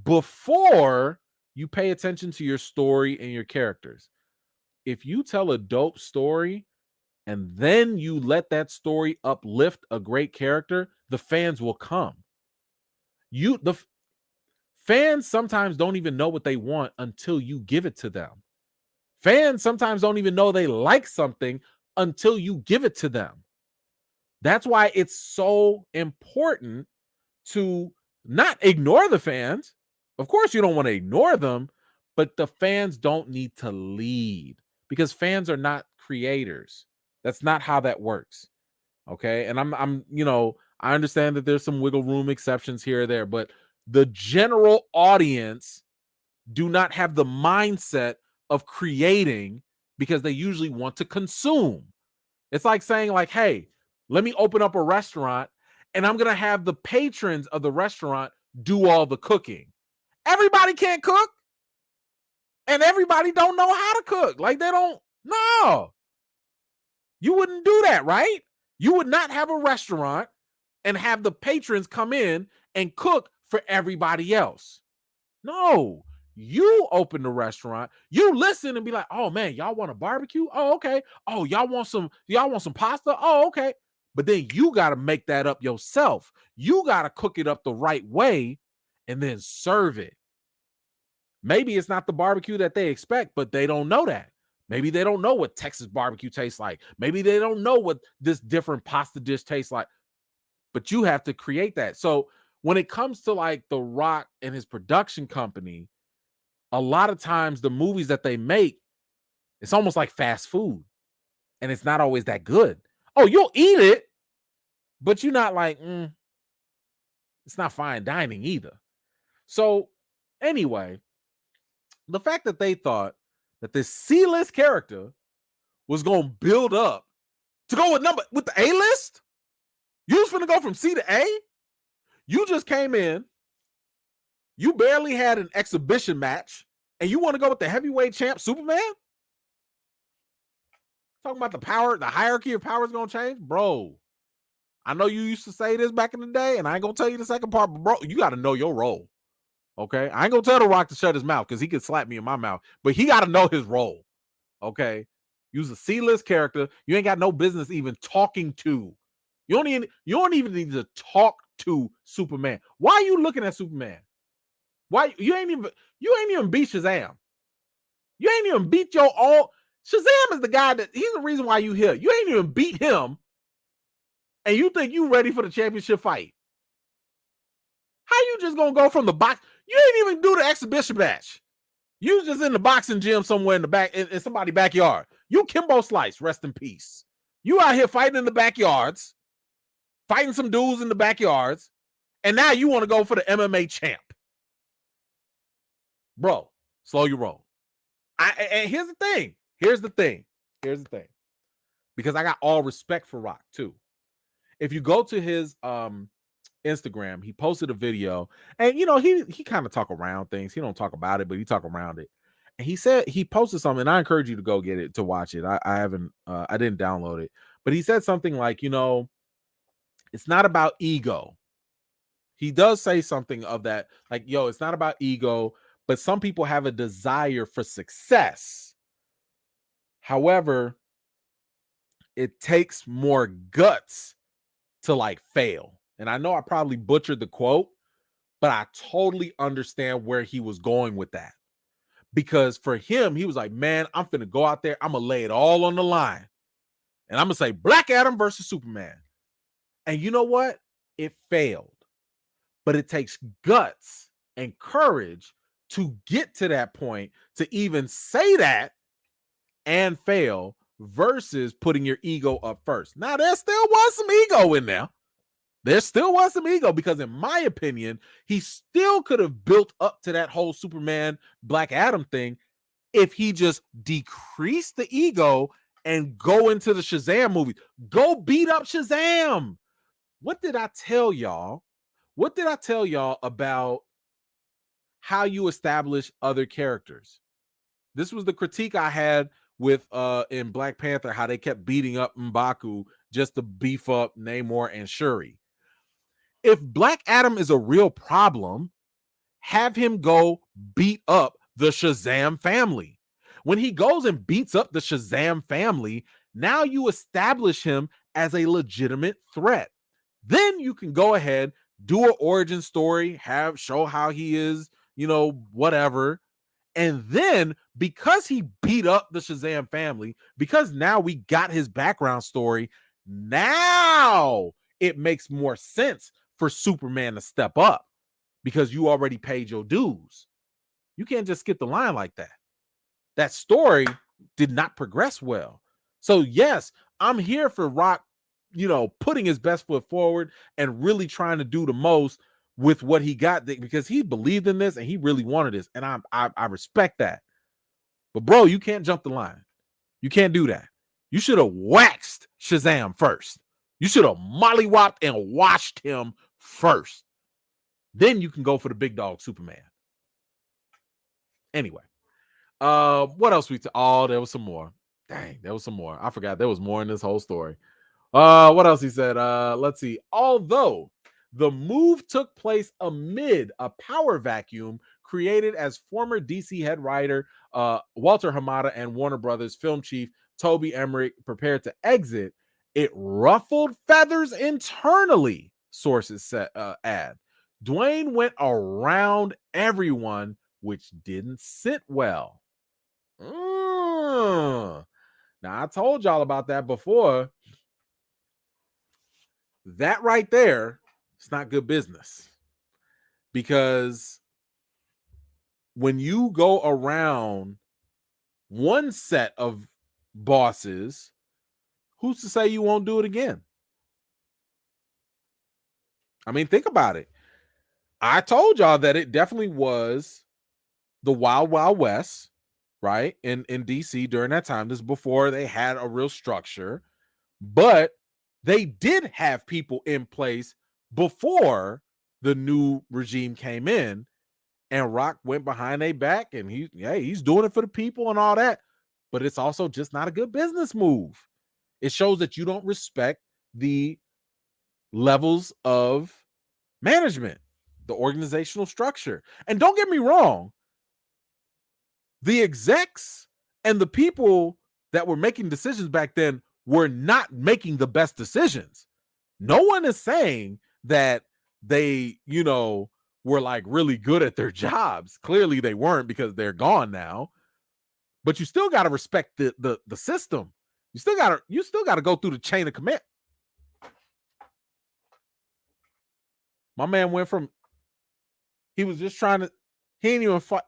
before you pay attention to your story and your characters. If you tell a dope story and then you let that story uplift a great character, the fans will come. The fans sometimes don't even know what they want until you give it to them. Fans sometimes don't even know they like something until you give it to them. That's why it's so important to not ignore the fans. Of course, you don't want to ignore them, but the fans don't need to lead because fans are not creators. That's not how that works. Okay. And I understand that there's some wiggle room exceptions here or there, but the general audience do not have the mindset of creating because they usually want to consume. It's like saying like, hey, let me open up a restaurant and I'm going to have the patrons of the restaurant do all the cooking. Everybody can't cook and everybody don't know how to cook. Like no. You wouldn't do that, right? You would not have a restaurant and have the patrons come in and cook for everybody else. No, you open the restaurant, you listen and be like, oh man, y'all want a barbecue? Oh, okay. Oh, y'all want some pasta? Oh, okay. But then you got to make that up yourself. You got to cook it up the right way and then serve it. Maybe it's not the barbecue that they expect, but they don't know that. Maybe they don't know what Texas barbecue tastes like. Maybe they don't know what this different pasta dish tastes like. But you have to create that. So when it comes to like The Rock and his production company, a lot of times the movies that they make, it's almost like fast food. And it's not always that good. Oh, you'll eat it, but you're not like, it's not fine dining either. So anyway, the fact that they thought that this C-list character was going to build up to go with the A-list? You was finna go from C to A? You just came in, you barely had an exhibition match, and you want to go with the heavyweight champ Superman? Talking about the hierarchy of power is going to change? Bro, I know you used to say this back in the day, and I ain't going to tell you the second part, but bro, you got to know your role. Okay? I ain't going to tell The Rock to shut his mouth because he could slap me in my mouth, but he got to know his role. Okay? Use a C-list character. You ain't got no business even talking to. You don't even need to talk to Superman. Why are you looking at Superman? Why you ain't even beat Shazam. You ain't even beat your own. Shazam is the guy he's the reason why you here. You ain't even beat him, and you think you ready for the championship fight. How you just gonna go from the box? You ain't even do the exhibition match. You just in the boxing gym somewhere in the back in somebody's backyard. You Kimbo Slice, rest in peace. You out here fighting in the backyards, fighting some dudes in the backyards, and now you want to go for the MMA champ. Bro, slow your roll. And here's the thing. Because I got all respect for Rock too. If you go to his Instagram, he posted a video, and he kind of talk around things. He don't talk about it, but he talk around it. And he said he posted something, and I encourage you to go get it to watch it. I didn't download it, but he said something like, it's not about ego. He does say something of that, like, it's not about ego, but some people have a desire for success. However, it takes more guts to like fail. And I know I probably butchered the quote, but I totally understand where he was going with that. Because for him, he was like, man, I'm finna go out there. I'm gonna lay it all on the line. And I'm gonna say Black Adam versus Superman. And you know what? It failed. But it takes guts and courage to get to that point to even say that and fail versus putting your ego up first. Now, there still was some ego in there. There still was some ego because, in my opinion, he still could have built up to that whole Superman Black Adam thing if he just decreased the ego and go into the Shazam movie. Go beat up Shazam. What did I tell y'all? What did I tell y'all about how you establish other characters? This was the critique I had with in Black Panther, how they kept beating up M'Baku just to beef up Namor and Shuri. If Black Adam is a real problem, have him go beat up the Shazam family. When he goes and beats up the Shazam family, now you establish him as a legitimate threat. Then you can go ahead, do an origin story, show how he is, whatever. And then because he beat up the Shazam family, because now we got his background story, now it makes more sense for Superman to step up because you already paid your dues. You can't just skip the line like that. That story did not progress well. So yes, I'm here for Rock, putting his best foot forward and really trying to do the most with what he got because he believed in this and he really wanted this. And I respect that. But bro, you can't jump the line. You can't do that. You should have waxed Shazam first. You should have mollywopped and washed him first. Then you can go for the big dog Superman. Anyway, what else there was some more. Dang, there was some more. I forgot there was more in this whole story. What else he said? Let's see. Although the move took place amid a power vacuum created as former DC head writer Walter Hamada and Warner Brothers film chief Toby Emmerich prepared to exit, It ruffled feathers internally, sources said, add. Dwayne went around everyone, which didn't sit well. Now, I told y'all about that before. That right there, it's not good business. Because when you go around one set of bosses, who's to say you won't do it again? I mean, think about it. I told y'all that it definitely was the Wild Wild West, right? In DC during that time. This is before they had a real structure. But they did have people in place before the new regime came in, and Rock went behind their back, and he's doing it for the people and all that. But it's also just not a good business move. It shows that you don't respect the levels of management, the organizational structure. And don't get me wrong, the execs and the people that were making decisions back then were not making the best decisions. No one is saying that they, were like really good at their jobs. Clearly they weren't, because they're gone now. But you still got to respect the system. You still got to go through the chain of command. My man went from, he was just trying to, he ain't even fight.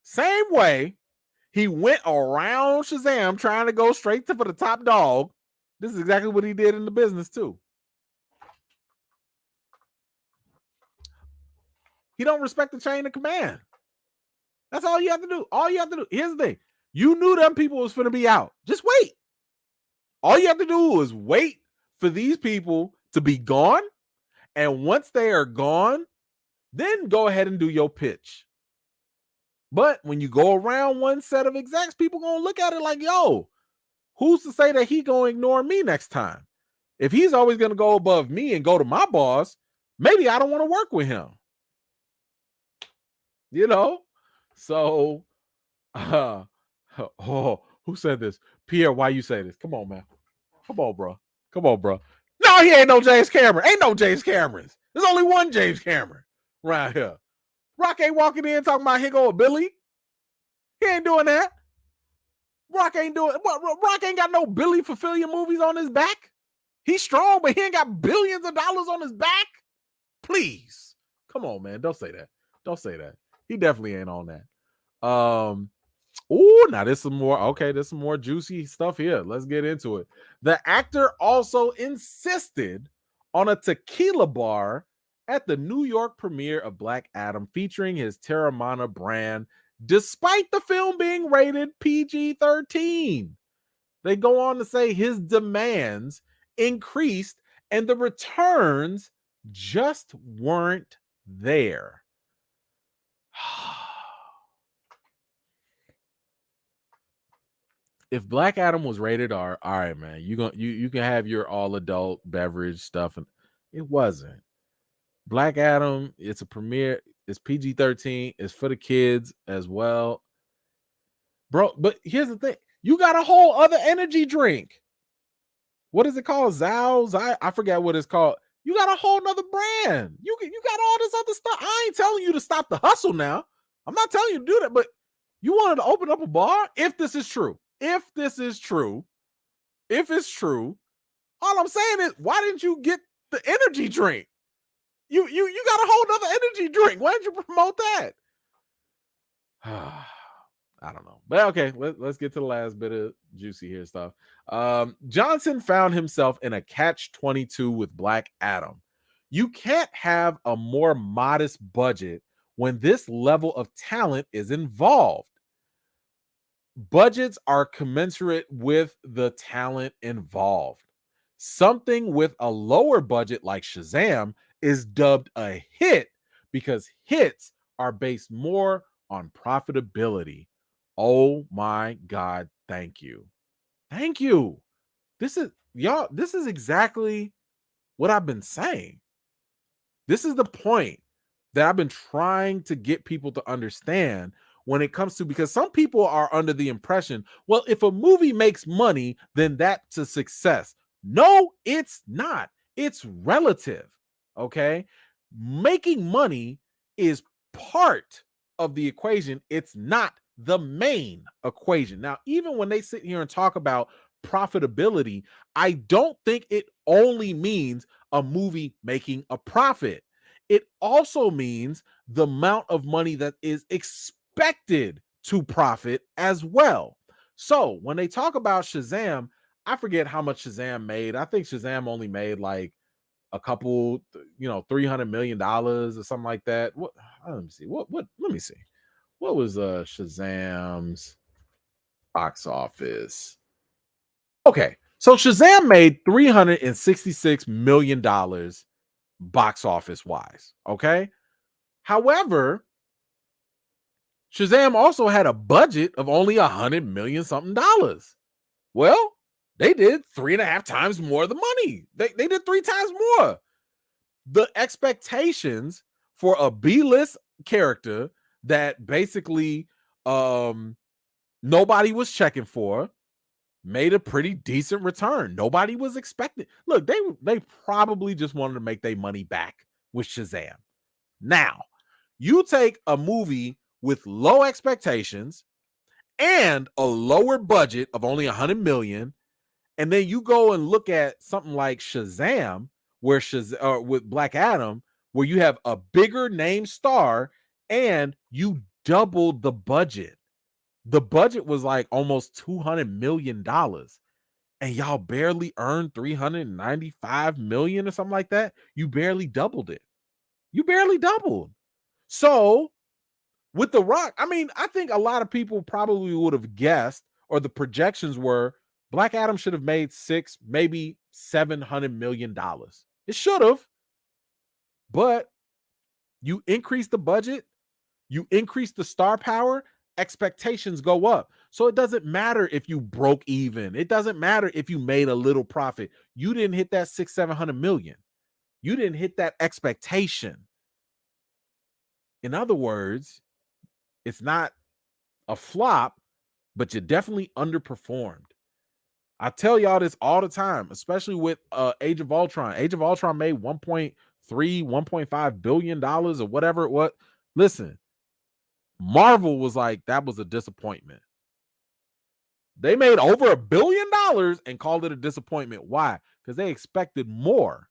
Same way he went around Shazam trying to go straight for the top dog. This is exactly what he did in the business too. He don't respect the chain of command. That's all you have to do. All you have to do. Here's the thing. You knew them people was going to be out. Just wait. All you have to do is wait for these people to be gone. And once they are gone, then go ahead and do your pitch. But when you go around one set of execs, people going to look at it like, yo, who's to say that he going to ignore me next time? If he's always going to go above me and go to my boss, maybe I don't want to work with him. So, who said this? Pierre, why you say this? Come on, man. Come on, bro. No, he ain't no James Cameron. Ain't no James Camerons. There's only one James Cameron right here. Rock ain't walking in talking about here go Billy. He ain't doing that. Rock ain't got no Billy Fulfill movies on his back. He's strong, but he ain't got billions of dollars on his back. Please. Come on, man. Don't say that. He definitely ain't on that. Now there's some more juicy stuff here. Let's get into it. The actor also insisted on a tequila bar at the New York premiere of Black Adam featuring his Terramana brand, despite the film being rated PG-13. They go on to say his demands increased and the returns just weren't there. If Black Adam was rated R, all right, man, you can have your all adult beverage stuff, and it wasn't. Black Adam, it's a premiere, it's PG-13, it's for the kids as well, bro. But here's the thing: you got a whole other energy drink. What is it called? Zow's? I forget what it's called. You got a whole nother brand. You got all this other stuff. I ain't telling you to stop the hustle now. I'm not telling you to do that, but you wanted to open up a bar? If this is true, if it's true, all I'm saying is, why didn't you get the energy drink? You got a whole nother energy drink. Why didn't you promote that? I don't know. But okay, let's get to the last bit of juicy here stuff. Johnson found himself in a catch-22 with Black Adam. You can't have a more modest budget when this level of talent is involved. Budgets are commensurate with the talent involved. Something with a lower budget like Shazam is dubbed a hit because hits are based more on profitability. Oh my God, thank you. This is exactly what I've been saying. This is the point that I've been trying to get people to understand when it comes to, because some people are under the impression, well, if a movie makes money, then that's a success. No, it's not. It's relative. Okay. Making money is part of the equation. It's not the main equation. Now, even when they sit here and talk about profitability, I don't think it only means a movie making a profit. It also means the amount of money that is expected to profit as well. So when they talk about Shazam, I forget how much Shazam made. I think Shazam only made like a couple, $300 million or something like that. What? Let me see. Let me see. What was Shazam's box office? Okay, so Shazam made $366 million box office wise. Okay, however, Shazam also had a budget of only $100 million something dollars. Well, they did 3.5 times more of the money. They did 3 times more. The expectations for a B-list character that basically nobody was checking for made a pretty decent return. Nobody was expecting. Look, they probably just wanted to make their money back with Shazam. Now, you take a movie with low expectations and a lower budget of only $100 million, and then you go and look at something like Shazam, where with Black Adam, where you have a bigger name star and you doubled the budget. The budget was like almost $200 million, and y'all barely earned $395 million or something like that. You barely doubled it. You barely doubled. So with The Rock, I mean, I think a lot of people probably would have guessed, or the projections were, Black Adam should have made $600, maybe $700 million. It should have, but you increase the budget, you increase the star power, expectations go up. So it doesn't matter if you broke even. It doesn't matter if you made a little profit. You didn't hit that 600-700 million. You didn't hit that expectation. In other words, it's not a flop, but you definitely underperformed. I tell y'all this all the time, especially with Age of Ultron. Age of Ultron made $1.3, $1.5 billion or whatever it was. Listen, Marvel was like, that was a disappointment. They made over $1 billion and called it a disappointment. Why? Because they expected more.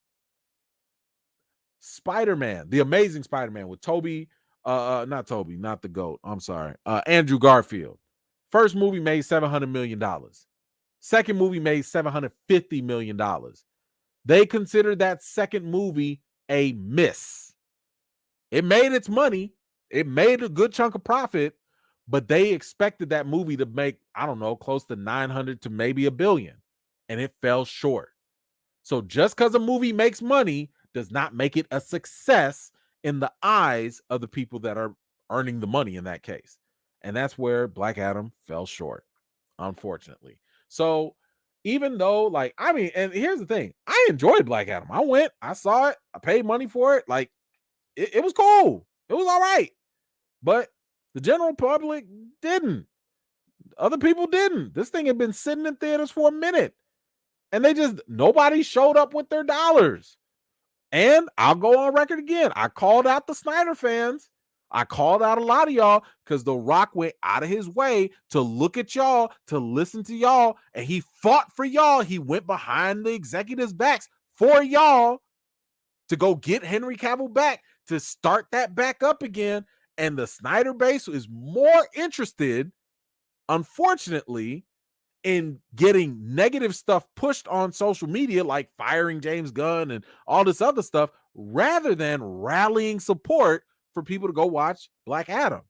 Spider-Man, the Amazing Spider-Man with not the GOAT. I'm sorry. Andrew Garfield. First movie made $700 million. Second movie made $750 million. They considered that second movie a miss. It made its money. It made a good chunk of profit, but they expected that movie to make, I don't know, close to 900 to maybe $1 billion, and it fell short. So just because a movie makes money does not make it a success in the eyes of the people that are earning the money in that case. And that's where Black Adam fell short, unfortunately. So even though, and here's the thing, I enjoyed Black Adam. I went, I saw it, I paid money for it. Like, it was cool. It was all right. But the general public didn't. Other people didn't. This thing had been sitting in theaters for a minute, and nobody showed up with their dollars. And I'll go on record again. I called out the Snyder fans. I called out a lot of y'all because The Rock went out of his way to look at y'all, to listen to y'all, and he fought for y'all. He went behind the executives' backs for y'all to go get Henry Cavill back, to start that back up again. And the Snyder base is more interested, unfortunately, in getting negative stuff pushed on social media, like firing James Gunn and all this other stuff, rather than rallying support for people to go watch Black Adam.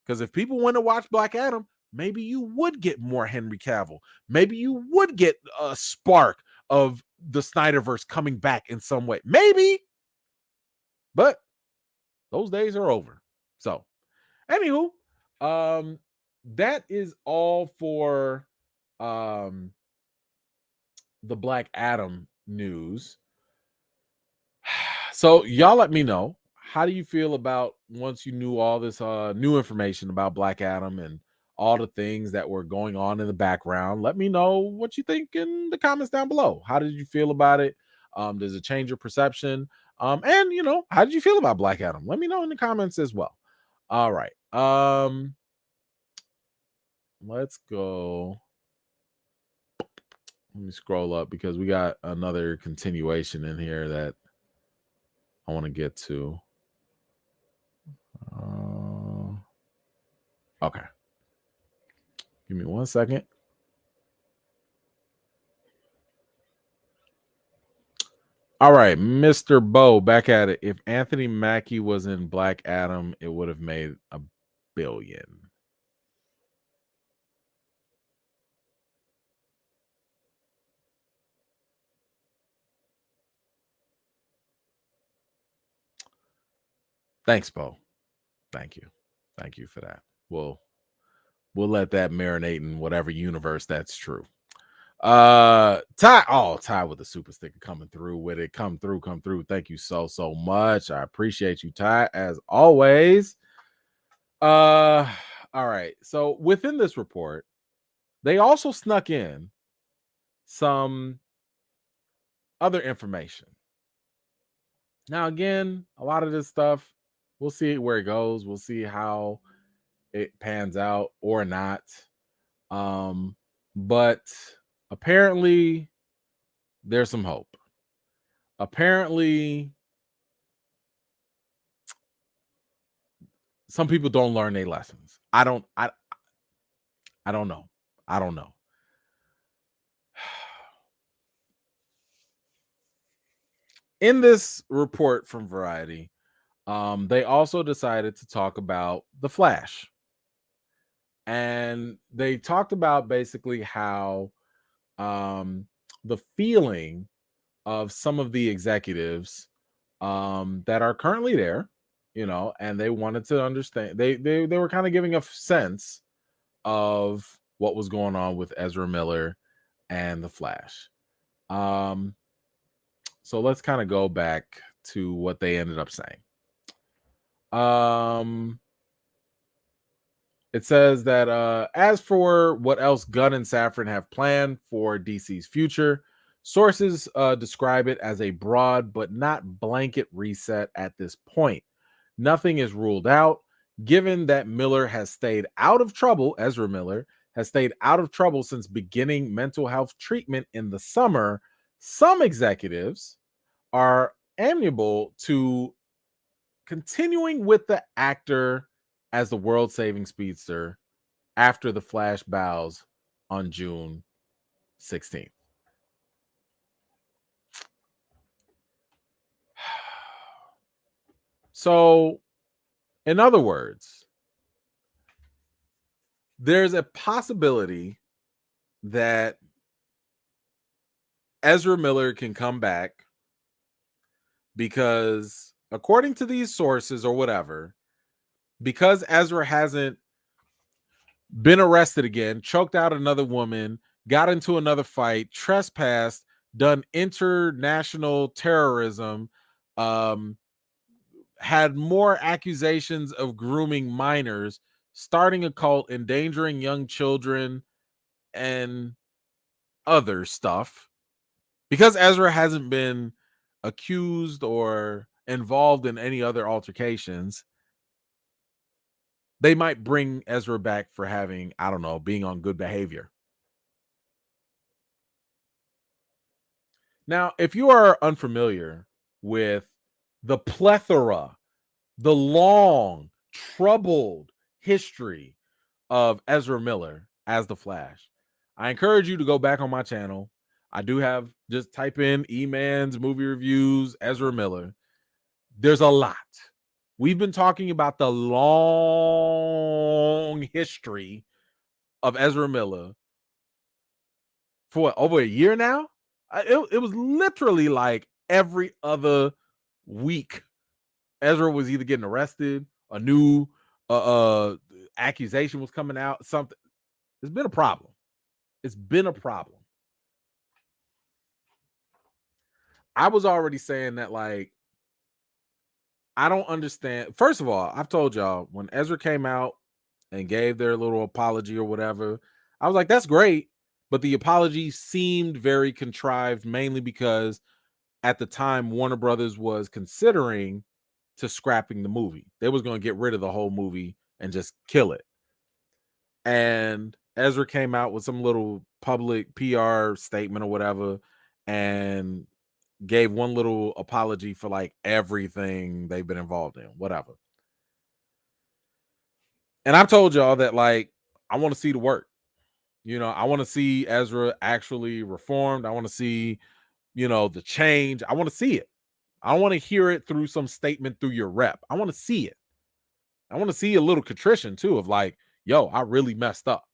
Because if people want to watch Black Adam, maybe you would get more Henry Cavill. Maybe you would get a spark of the Snyderverse coming back in some way. Maybe. But those days are over. So, anywho, that is all for the Black Adam news. So y'all let me know, how do you feel about, once you knew all this new information about Black Adam and all the things that were going on in the background. Let me know what you think in the comments down below. How did you feel about it? Does it change your perception? And you know, how did you feel about Black Adam? Let me know in the comments as well. All right. Let's go. Let me scroll up because we got another continuation in here that I want to get to. Okay. Give me 1 second. All right, Mr. Bo, back at it. If Anthony Mackie was in Black Adam, it would have made $1 billion. Thanks, Bo. Thank you. Thank you for that. We'll let that marinate in whatever universe that's true. Ty with the super sticker coming through with it. Come through. Thank you so much. I appreciate you, Ty, as always. All right. So within this report, they also snuck in some other information. Now, again, a lot of this stuff, we'll see where it goes. We'll see how it pans out or not. But apparently there's some hope. Apparently some people don't learn their lessons. I don't know. In this report from Variety, they also decided to talk about The Flash. And they talked about basically how the feeling of some of the executives that are currently there, you know, and they wanted to understand. They were kind of giving a sense of what was going on with Ezra Miller and the Flash. So let's kind of go back to what they ended up saying. It says that as for what else Gunn and Safran have planned for DC's future, sources describe it as a broad but not blanket reset at this point. Nothing is ruled out, given that Miller has stayed out of trouble. Ezra Miller has stayed out of trouble since beginning mental health treatment in the summer. Some executives are amenable to continuing with the actor as the world-saving speedster after the Flash bows on June 16th. So, in other words, there's a possibility that Ezra Miller can come back because, according to these sources or whatever, because Ezra hasn't been arrested again, choked out another woman, got into another fight, trespassed, done international terrorism, had more accusations of grooming minors, starting a cult, endangering young children, and other stuff. Because Ezra hasn't been accused or involved in any other altercations, they might bring Ezra back for having, I don't know, being on good behavior. Now, if you are unfamiliar with the plethora, the long, troubled history of Ezra Miller as the Flash, I encourage you to go back on my channel. I do have, just type in Eman's movie reviews, Ezra Miller. There's a lot. We've been talking about the long history of Ezra Miller for what, over a year now? It was literally like every other week Ezra was either getting arrested, a new accusation was coming out, something. It's been a problem. I was already saying that, like, I don't understand. First of all, I've told y'all, when Ezra came out and gave their little apology or whatever. I was like, that's great. But the apology seemed very contrived, mainly because at the time Warner Brothers was considering to scrapping the movie. They was going to get rid of the whole movie and just kill it. And Ezra came out with some little public PR statement or whatever and gave one little apology for like everything they've been involved in, whatever. And I've told y'all that, like, I want to see the work. You know, I want to see Ezra actually reformed. I want to see, you know, the change. I want to see it. I don't want to hear it through some statement through your rep. I want to see it. I want to see a little contrition too of like, yo, I really messed up,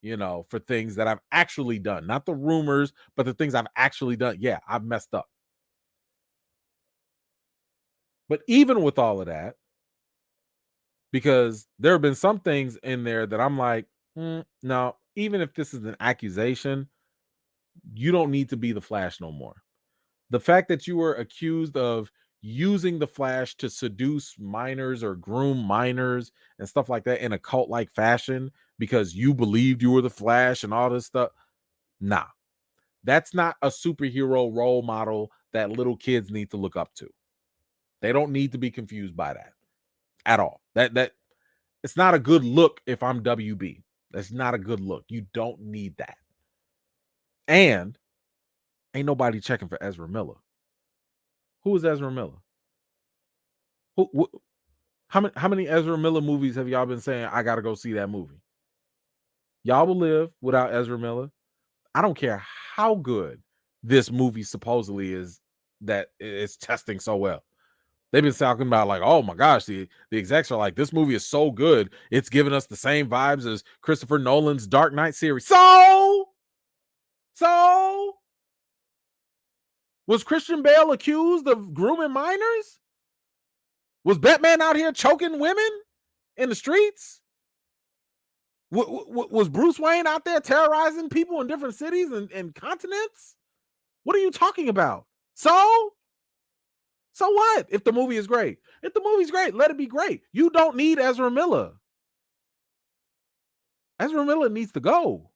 you know, for things that I've actually done. Not the rumors, but the things I've actually done. Yeah, I've messed up. But even with all of that, because there have been some things in there that I'm like, no, even if this is an accusation, you don't need to be the Flash no more. The fact that you were accused of using the Flash to seduce minors or groom minors and stuff like that in a cult-like fashion because you believed you were the Flash and all this stuff, nah. That's not a superhero role model that little kids need to look up to. They don't need to be confused by that at all. That it's not a good look if I'm WB. That's not a good look. You don't need that. And ain't nobody checking for Ezra Miller. Who is Ezra Miller? How many Ezra Miller movies have y'all been saying I gotta go see that movie? Y'all will live without Ezra Miller. I don't care how good this movie supposedly is that it's testing so well. They've been talking about like, oh my gosh, the execs are like, this movie is so good, it's giving us the same vibes as Christopher Nolan's Dark Knight series. So was Christian Bale accused of grooming minors? Was Batman out here choking women in the streets? Was Bruce Wayne out there terrorizing people in different cities and continents? What are you talking about? So what if the movie is great? If the movie's great, let it be great. You don't need Ezra Miller. Ezra Miller needs to go.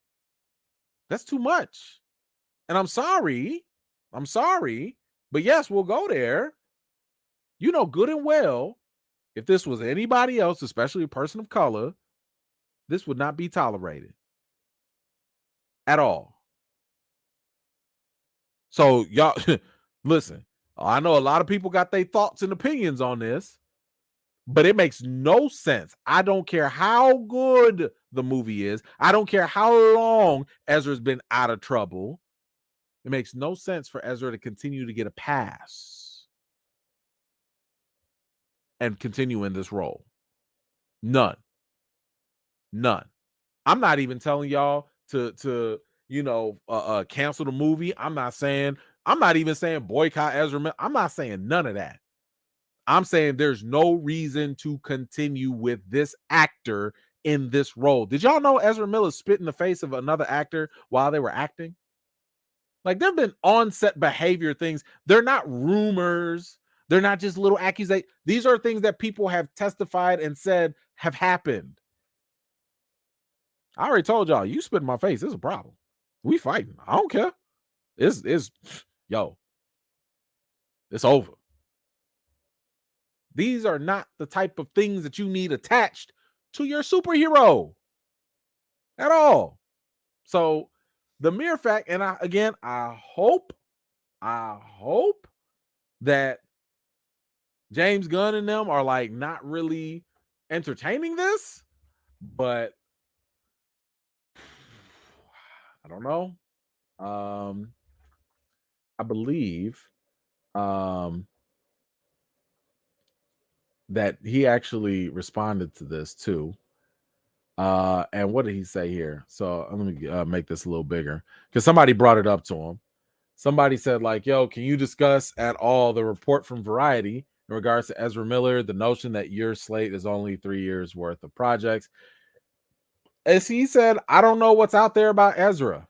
That's too much. And I'm sorry, but yes, we'll go there. You know good and well, if this was anybody else, especially a person of color, this would not be tolerated at all. So y'all, listen, I know a lot of people got their thoughts and opinions on this, but it makes no sense. I don't care how good the movie is. I don't care how long Ezra's been out of trouble. It makes no sense for Ezra to continue to get a pass and continue in this role. None. I'm not even telling y'all to cancel the movie. I'm not even saying boycott Ezra. I'm not saying none of that. I'm saying there's no reason to continue with this actor in this role. Did y'all know Ezra Miller spit in the face of another actor while they were acting? Like, there have been on-set behavior things. They're not rumors. They're not just little accusations. These are things that people have testified and said have happened. I already told y'all, you spit in my face, it's a problem. We fighting. I don't care. It's over. These are not the type of things that you need attached to your superhero at all. So the mere fact, and I hope that James Gunn and them are like not really entertaining this, but I don't know. I believe that he actually responded to this too. And what did he say here? So let me make this a little bigger because somebody brought it up to him. Somebody said, like, yo, can you discuss at all the report from Variety in regards to Ezra Miller, the notion that your slate is only 3 years worth of projects? As he said, I don't know what's out there about Ezra.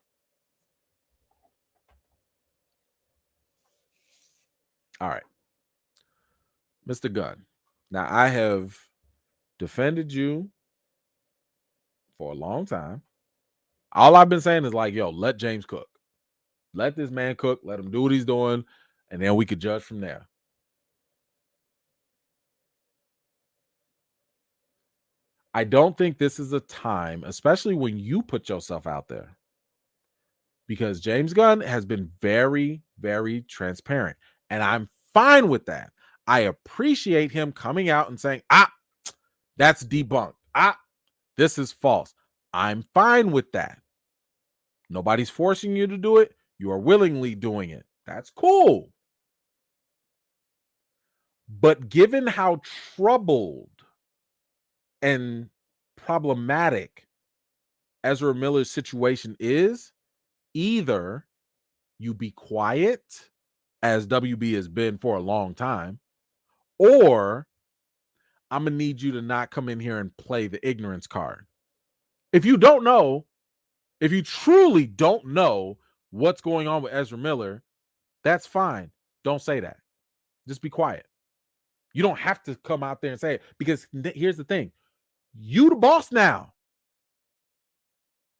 All right. Mr. Gunn. Now, I have defended you for a long time. All I've been saying is like, yo, let James cook. Let this man cook. Let him do what he's doing. And then we could judge from there. I don't think this is a time, especially when you put yourself out there, because James Gunn has been very, very transparent. And I'm fine with that. I appreciate him coming out and saying, that's debunked. This is false. I'm fine with that. Nobody's forcing you to do it. You are willingly doing it. That's cool. But given how troubled and problematic Ezra Miller's situation is, either you be quiet, as WB has been for a long time, or I'm going to need you to not come in here and play the ignorance card. If you don't know, if you truly don't know what's going on with Ezra Miller, that's fine. Don't say that. Just be quiet. You don't have to come out there and say it, because here's the thing. You the boss now.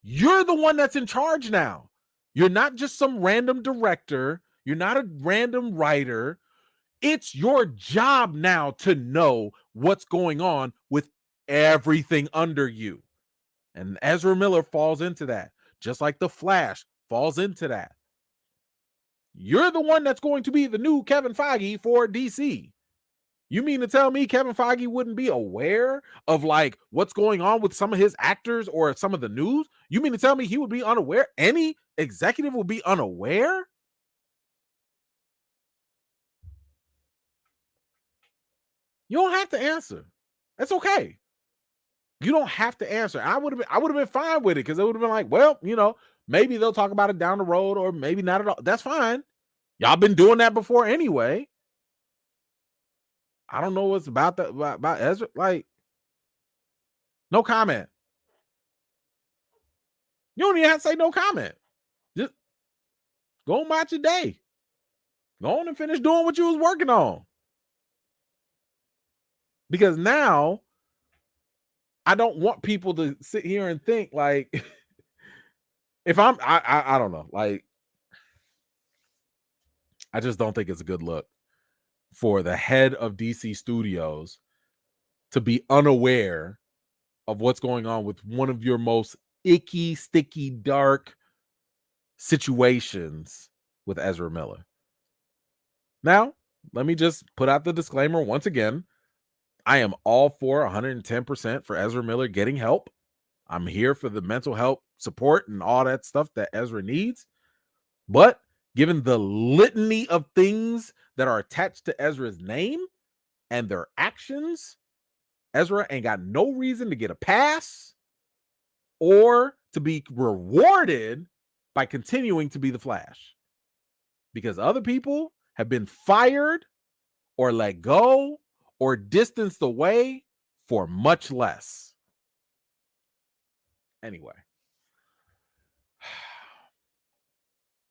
You're the one that's in charge now. You're not just some random director. You're not a random writer. It's your job now to know what's going on with everything under you. And Ezra Miller falls into that, just like The Flash falls into that. You're the one that's going to be the new Kevin Feige for DC. You mean to tell me Kevin Feige wouldn't be aware of like what's going on with some of his actors or some of the news? You mean to tell me he would be unaware? Any executive will be unaware? You don't have to answer. That's okay. You don't have to answer. I would have been fine with it, because it would have been like, well, maybe they'll talk about it down the road, or maybe not at all. That's fine. Y'all been doing that before anyway. I don't know what's about Ezra. Like, no comment. You don't even have to say no comment. Just go on about your day. Go on and finish doing what you was working on. Because now I don't want people to sit here and think like, if I don't know, like, I just don't think it's a good look for the head of DC Studios to be unaware of what's going on with one of your most icky, sticky, dark situations with Ezra Miller. Now, let me just put out the disclaimer once again. I am all for 110% for Ezra Miller getting help. I'm here for the mental health support and all that stuff that Ezra needs. But given the litany of things that are attached to Ezra's name and their actions, Ezra ain't got no reason to get a pass or to be rewarded by continuing to be the Flash. Because other people have been fired or let go or distanced away for much less. Anyway,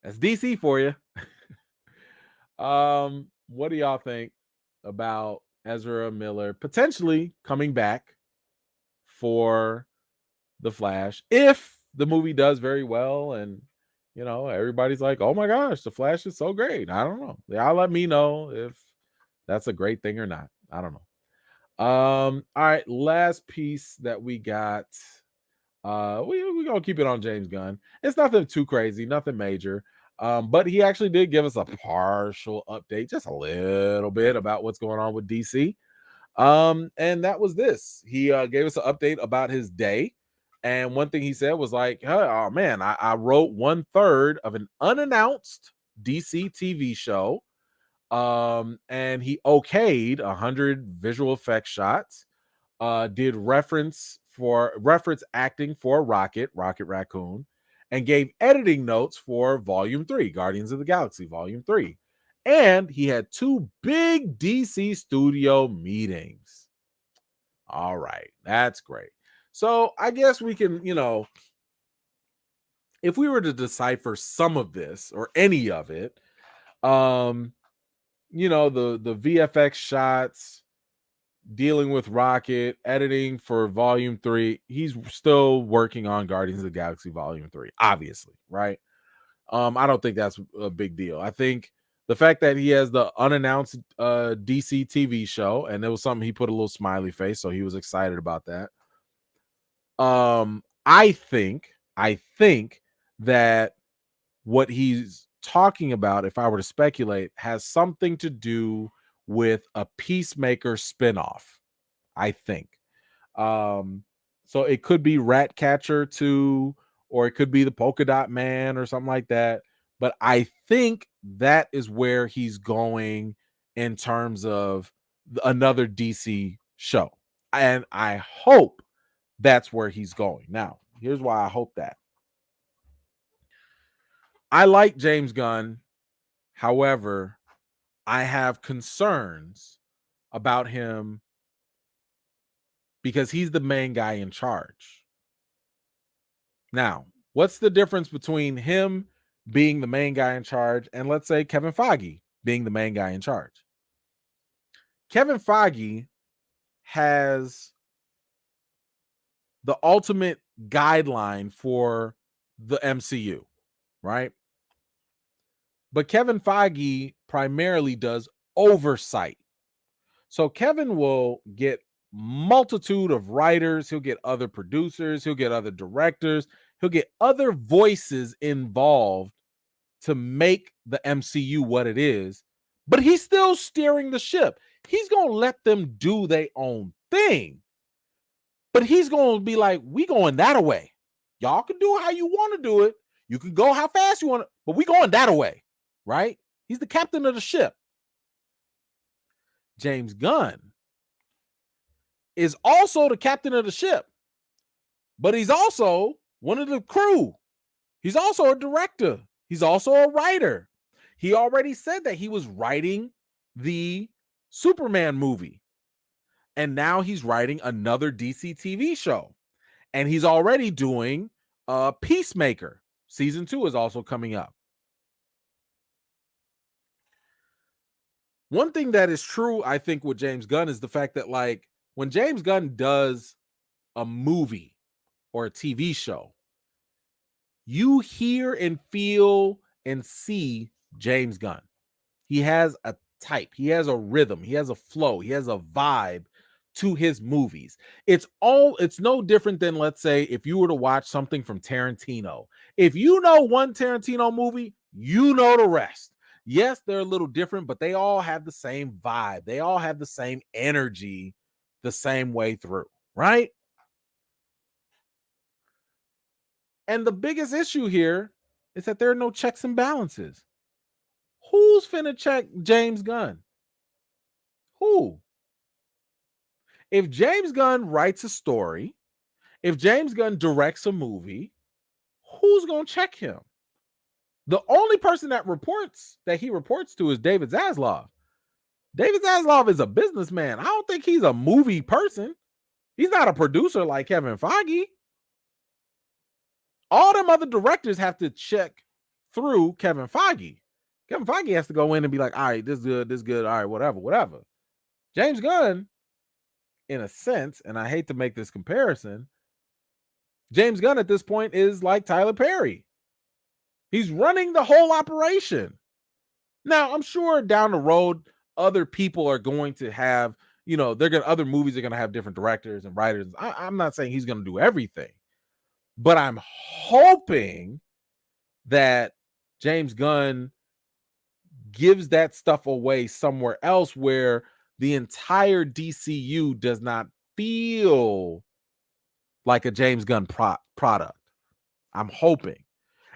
that's DC for you. What do y'all think about Ezra Miller potentially coming back for the Flash if the movie does very well and everybody's like, oh my gosh, the Flash is so great? I don't know. Y'all let me know if that's a great thing or not. I don't know. All right, last piece that we got. We're gonna keep it on James Gunn. It's nothing too crazy, nothing major. But he actually did give us a partial update, just a little bit about what's going on with DC. And that was this. He gave us an update about his day. And one thing he said was like, oh man, I wrote 1/3 of an unannounced DC TV show. And he okayed 100 visual effects shots, did reference acting for Rocket Raccoon, and gave editing notes for Volume 3, Guardians of the Galaxy Volume 3. And he had 2 big DC studio meetings. All right, that's great. So I guess we can, if we were to decipher some of this or any of it, the VFX shots, dealing with Rocket, editing for Volume 3. He's still working on Guardians of the Galaxy Volume 3, obviously, right? I don't think that's a big deal. I think the fact that he has the unannounced DC TV show, and it was something he put a little smiley face, so he was excited about that. I think that what he's talking about, if I were to speculate, has something to do with a Peacemaker spinoff. I think. So it could be Ratcatcher 2, or it could be the Polka Dot Man or something like that. But I think that is where he's going in terms of another DC show. And I hope that's where he's going. Now, here's why I hope that. I like James Gunn. However, I have concerns about him because he's the main guy in charge. Now, what's the difference between him being the main guy in charge and, let's say, Kevin Feige being the main guy in charge? Kevin Feige has the ultimate guideline for the MCU, right? But Kevin Feige primarily does oversight. So Kevin will get multitude of writers, he'll get other producers, he'll get other directors, he'll get other voices involved to make the MCU what it is, but he's still steering the ship. He's going to let them do their own thing, but he's going to be like, we going that way. Y'all can do how you want to do it. You can go how fast you want to, but we going that way, right? He's the captain of the ship. James Gunn is also the captain of the ship, but he's also one of the crew. He's also a director. He's also a writer. He already said that he was writing the Superman movie, and now he's writing another DC TV show, and he's already doing Peacemaker. Season 2 is also coming up. One thing that is true, I think, with James Gunn is the fact that, like, when James Gunn does a movie or a TV show, you hear and feel and see James Gunn. He has a type, he has a rhythm, he has a flow, he has a vibe to his movies. It's no different than, let's say, if you were to watch something from Tarantino. If you know one Tarantino movie, you know the rest. Yes, they're a little different, but they all have the same vibe. They all have the same energy the same way through, right? And the biggest issue here is that there are no checks and balances. Who's finna check James Gunn? Who? If James Gunn writes a story, if James Gunn directs a movie, who's gonna check him? The only person that he reports to is David Zaslav. David Zaslav is a businessman. I don't think he's a movie person. He's not a producer like Kevin Feige. All them other directors have to check through Kevin Feige. Kevin Feige has to go in and be like, all right, this is good, all right, whatever. James Gunn, in a sense, and I hate to make this comparison, James Gunn at this point is like Tyler Perry. He's running the whole operation. Now, I'm sure down the road, other people are going to have, other movies are going to have different directors and writers. I'm not saying he's going to do everything, but I'm hoping that James Gunn gives that stuff away somewhere else where the entire DCU does not feel like a James Gunn product. I'm hoping.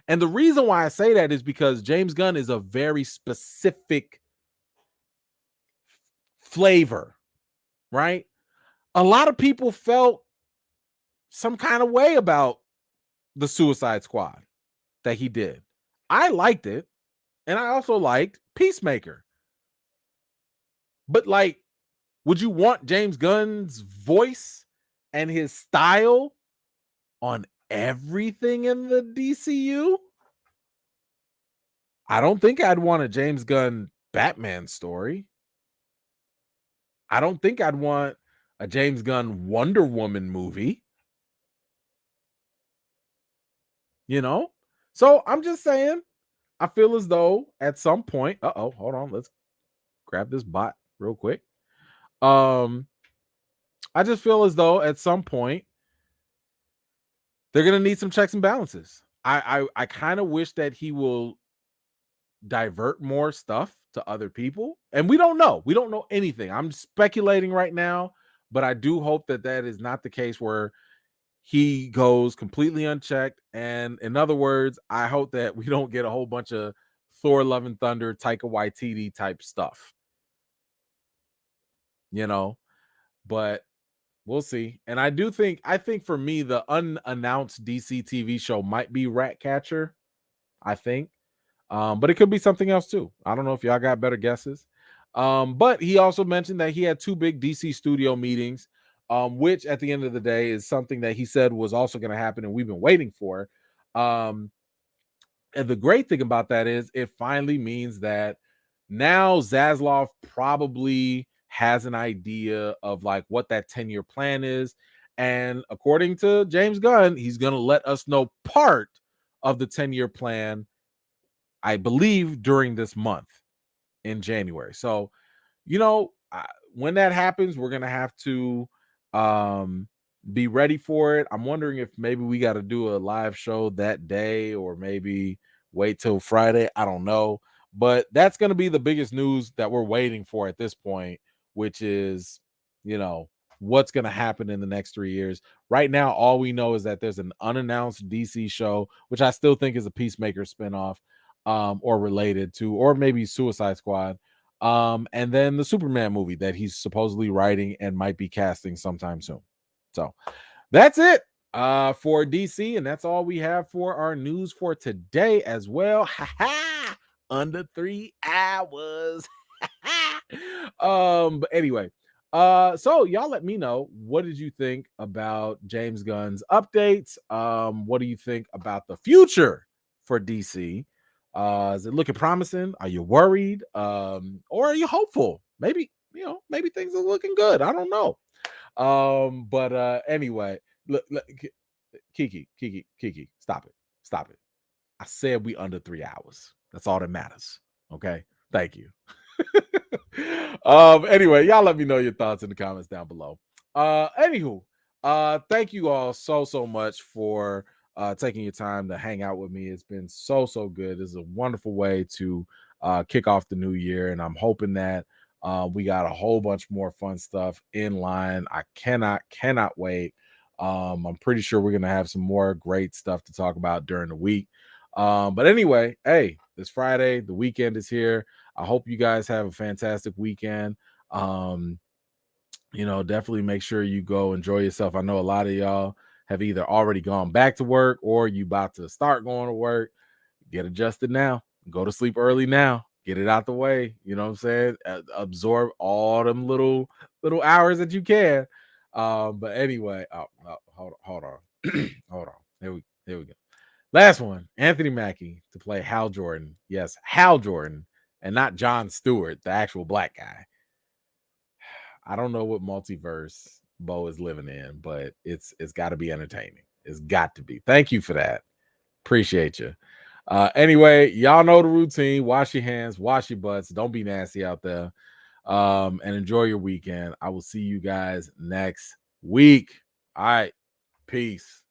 And the reason why I say that is because James Gunn is a very specific flavor, right? A lot of people felt some kind of way about the Suicide Squad that he did. I liked it, and I also liked Peacemaker. But, like, would you want James Gunn's voice and his style on everything in the DCU? I don't think I'd want a James Gunn Batman story. I don't think I'd want a James Gunn Wonder Woman movie. You know? So I'm just saying, I feel as though at some point, hold on, let's grab this bot real quick. I just feel as though at some point they're gonna need some checks and balances. I kind of wish that he will divert more stuff to other people, and we don't know anything. I'm speculating right now, but I do hope that that is not the case where he goes completely unchecked. And in other words, I hope that we don't get a whole bunch of Thor Love and Thunder, Taika Waititi type stuff, you know, but we'll see. And I think for me, the unannounced DC TV show might be Ratcatcher, I think. But it could be something else too. I don't know if y'all got better guesses. But he also mentioned that he had 2 big DC studio meetings, which at the end of the day is something that he said was also going to happen and we've been waiting for. And the great thing about that is it finally means that now Zaslav probably has an idea of like what that 10-year plan is. And according to James Gunn, he's going to let us know part of the 10-year plan, I believe, during this month in January. So, when that happens, we're going to have to be ready for it. I'm wondering if maybe we got to do a live show that day or maybe wait till Friday. I don't know. But that's going to be the biggest news that we're waiting for at this point, which is, what's going to happen in the next 3 years. Right now, all we know is that there's an unannounced DC show, which I still think is a Peacemaker spinoff. Or related to, or maybe Suicide Squad, and then the Superman movie that he's supposedly writing and might be casting sometime soon. So that's it for DC, and that's all we have for our news for today as well. Under 3 hours. But anyway, so y'all let me know, what did you think about James Gunn's updates? What do you think about the future for DC? Is it looking promising? Are you worried? Or are you hopeful? Maybe things are looking good. I don't know. But anyway, look, Kiki, stop it. I said we under 3 hours. That's all that matters. Okay. Thank you. Anyway, y'all let me know your thoughts in the comments down below. Anywho, thank you all so much for taking your time to hang out with me. It's been so good. It's a wonderful way to kick off the new year, and I'm hoping that we got a whole bunch more fun stuff in line. I cannot wait. I'm pretty sure we're gonna have some more great stuff to talk about during the week. But anyway, hey, it's Friday, the weekend is here. I hope you guys have a fantastic weekend. Definitely make sure you go enjoy yourself. I know a lot of y'all have either already gone back to work or you about to start going to work. Get adjusted now. Go to sleep early now. Get it out the way. You know what I'm saying? Absorb all them little hours that you can. But anyway, hold on. Hold on. Here we go. Last one, Anthony Mackie to play Hal Jordan. Yes, Hal Jordan, and not Jon Stewart, the actual black guy. I don't know what multiverse Bo is living in, but it's got to be entertaining. It's got to be. Thank you for that. Appreciate you. Anyway, y'all know the routine. Wash your hands, wash your butts. Don't be nasty out there. And enjoy your weekend. I will see you guys next week. All right. Peace.